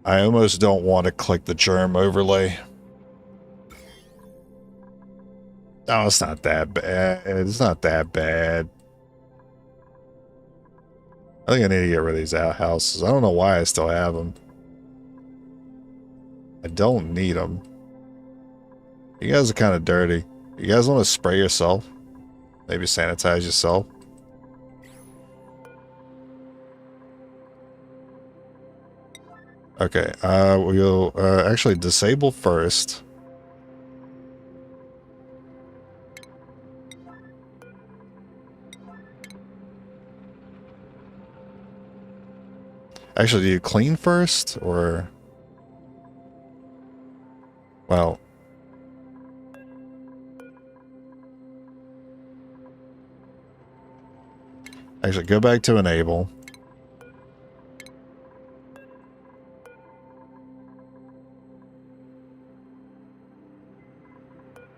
I almost don't want to click the germ overlay. Oh, it's not that bad. It's not that bad. I think I need to get rid of these outhouses. I don't know why I still have them. I don't need them. You guys are kind of dirty. You guys want to spray yourself? Maybe sanitize yourself? Okay, we'll actually disable first. Actually, do you clean first, or... Well... Actually, go back to enable.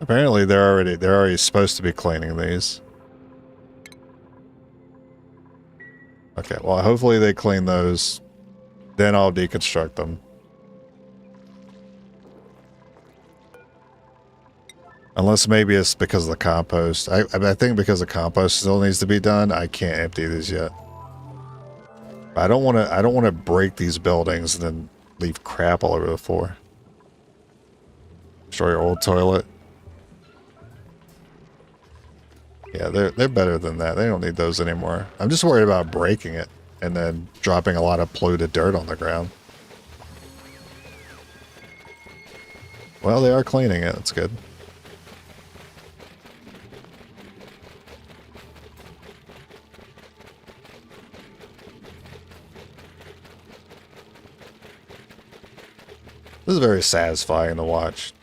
Apparently they're already supposed to be cleaning these. Okay, well hopefully they clean those. Then I'll deconstruct them. Unless maybe it's because of the compost. I think because the compost still needs to be done, I can't empty these yet. I don't want to break these buildings and then leave crap all over the floor. Destroy your old toilet. Yeah, they're better than that. They don't need those anymore. I'm just worried about breaking it and then dropping a lot of polluted dirt on the ground. Well, they are cleaning it. That's good. This is very satisfying to watch.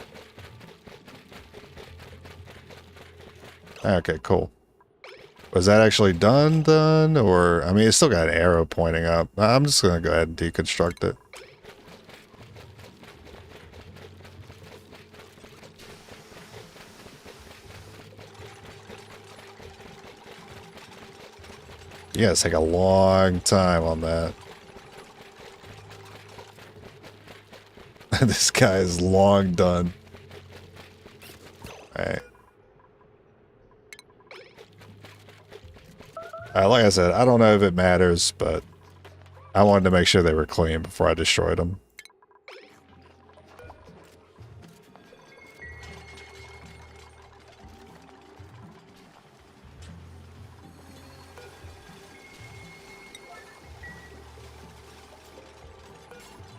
Okay, cool. Was that actually done? Or, I mean, it's still got an arrow pointing up. I'm just going to go ahead and deconstruct it. You guys take a long time on that. This guy is long done. Alright. Like I said, I don't know if it matters, but I wanted to make sure they were clean before I destroyed them.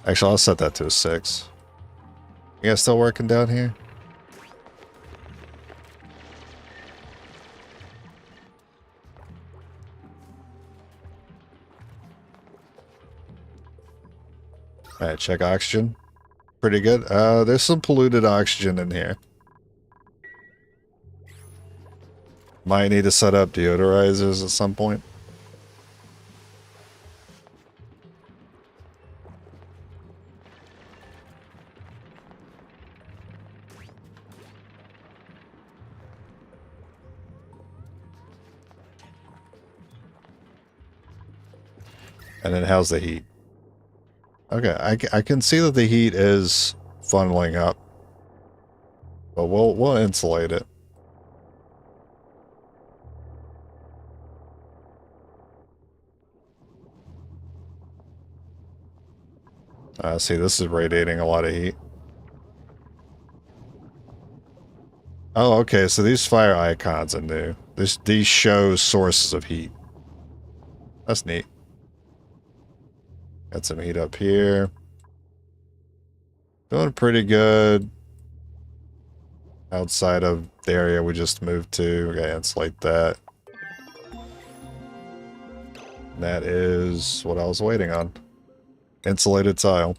Actually, I'll set that to a 6. You guys still working down here? Alright, check oxygen. Pretty good. There's some polluted oxygen in here. Might need to set up deodorizers at some point. And then how's the heat? Okay, I can see that the heat is funneling up. But we'll insulate it. See, this is radiating a lot of heat. Oh, okay, so these fire icons are new. These show sources of heat. That's neat. Got some heat up here. Doing pretty good. Outside of the area we just moved to. We gotta insulate that. And that is what I was waiting on. Insulated tile.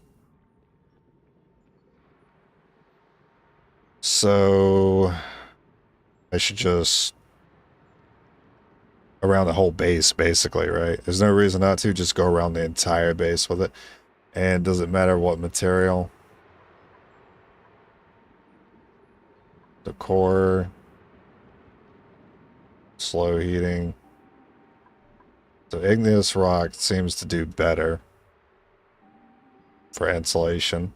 So I should just around the whole base, basically, right? There's no reason not to just go around the entire base with it. And does it matter what material? Decor. Slow heating. So igneous rock seems to do better for insulation.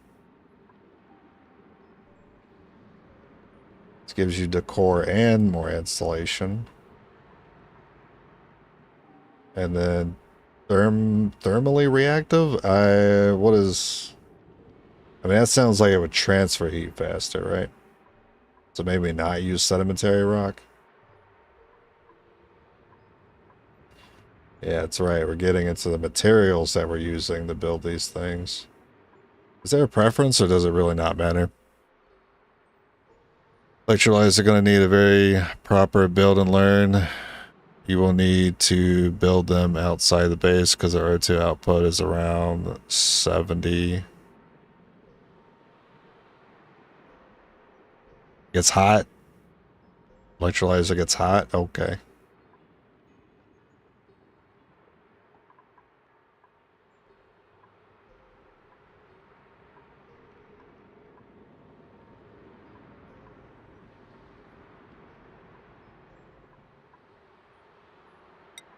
It gives you decor and more insulation. And then thermally reactive? What is... I mean, that sounds like it would transfer heat faster, right? So maybe not use sedimentary rock? Yeah, that's right. We're getting into the materials that we're using to build these things. Is there a preference, or does it really not matter? Electrolytes are going to need a very proper build and learn. You will need to build them outside the base because our O2 output is around 70. Gets hot. Electrolyzer gets hot. Okay.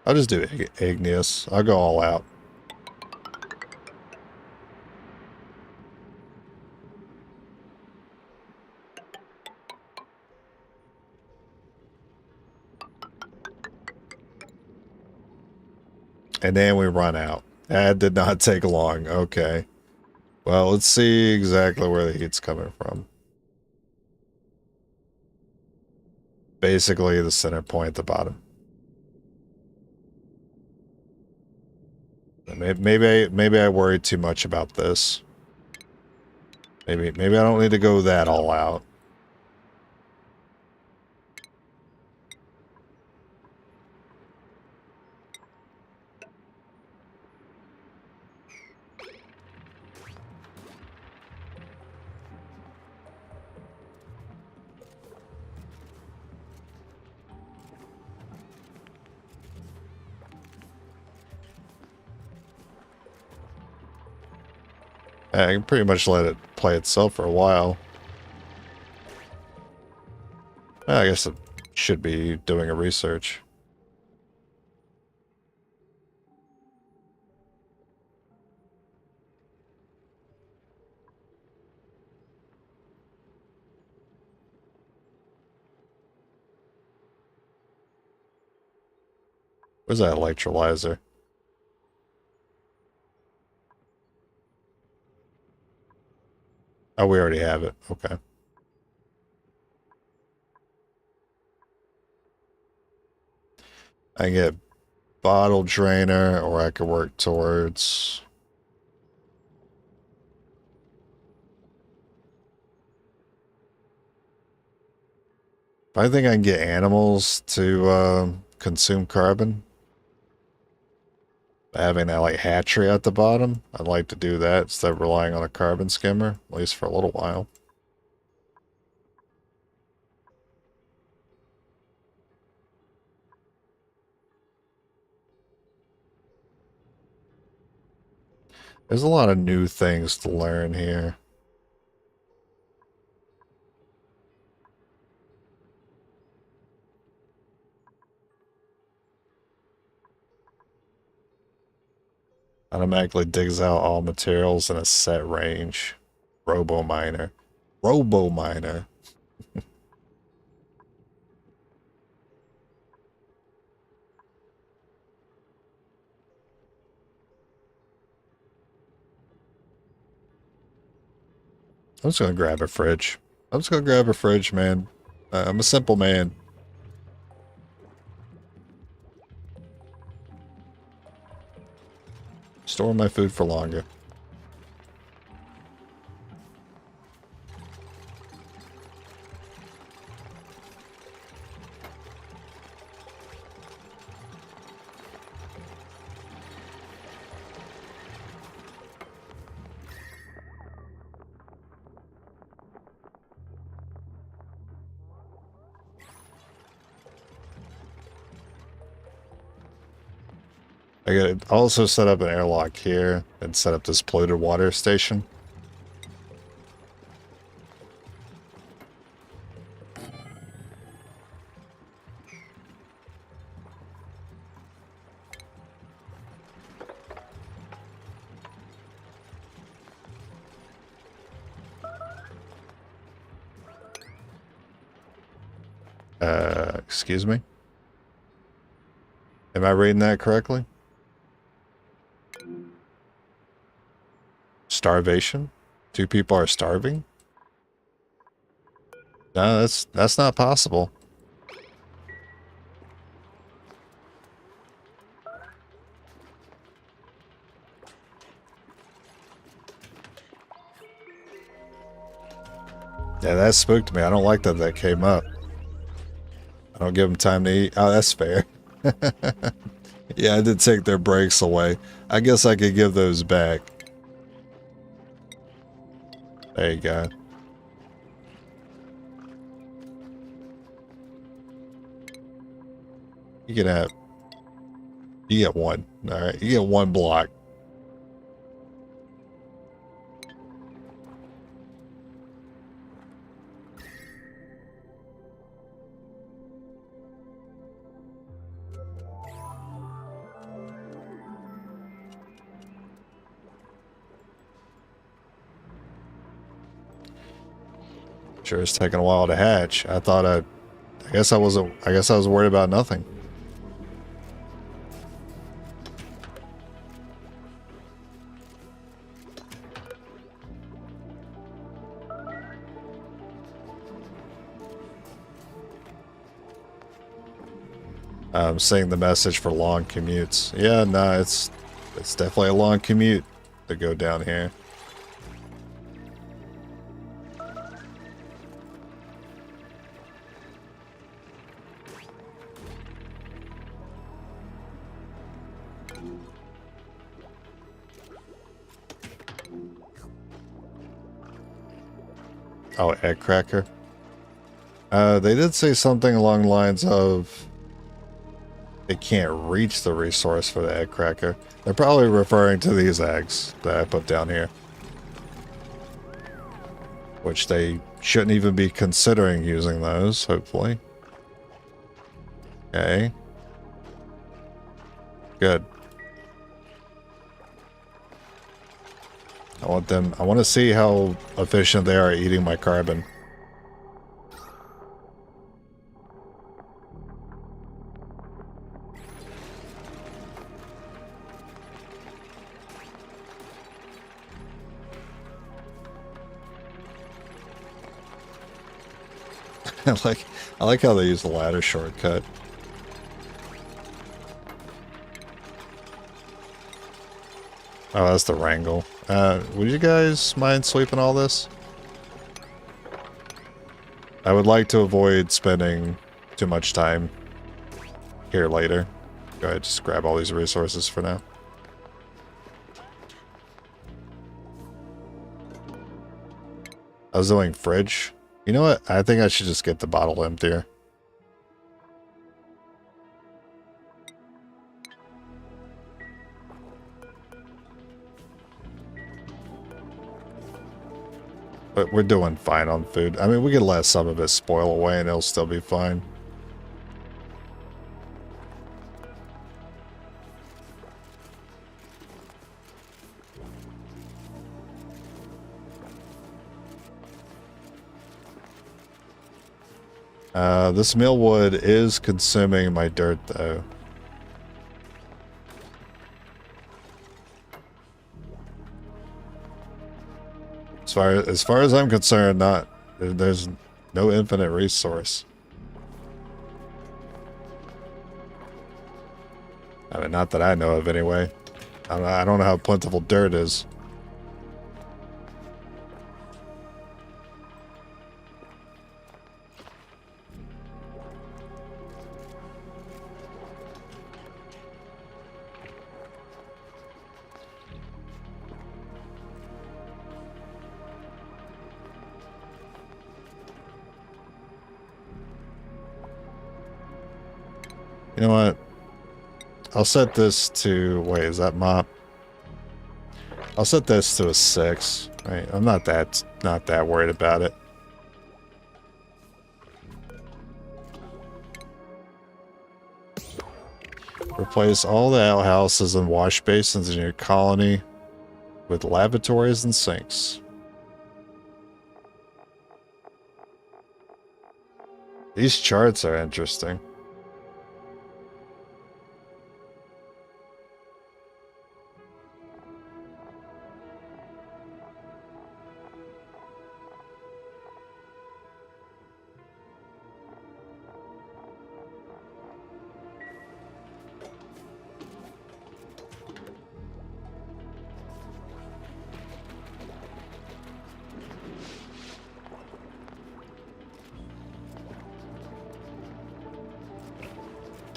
I'll just do igneous. I'll go all out. And then we run out. That did not take long. Okay. Well, let's see exactly where the heat's coming from. Basically the center point at the bottom. Maybe I worried too much about this. Maybe I don't need to go that all out. I can pretty much let it play itself for a while. I guess it should be doing a research. Where's that electrolyzer? Oh, we already have it. Okay. I can get bottle drainer, or I could work towards... I think I can get animals to consume carbon. Having that like hatchery at the bottom, I'd like to do that instead of relying on a carbon skimmer, at least for a little while. There's a lot of new things to learn here. Automatically digs out all materials in a set range. Robo miner. Robo miner. I'm just gonna grab a fridge. I'm just gonna grab a fridge, man. I'm a simple man. Store my food for longer. I could also set up an airlock here and set up this polluted water station. Excuse me? Am I reading that correctly? Starvation? 2 people are starving? No, that's not possible. Yeah, that spooked me. I don't like that that came up. I don't give them time to eat. Oh, that's fair. Yeah, I did take their breaks away. I guess I could give those back. There you go. You can have... You get 1. Alright, you get 1 block. Sure, it's taking a while to hatch. I guess I was worried about nothing. I'm seeing the message for long commutes. Yeah, no, it's definitely a long commute to go down here. Oh, egg cracker. They did say something along the lines of they can't reach the resource for the egg cracker. They're probably referring to these eggs that I put down here. Which they shouldn't even be considering using those, hopefully. Okay. Good. I want to see how efficient they are at eating my carbon. I like how they use the ladder shortcut. Oh, that's the wrangle. Would you guys mind sweeping all this? I would like to avoid spending too much time here later. Go ahead, just grab all these resources for now. I was doing fridge. You know what? I think I should just get the bottle emptier. But we're doing fine on food. I mean, we could let some of it spoil away and it'll still be fine. This millwood is consuming my dirt, though. As far as I'm concerned, there's no infinite resource. I mean, not that I know of, anyway. I don't know how plentiful dirt is. You know what? I'll set this to, wait, is that mop? I'll set this to a 6. Right, I'm not that worried about it. Replace all the outhouses and wash basins in your colony with lavatories and sinks. These charts are interesting.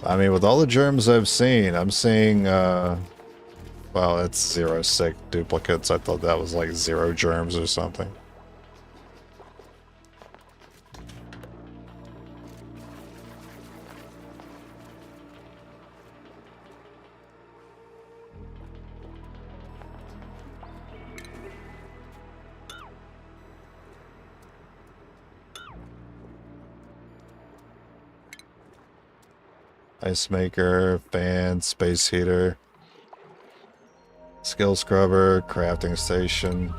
I mean, with all the germs I've seen, I'm seeing, well, it's 0 sick duplicates. I thought that was like 0 germs or something. Ice maker, fan, space heater, skill scrubber, crafting station,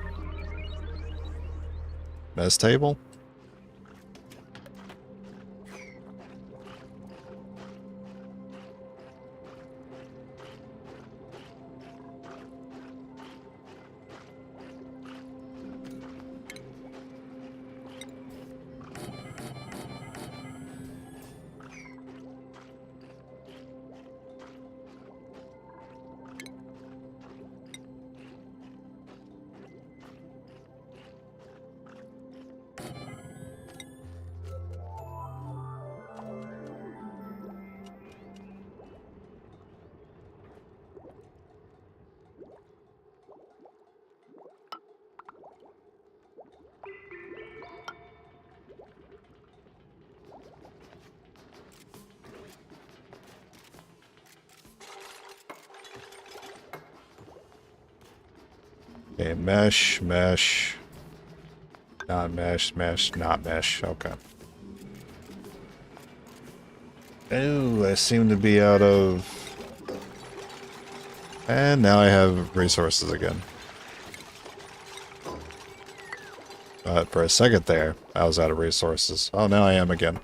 mess table. Okay, mesh, mesh, not mesh, mesh, not mesh. Okay. Oh, I seem to be out of... And now I have resources again. But for a second there, I was out of resources. Oh, now I am again.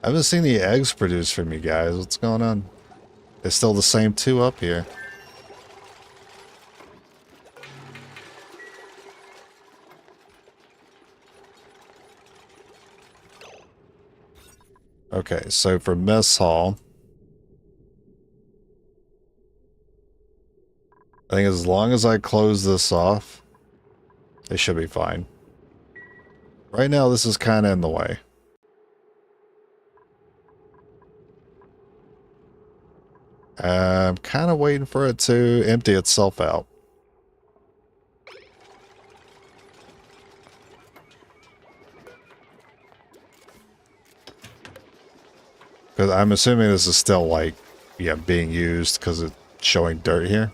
I haven't seen the eggs produced from you guys. What's going on? They're still the same 2 up here. Okay, so for mess hall, I think as long as I close this off, it should be fine. Right now, this is kind of in the way. I'm kind of waiting for it to empty itself out. Because I'm assuming this is still, like, yeah, being used because it's showing dirt here.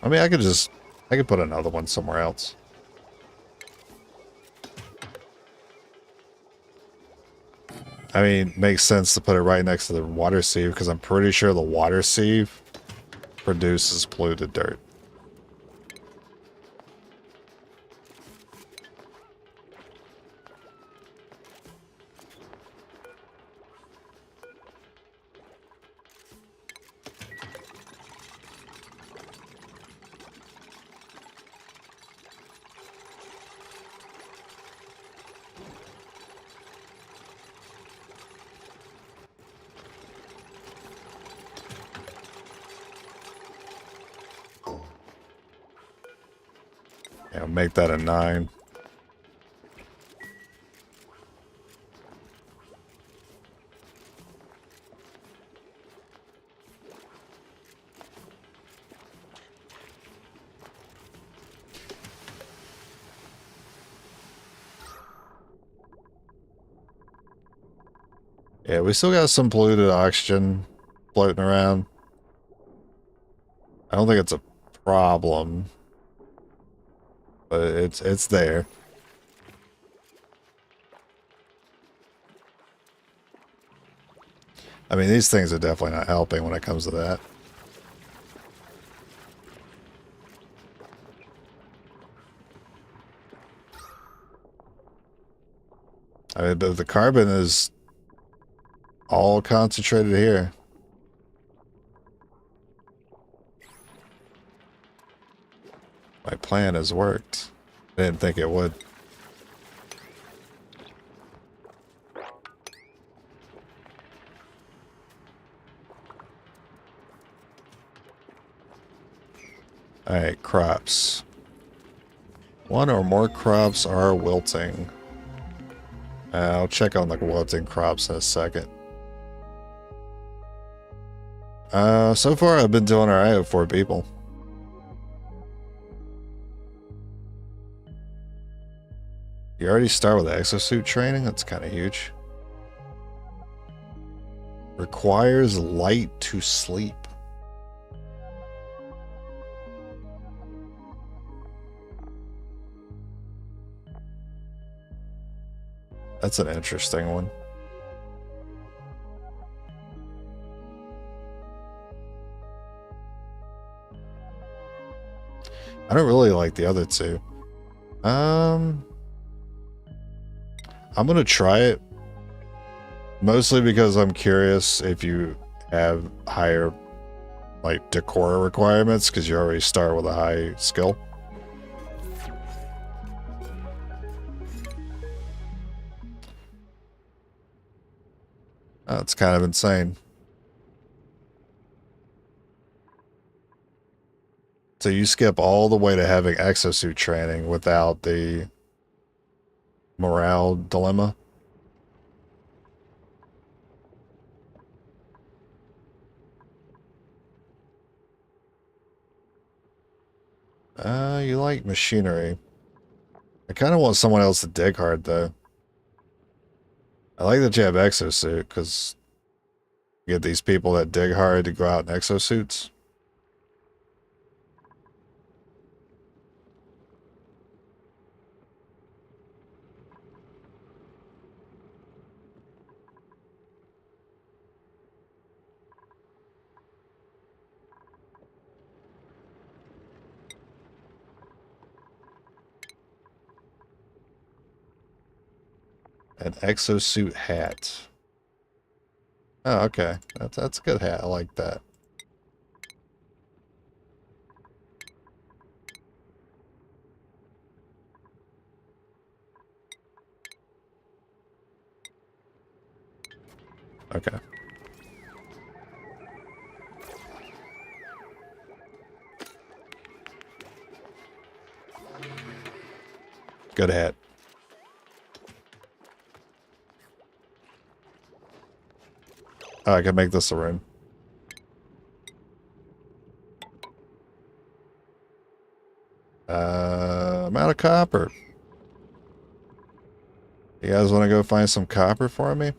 I mean, I could put another one somewhere else. I mean, makes sense to put it right next to the water sieve because I'm pretty sure the water sieve produces polluted dirt. Yeah, make that a 9. Yeah, we still got some polluted oxygen floating around. I don't think it's a problem, but it's there. I mean, these things are definitely not helping when it comes to that. I mean, the carbon is all concentrated here. My plan has worked. I didn't think it would. Alright, crops. One or more crops are wilting. I'll check on the wilting crops in a second. So far I've been doing alright with 4 people. You already start with exosuit training? That's kind of huge. Requires light to sleep. That's an interesting one. I don't really like the other 2. I'm gonna try it. Mostly because I'm curious if you have higher, like, decor requirements, because you already start with a high skill. That's kind of insane. So you skip all the way to having exosuit training without the morale dilemma? You like machinery. I kind of want someone else to dig hard, though. I like that you have exosuit, because you get these people that dig hard to go out in exosuits. An exosuit hat. Oh, okay. That's a good hat. I like that. Okay. Good hat. Oh, I can make this a room. I'm out of copper. You guys want to go find some copper for me?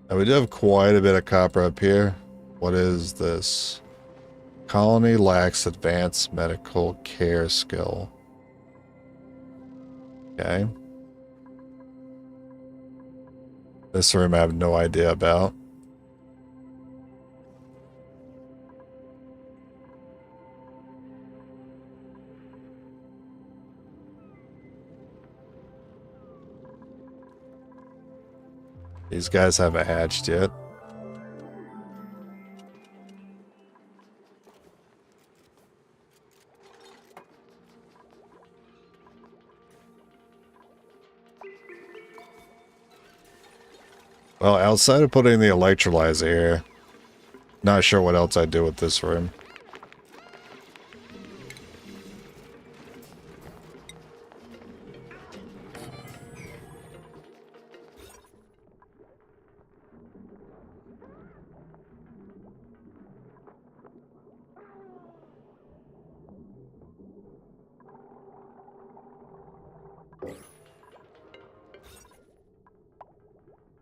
Now, we do have quite a bit of copper up here. What is this? Colony lacks advanced medical care skill. Okay. This room I have no idea about. These guys haven't hatched yet. Well, outside of putting the electrolyzer here, not sure what else I'd do with this room.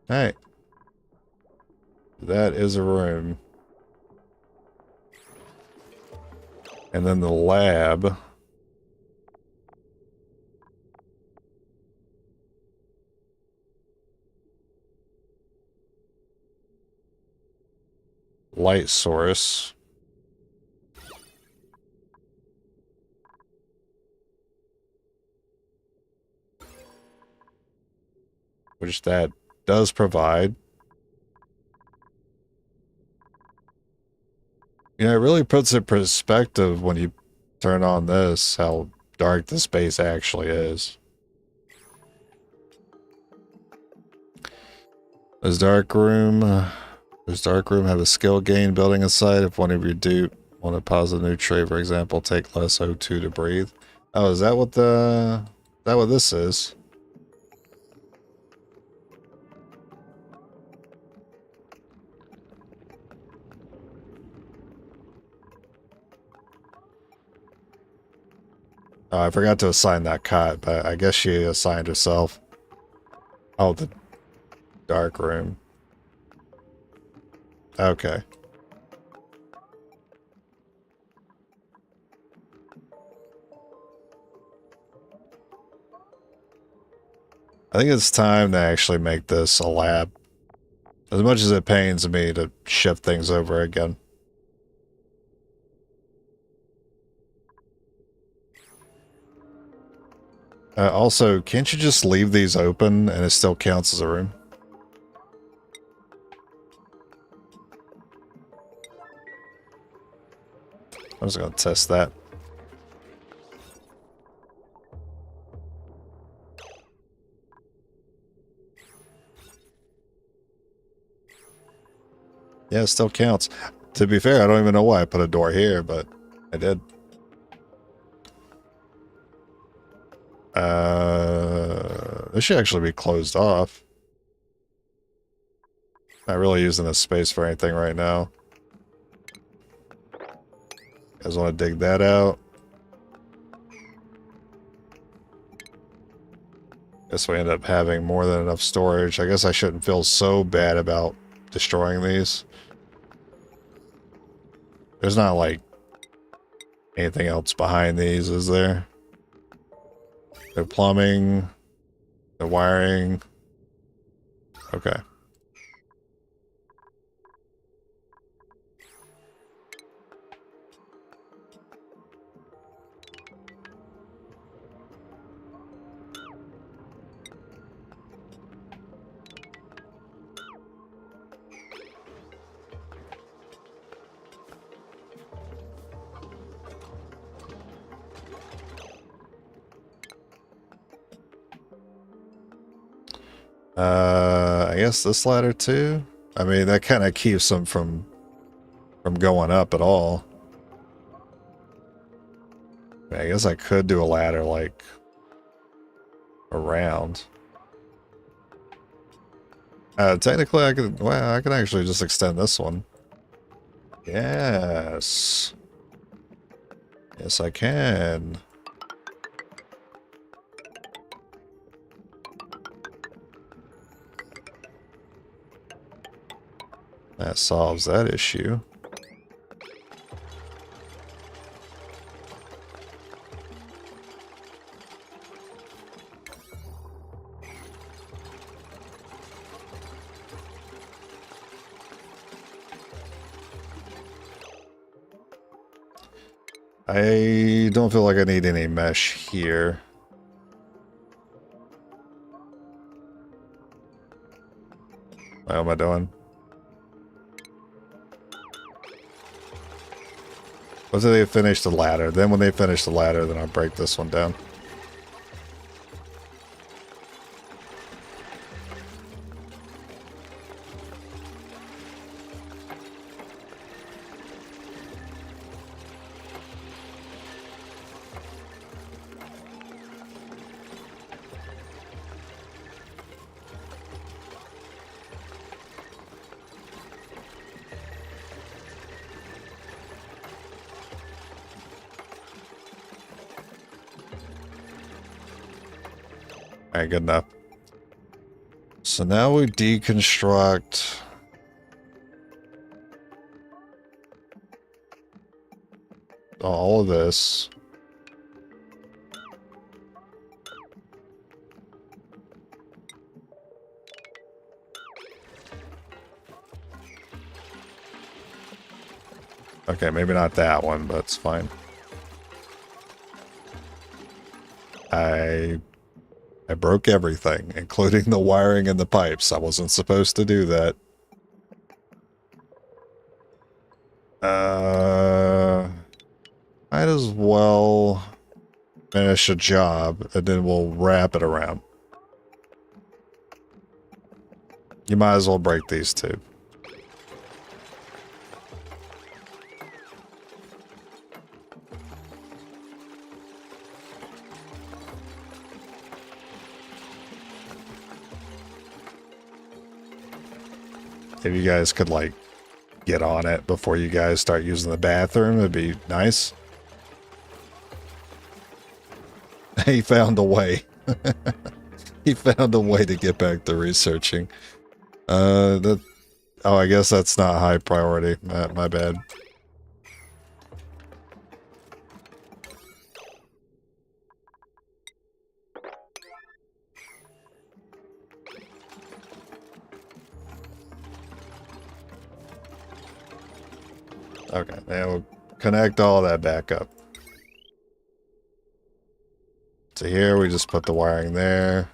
Hey. That is a room. And then the lab. Light source. Which that does provide. Yeah, it really puts in perspective when you turn on this, how dark the space actually is. Does dark room have a skill gain building a site if one of your dupe want to pause a new trade, for example, take less O2 to breathe? Oh, is that what this is? Oh, I forgot to assign that cot, but I guess she assigned herself. Oh, the dark room. Okay. I think it's time to actually make this a lab. As much as it pains me to shift things over again. Also, can't you just leave these open and it still counts as a room? I was going to test that. Yeah, it still counts. To be fair, I don't even know why I put a door here, but I did. This should actually be closed off. Not really using this space for anything right now. You guys want to dig that out? Guess we end up having more than enough storage. I guess I shouldn't feel so bad about destroying these. There's not like anything else behind these, is there? No plumbing, no wiring. Okay. I guess this ladder too. I mean, that kind of keeps them from going up at all. I guess I could do a ladder like around. Technically, I could. Well, I could actually just extend this one. Yes. Yes, I can. That solves that issue. I don't feel like I need any mesh here. How am I doing? Once they finish the ladder, then when they finish the ladder, then I'll break this one down. Alright, good enough. So now we deconstruct all of this. Okay, maybe not that one, but it's fine. I broke everything, including the wiring and the pipes. I wasn't supposed to do that. Might as well finish a job, and then we'll wrap it around. You might as well break these two. If you guys could, like, get on it before you guys start using the bathroom, it'd be nice. He found a way. He found a way to get back to researching. Oh, I guess that's not high priority. My bad. Okay, now we'll connect all that back up. So here we just put the wiring there.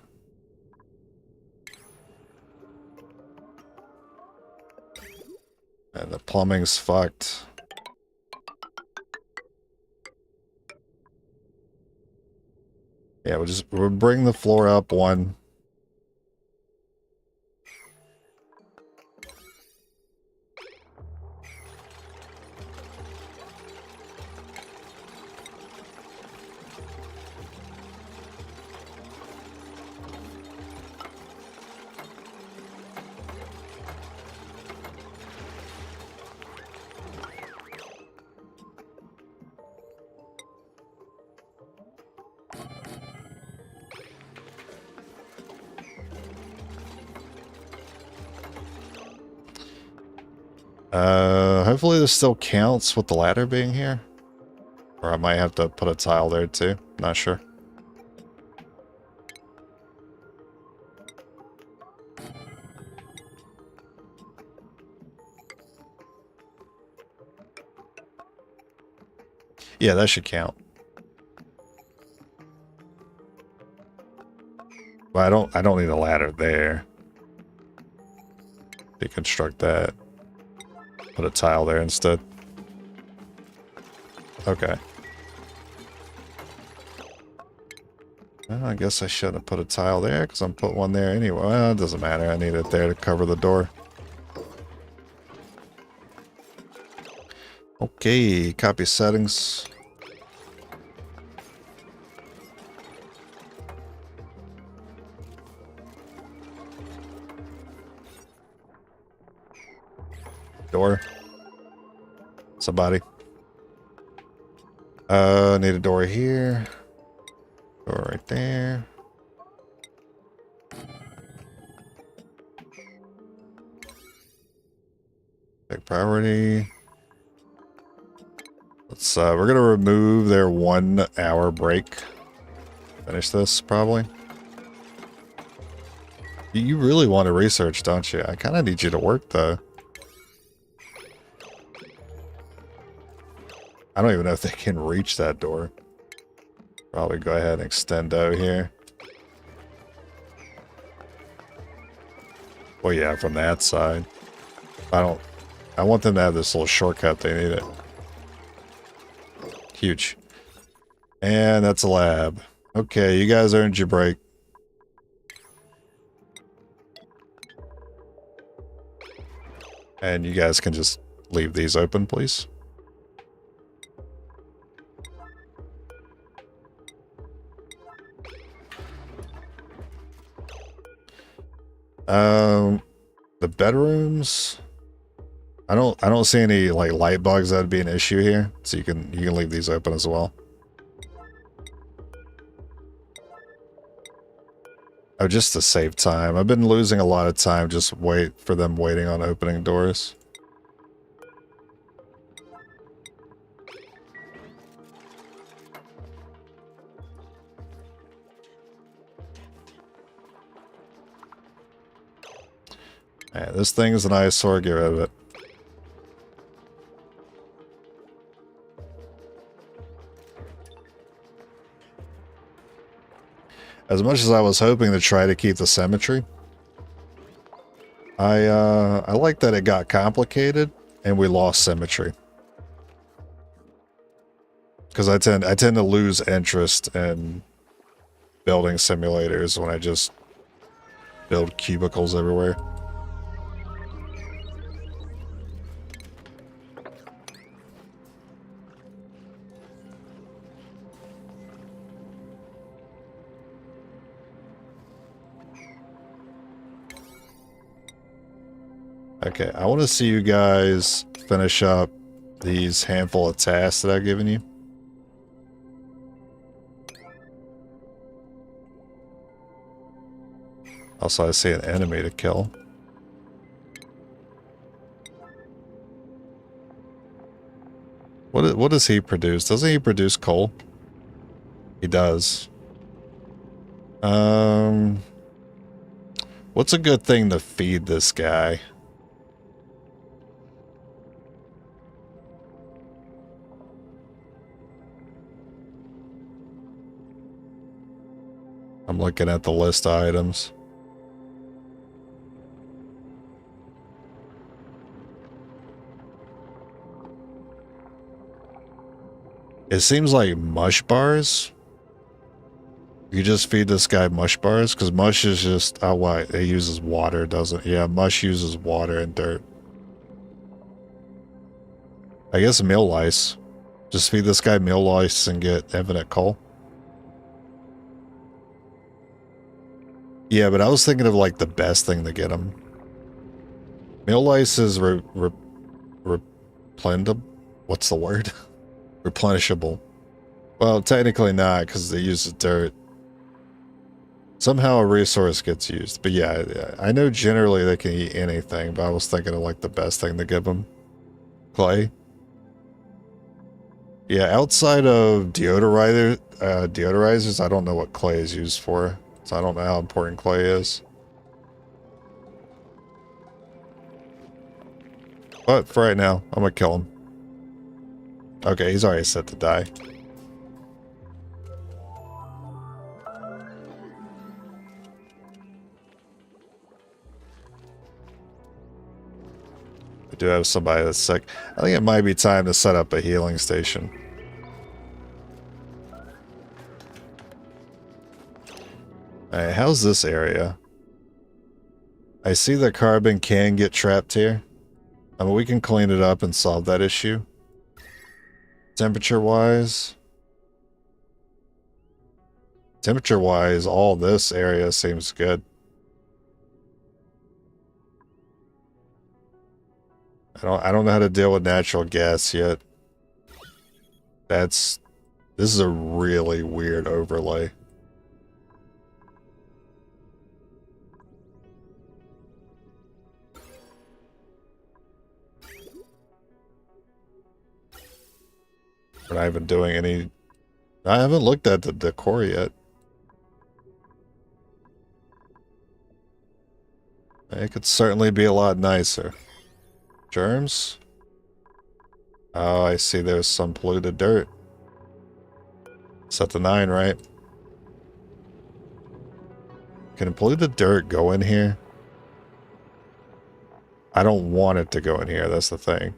And the plumbing's fucked. Yeah, we'll bring the floor up one. Hopefully this still counts with the ladder being here. Or I might have to put a tile there too. Not sure. Yeah, that should count. Well, I don't need a ladder there. Deconstruct that. Put a tile there instead. Okay. Well, I guess I shouldn't have put a tile there because I'm putting one there anyway. Well, it doesn't matter. I need it there to cover the door. Okay, copy settings. Door. Somebody. Need a door here. Door right there. Big priority. Let's we're gonna remove their 1 hour break. Finish this probably. You really want to research, don't you? I kind of need you to work though. I don't even know if they can reach that door. Probably go ahead and extendo here. Well, yeah, from that side. I want them to have this little shortcut. They need it. Huge. And that's a lab. Okay, you guys earned your break. And you guys can just leave these open, please. The bedrooms. I don't see any like light bugs that'd be an issue here, so you can leave these open as well. Oh, just to save time. I've been losing a lot of time just waiting on opening doors. Yeah, this thing is an eyesore, get rid of it. As much as I was hoping to try to keep the symmetry, I like that it got complicated and we lost symmetry. Because I tend to lose interest in building simulators when I just build cubicles everywhere. Okay, I want to see you guys finish up these handful of tasks that I've given you. Also, I see an enemy to kill. What does he produce? Doesn't he produce coal? He does. What's a good thing to feed this guy? I'm looking at the list of items. It seems like mush bars. You just feed this guy mush bars, because mush is just, oh, why? It uses water, doesn't it? Yeah, mush uses water and dirt. I guess meal lice. Just feed this guy meal lice and get infinite coal. Yeah, but I was thinking of like the best thing to get him. Meal lice is replenishable. What's the word? Replenishable. Well, technically not, because they use the dirt. Somehow a resource gets used. But yeah, I know generally they can eat anything, but I was thinking of like the best thing to give them. Clay. Yeah, outside of deodorizers, I don't know what clay is used for. So I don't know how important clay is. But for right now, I'm gonna kill him. Okay, he's already set to die. I do have somebody that's sick. I think it might be time to set up a healing station. Alright, how's this area? I see that carbon can get trapped here. I mean, we can clean it up and solve that issue. Temperature-wise, all this area seems good. I don't know how to deal with natural gas yet. This is a really weird overlay. We're not even doing any... I haven't looked at the decor yet. It could certainly be a lot nicer. Germs? Oh, I see there's some polluted dirt. Set to 9, right? Can polluted dirt go in here? I don't want it to go in here. That's the thing.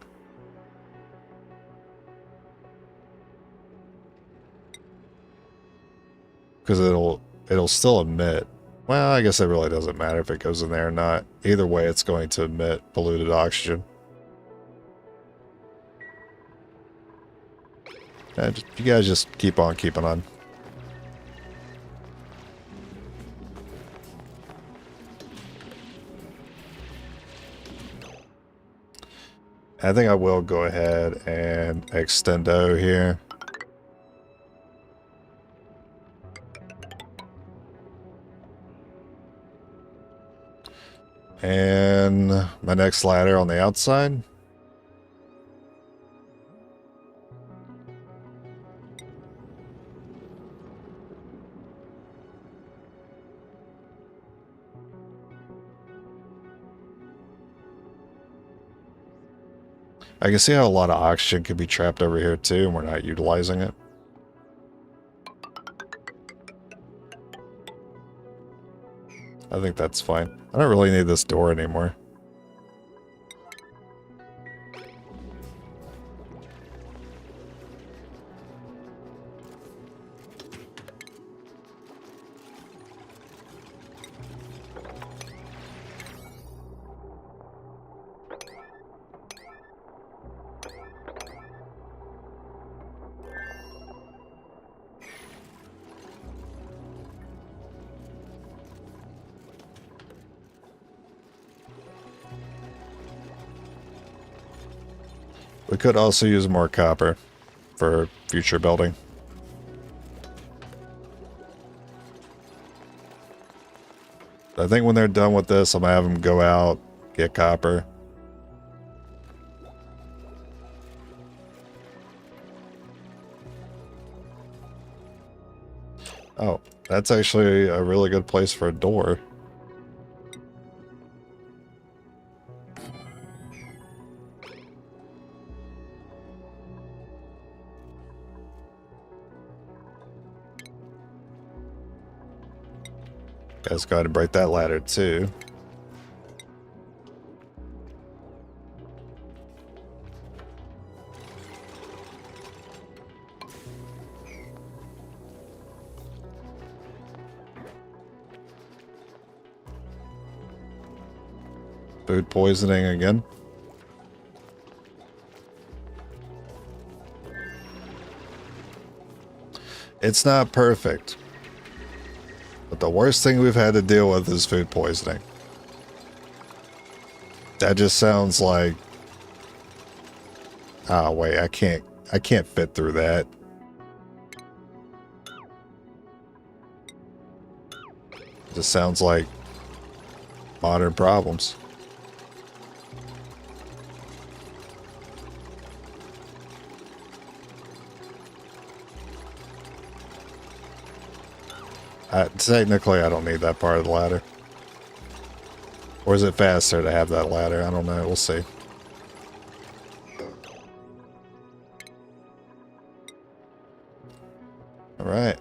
Because it'll still emit. Well, I guess it really doesn't matter if it goes in there or not. Either way, it's going to emit polluted oxygen. You guys just keep on keeping on. I think I will go ahead and extendo here. And my next ladder on the outside. I can see how a lot of oxygen could be trapped over here too, and we're not utilizing it. I think that's fine. I don't really need this door anymore. We could also use more copper for future building. I think when they're done with this, I'm going to have them go out, get copper. Oh, that's actually a really good place for a door. Guys, go ahead and break that ladder too. Food poisoning again. It's not perfect. But the worst thing we've had to deal with is food poisoning. That just sounds like... Oh, wait, I can't fit through that. It just sounds like modern problems. Technically, I don't need that part of the ladder. Or is it faster to have that ladder? I don't know. We'll see. All right.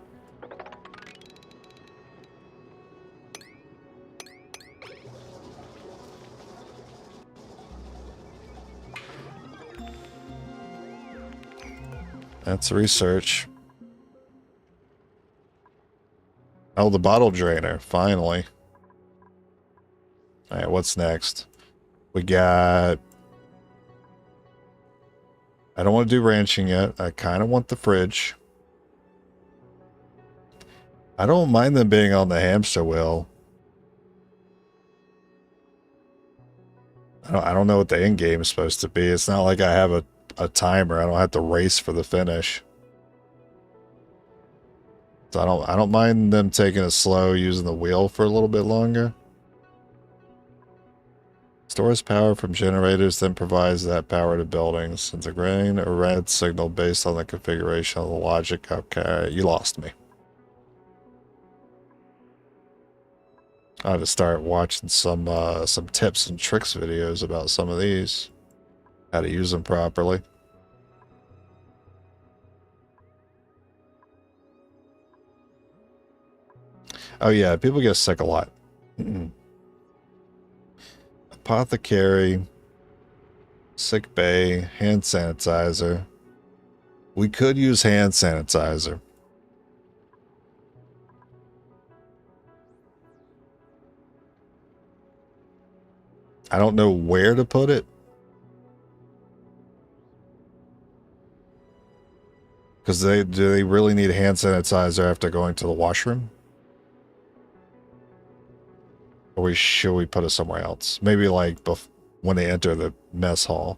That's research. Oh, the bottle drainer, finally. Alright, what's next? We got... I don't want to do ranching yet. I kind of want the fridge. I don't mind them being on the hamster wheel. I don't know what the end game is supposed to be. It's not like I have a timer. I don't have to race for the finish. So I don't mind them taking it slow, using the wheel for a little bit longer. Stores power from generators, then provides that power to buildings. Sends a green or red signal based on the configuration of the logic. Okay, you lost me. I have to start watching some tips and tricks videos about some of these. How to use them properly. Oh yeah, people get sick a lot. apothecary, sick bay, hand sanitizer. We could use hand sanitizer. I don't know where to put it. Because do they really need hand sanitizer after going to the washroom? Or should we put it somewhere else? Maybe like when they enter the mess hall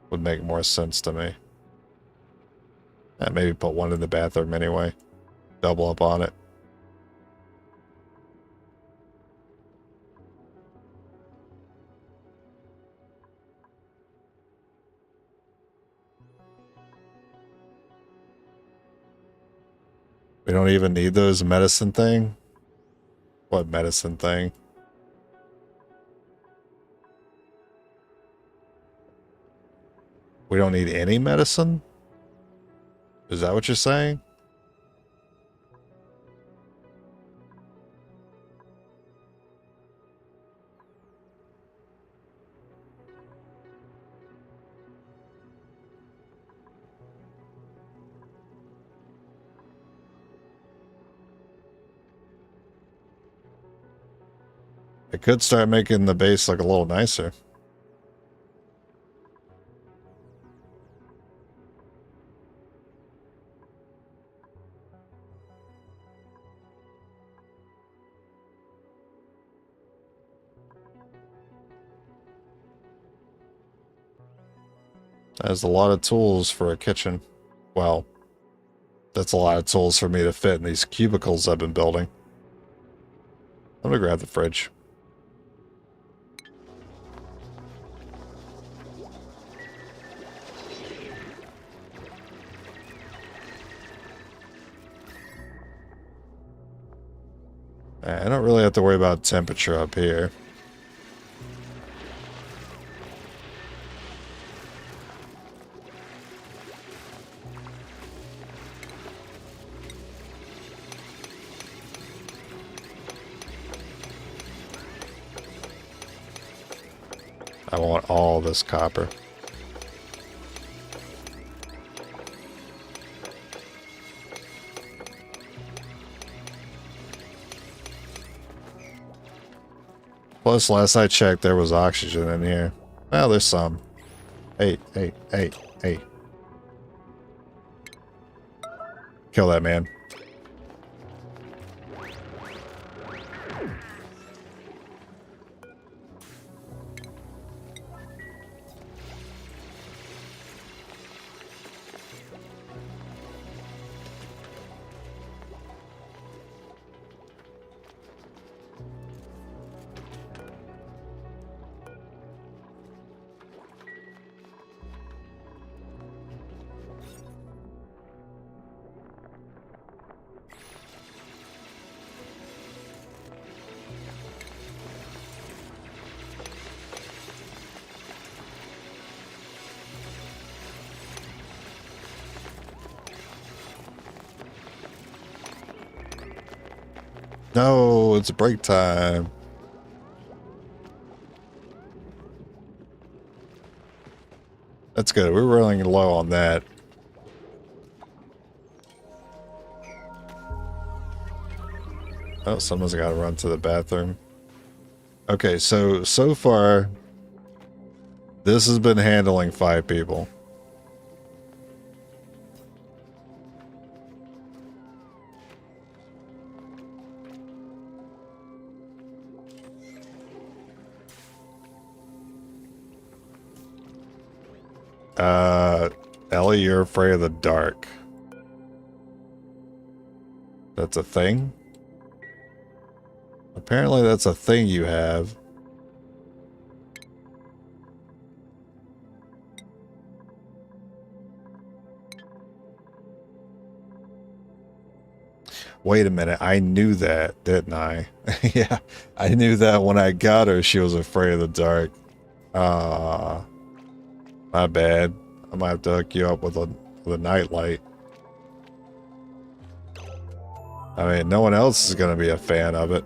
would make more sense to me. Maybe put one in the bathroom anyway. Double up on it. We don't even need those medicine thing? What medicine thing? We don't need any medicine? Is that what you're saying? It could start making the base look a little nicer. That's a lot of tools for a kitchen. Well, that's a lot of tools for me to fit in these cubicles I've been building. I'm gonna grab the fridge. I don't really have to worry about temperature up here. I want all this copper. Plus, last I checked, there was oxygen in here. Well, there's some. Hey. Kill that man. No, it's break time. That's good. We're running low on that. Oh, someone's got to run to the bathroom. Okay, so far, this has been handling 5 people. Ellie, you're afraid of the dark. That's a thing? Apparently that's a thing you have. Wait a minute, I knew that, didn't I? Yeah, I knew that when I got her, she was afraid of the dark. My bad. I might have to hook you up with a nightlight. I mean, no one else is going to be a fan of it.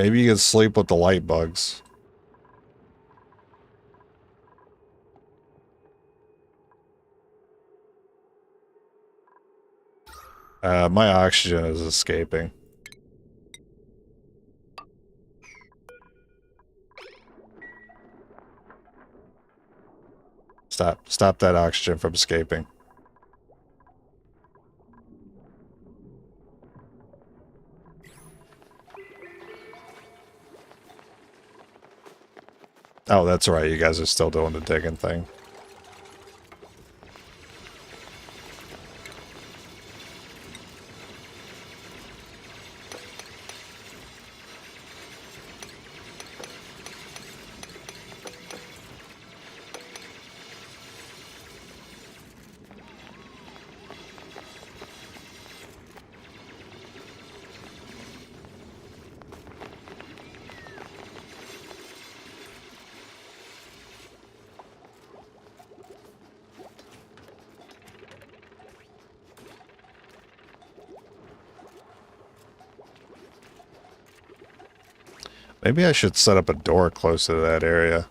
Maybe you can sleep with the light bugs. My oxygen is escaping. Stop that oxygen from escaping. Oh, that's right. You guys are still doing the digging thing. Maybe I should set up a door closer to that area.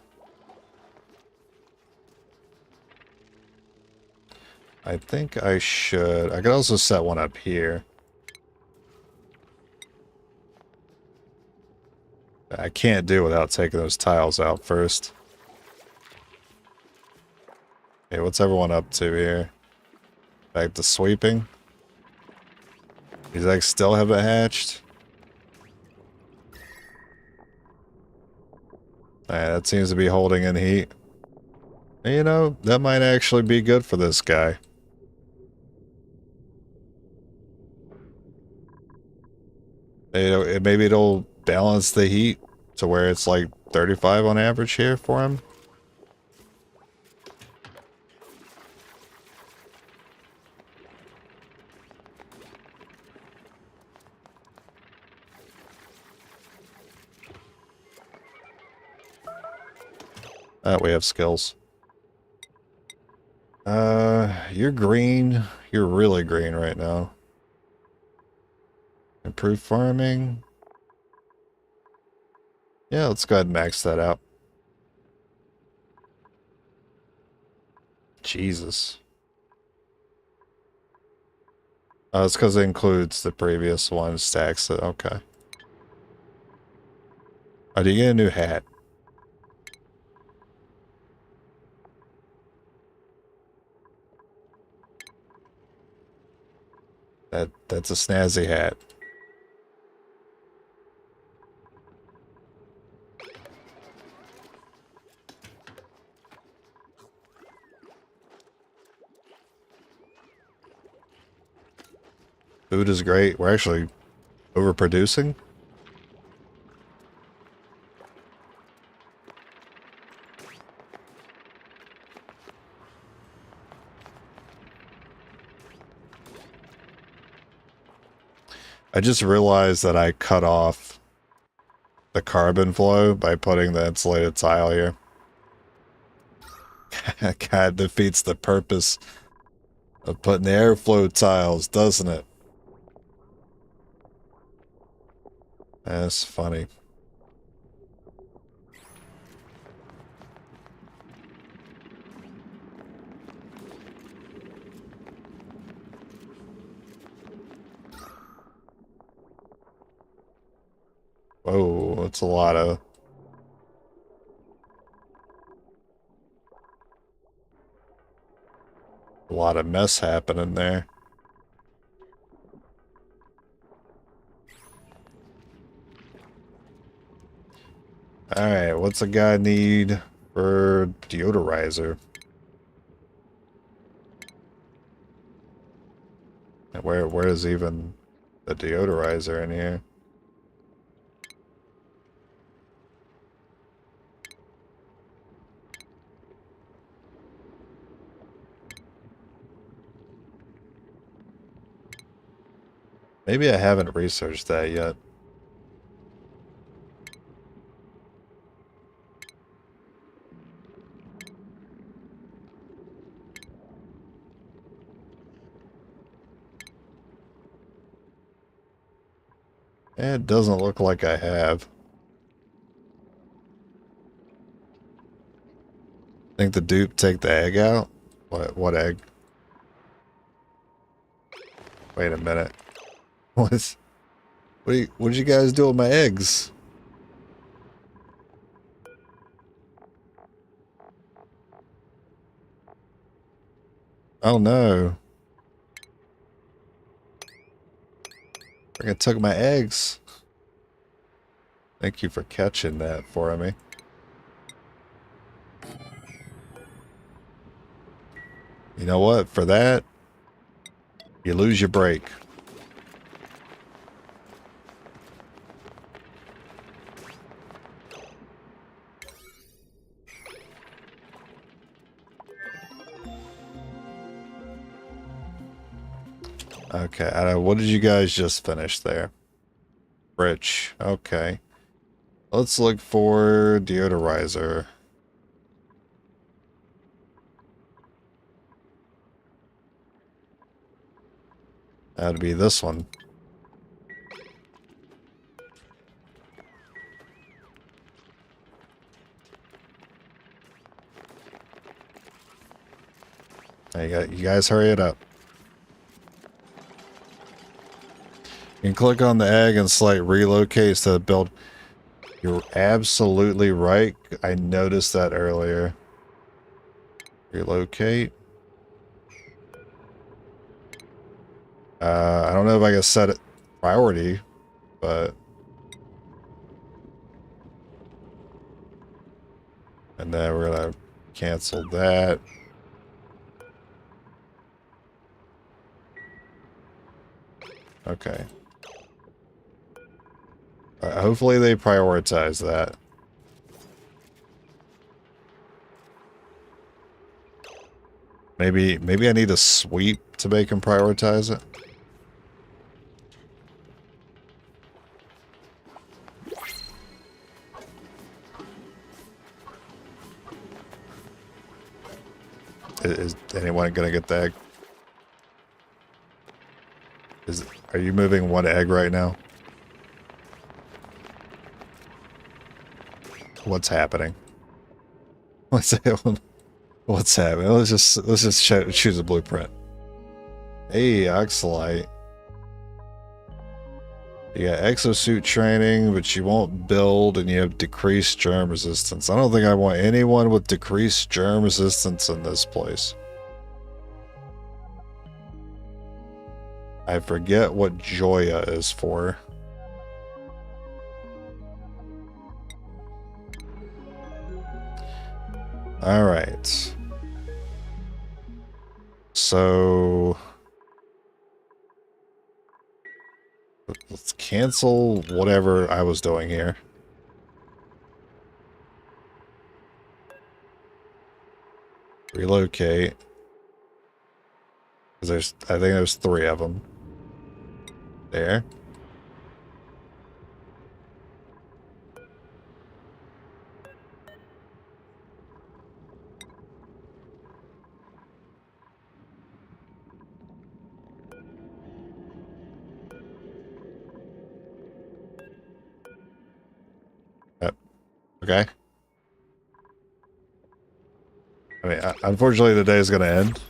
I think I should. I could also set one up here. I can't do it without taking those tiles out first. Hey, what's everyone up to here? Back to sweeping? These eggs still haven't hatched? That seems to be holding in heat. And, you know, that might actually be good for this guy. Maybe it'll balance the heat to where it's like 35 on average here for him. We have skills. You're green. You're really green right now. Improve farming. Yeah, let's go ahead and max that out. Jesus. Oh, it's because it includes the previous one, stacks it. Okay. Oh, do you get a new hat? That's a snazzy hat. Food is great. We're actually overproducing. I just realized that I cut off the carbon flow by putting the insulated tile here. God, defeats the purpose of putting the airflow tiles, doesn't it? That's funny. Whoa, that's a lot of mess happening there. Alright, what's a guy need for deodorizer? And where is even the deodorizer in here? Maybe I haven't researched that yet. It doesn't look like I have. Think the dupe take the egg out? What egg? Wait a minute. What did you guys do with my eggs? Oh no. I think I took my eggs. Thank you for catching that for me. You know what? For that, you lose your break. Okay, what did you guys just finish there? Rich. Okay. Let's look for deodorizer. That'd be this one. You guys hurry it up. You can click on the egg and select relocate to build. You're absolutely right. I noticed that earlier. Relocate. I don't know if I can set it priority, but... And then we're gonna cancel that. Okay. Hopefully they prioritize that. Maybe I need a sweep to make them prioritize it. Is anyone gonna get the egg? Are you moving one egg right now? What's happening? What's happening? Let's just choose a blueprint. Hey, Oxalite. You got exosuit training, but you won't build, and you have decreased germ resistance. I don't think I want anyone with decreased germ resistance in this place. I forget what Joya is for. All right. So let's cancel whatever I was doing here. Relocate. Because I think there's 3 of them. There. Yep. Okay. I mean, unfortunately, the day is going to end.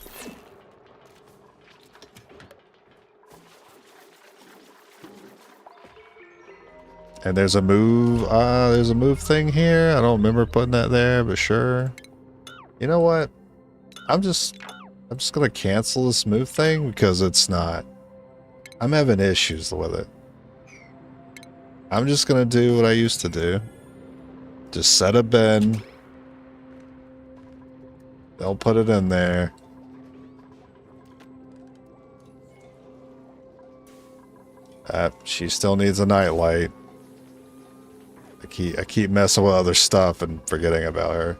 And there's a move thing here. I don't remember putting that there, but sure. You know what? I'm just gonna cancel this move thing because it's not. I'm having issues with it. I'm just gonna do what I used to do. Just set a bin. They'll put it in there. She still needs a nightlight. I keep messing with other stuff and forgetting about her.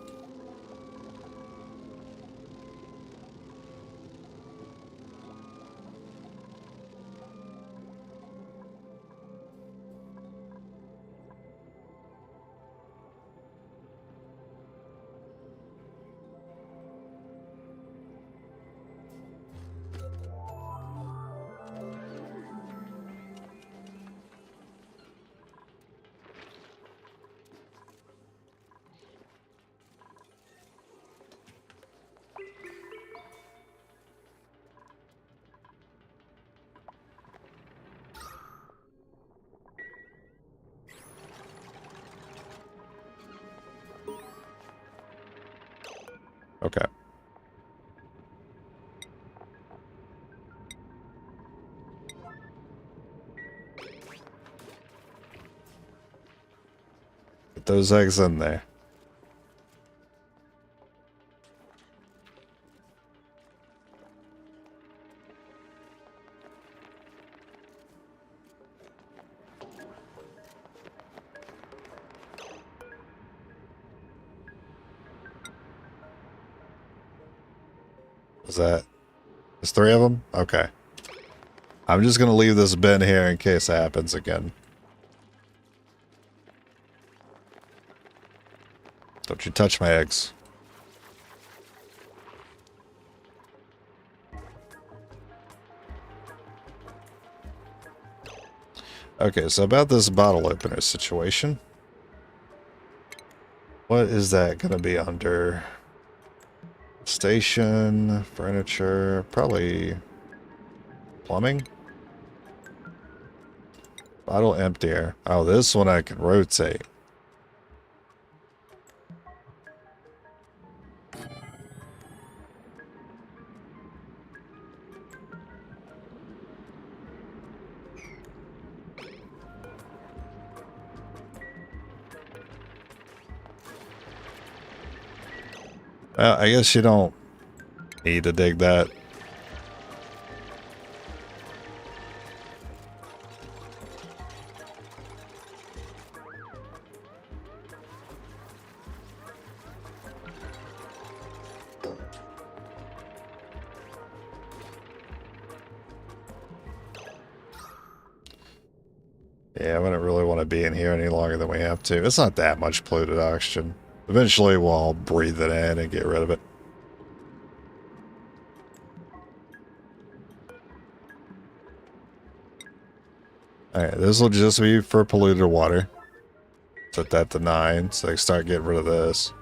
Okay. Put those eggs in there. Is that... There's 3 of them? Okay. I'm just gonna leave this bin here in case it happens again. Don't you touch my eggs. Okay, so about this bottle opener situation. What is that gonna be under? Station, furniture, probably plumbing? Bottle emptier. Oh, this one I can rotate. Well, I guess you don't need to dig that. Yeah, I wouldn't really want to be in here any longer than we have to. It's not that much polluted oxygen. Eventually we'll breathe it in and get rid of it. Alright, this will just be for polluted water. Set that to 9, so I can start getting rid of this.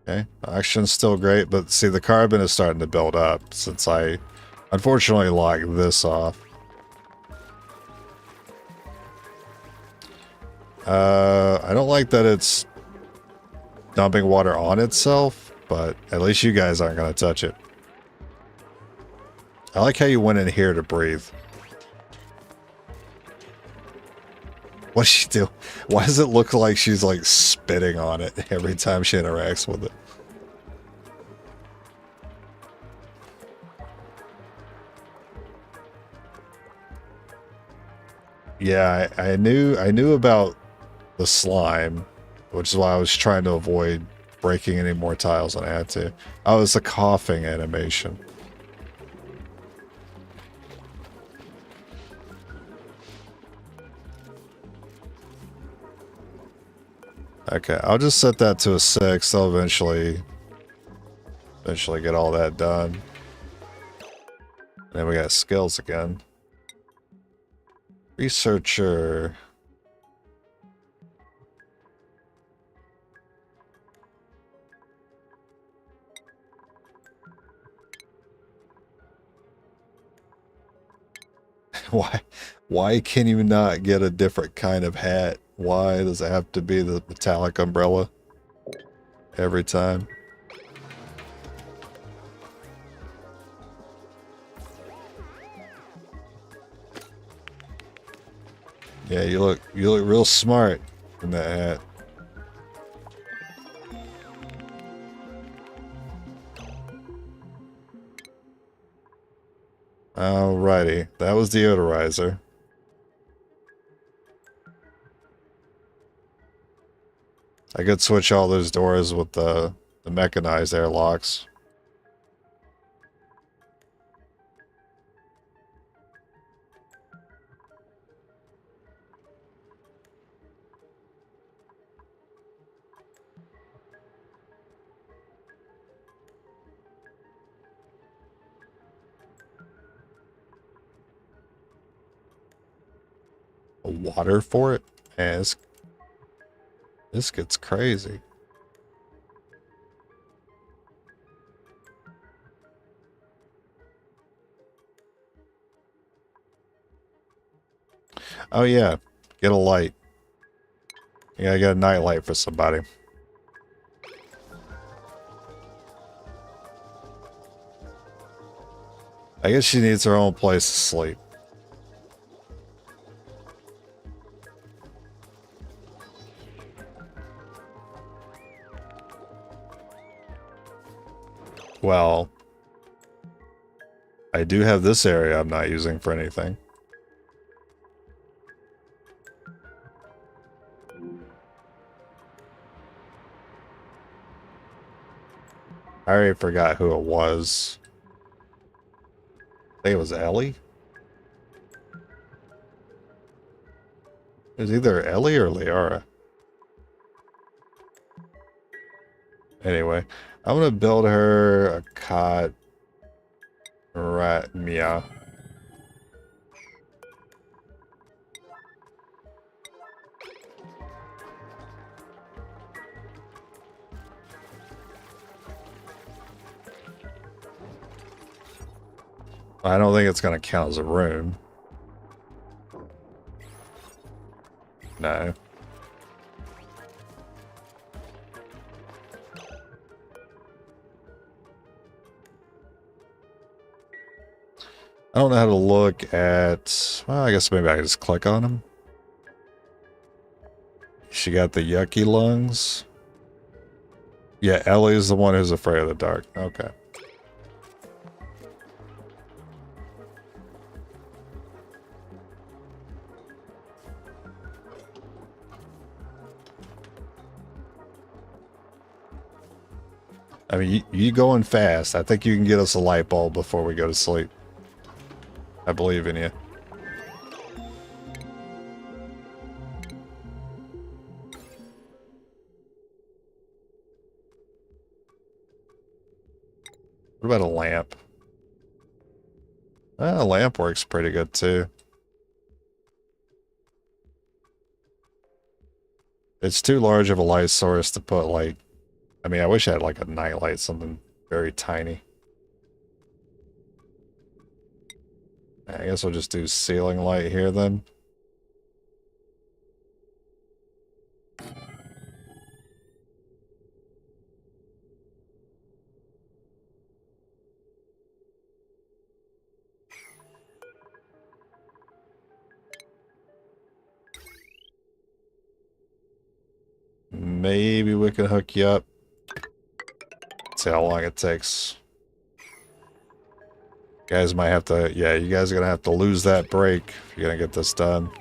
Okay, oxygen's still great, but see, the carbon is starting to build up since I unfortunately locked this off. I don't like that it's dumping water on itself, but at least you guys aren't going to touch it. I like how you went in here to breathe. What's she do? Why does it look like she's like spitting on it every time she interacts with it? Yeah, I knew about the slime, which is why I was trying to avoid breaking any more tiles than I had to. Oh, it's a coughing animation. Okay, I'll just set that to a 6. They'll eventually get all that done. And then we got skills again. Researcher. Why can you not get a different kind of hat? Why does it have to be the metallic umbrella every time? Yeah, you look real smart in that hat. Alrighty, that was deodorizer. I could switch all those doors with the mechanized airlocks. Water for it? Man, this gets crazy. Oh yeah, get a light. You gotta get a nightlight for somebody. I guess she needs her own place to sleep. Well, I do have this area I'm not using for anything. I already forgot who it was. I think it was Ellie? It was either Ellie or Liara. Anyway, I'm gonna build her a cot. Right, Mia. I don't think it's gonna count as a room. No. I don't know how to look at... Well, I guess maybe I can just click on him. She got the yucky lungs. Yeah, Ellie's the one who's afraid of the dark. Okay. I mean, you going fast. I think you can get us a light bulb before we go to sleep. I believe in you. What about a lamp? A lamp works pretty good too. It's too large of a light source to put like... I mean, I wish I had like a nightlight, something very tiny. I guess we'll just do ceiling light here then. Maybe we can hook you up. See how long it takes. Guys might have to... Yeah, you guys are gonna have to lose that break if you're gonna get this done.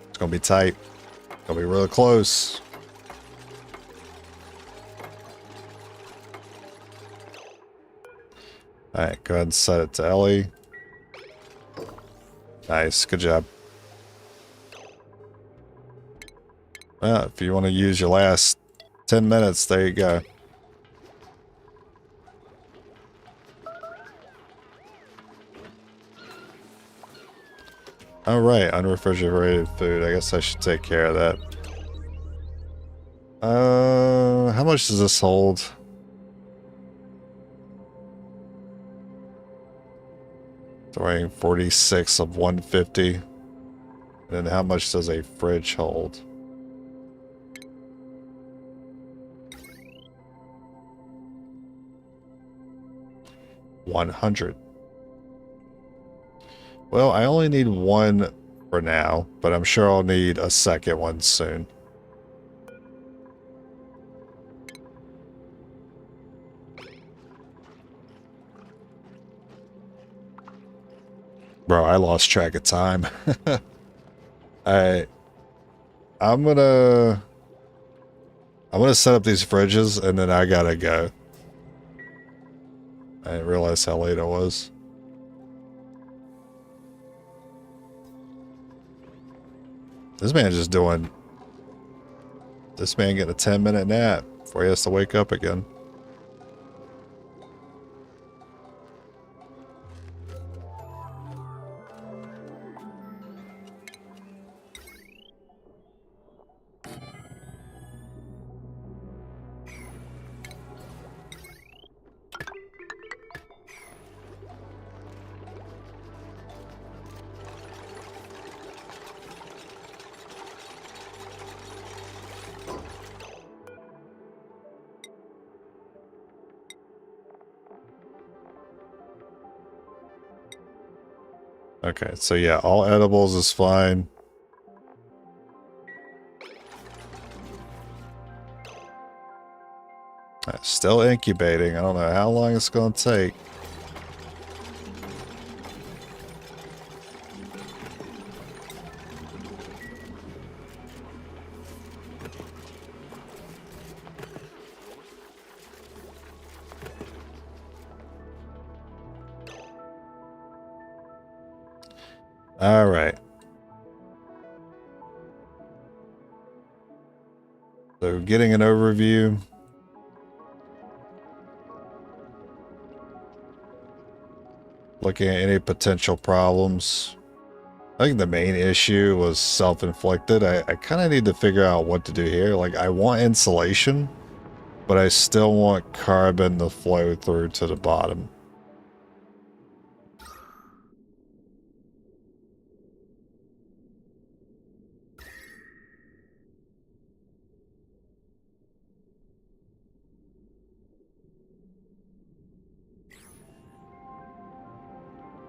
It's gonna be tight. It's gonna be really close. Alright, go ahead and set it to Ellie. Nice, good job. Well, if you want to use your last 10 minutes, there you go. Alright, unrefrigerated food. I guess I should take care of that. How much does this hold? Throwing 46 of 150. And then how much does a fridge hold? $100. Well, I only need one for now, but I'm sure I'll need a second one soon. Bro, I lost track of time. I'm gonna set up these fridges and then I gotta go. I didn't realize how late it was. This man just doing... This man getting a 10-minute nap before he has to wake up again. Okay, so yeah, all edibles is fine. Still incubating. I don't know how long it's going to take. All right. So getting an overview. Looking at any potential problems. I think the main issue was self-inflicted. I kind of need to figure out what to do here. Like, I want insulation, but I still want carbon to flow through to the bottom.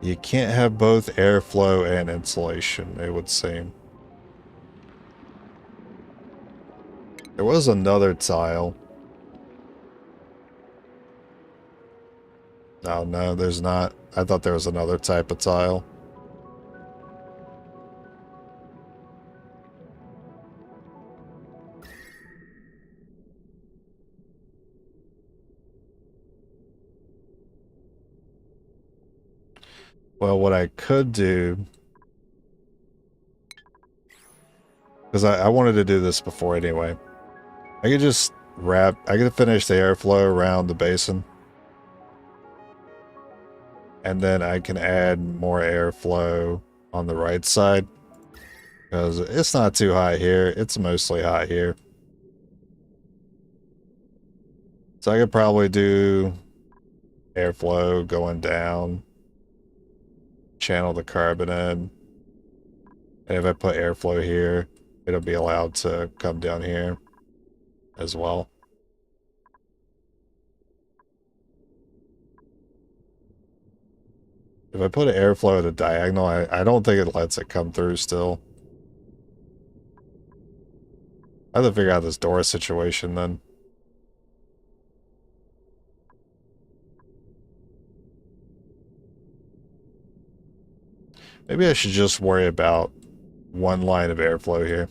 You can't have both airflow and insulation, it would seem. There was another tile. Oh, no, there's not. I thought there was another type of tile. Well, what I could do, because I wanted to do this before anyway, I could just I could finish the airflow around the basin. And then I can add more airflow on the right side. Because it's not too hot here, it's mostly hot here. So I could probably do airflow going down. Channel the carbon in. And if I put airflow here, it'll be allowed to come down here as well. If I put an airflow at a diagonal, I don't think it lets it come through still. I have to figure out this door situation then. Maybe I should just worry about one line of airflow here.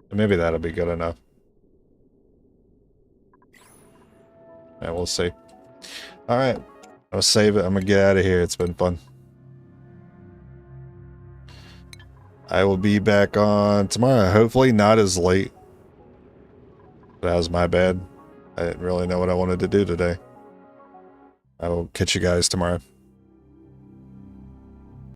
And maybe that'll be good enough. Yeah, we'll see. Alright. I'll save it. I'm gonna get out of here. It's been fun. I will be back on tomorrow. Hopefully not as late. That was my bad. I didn't really know what I wanted to do today. I will catch you guys tomorrow.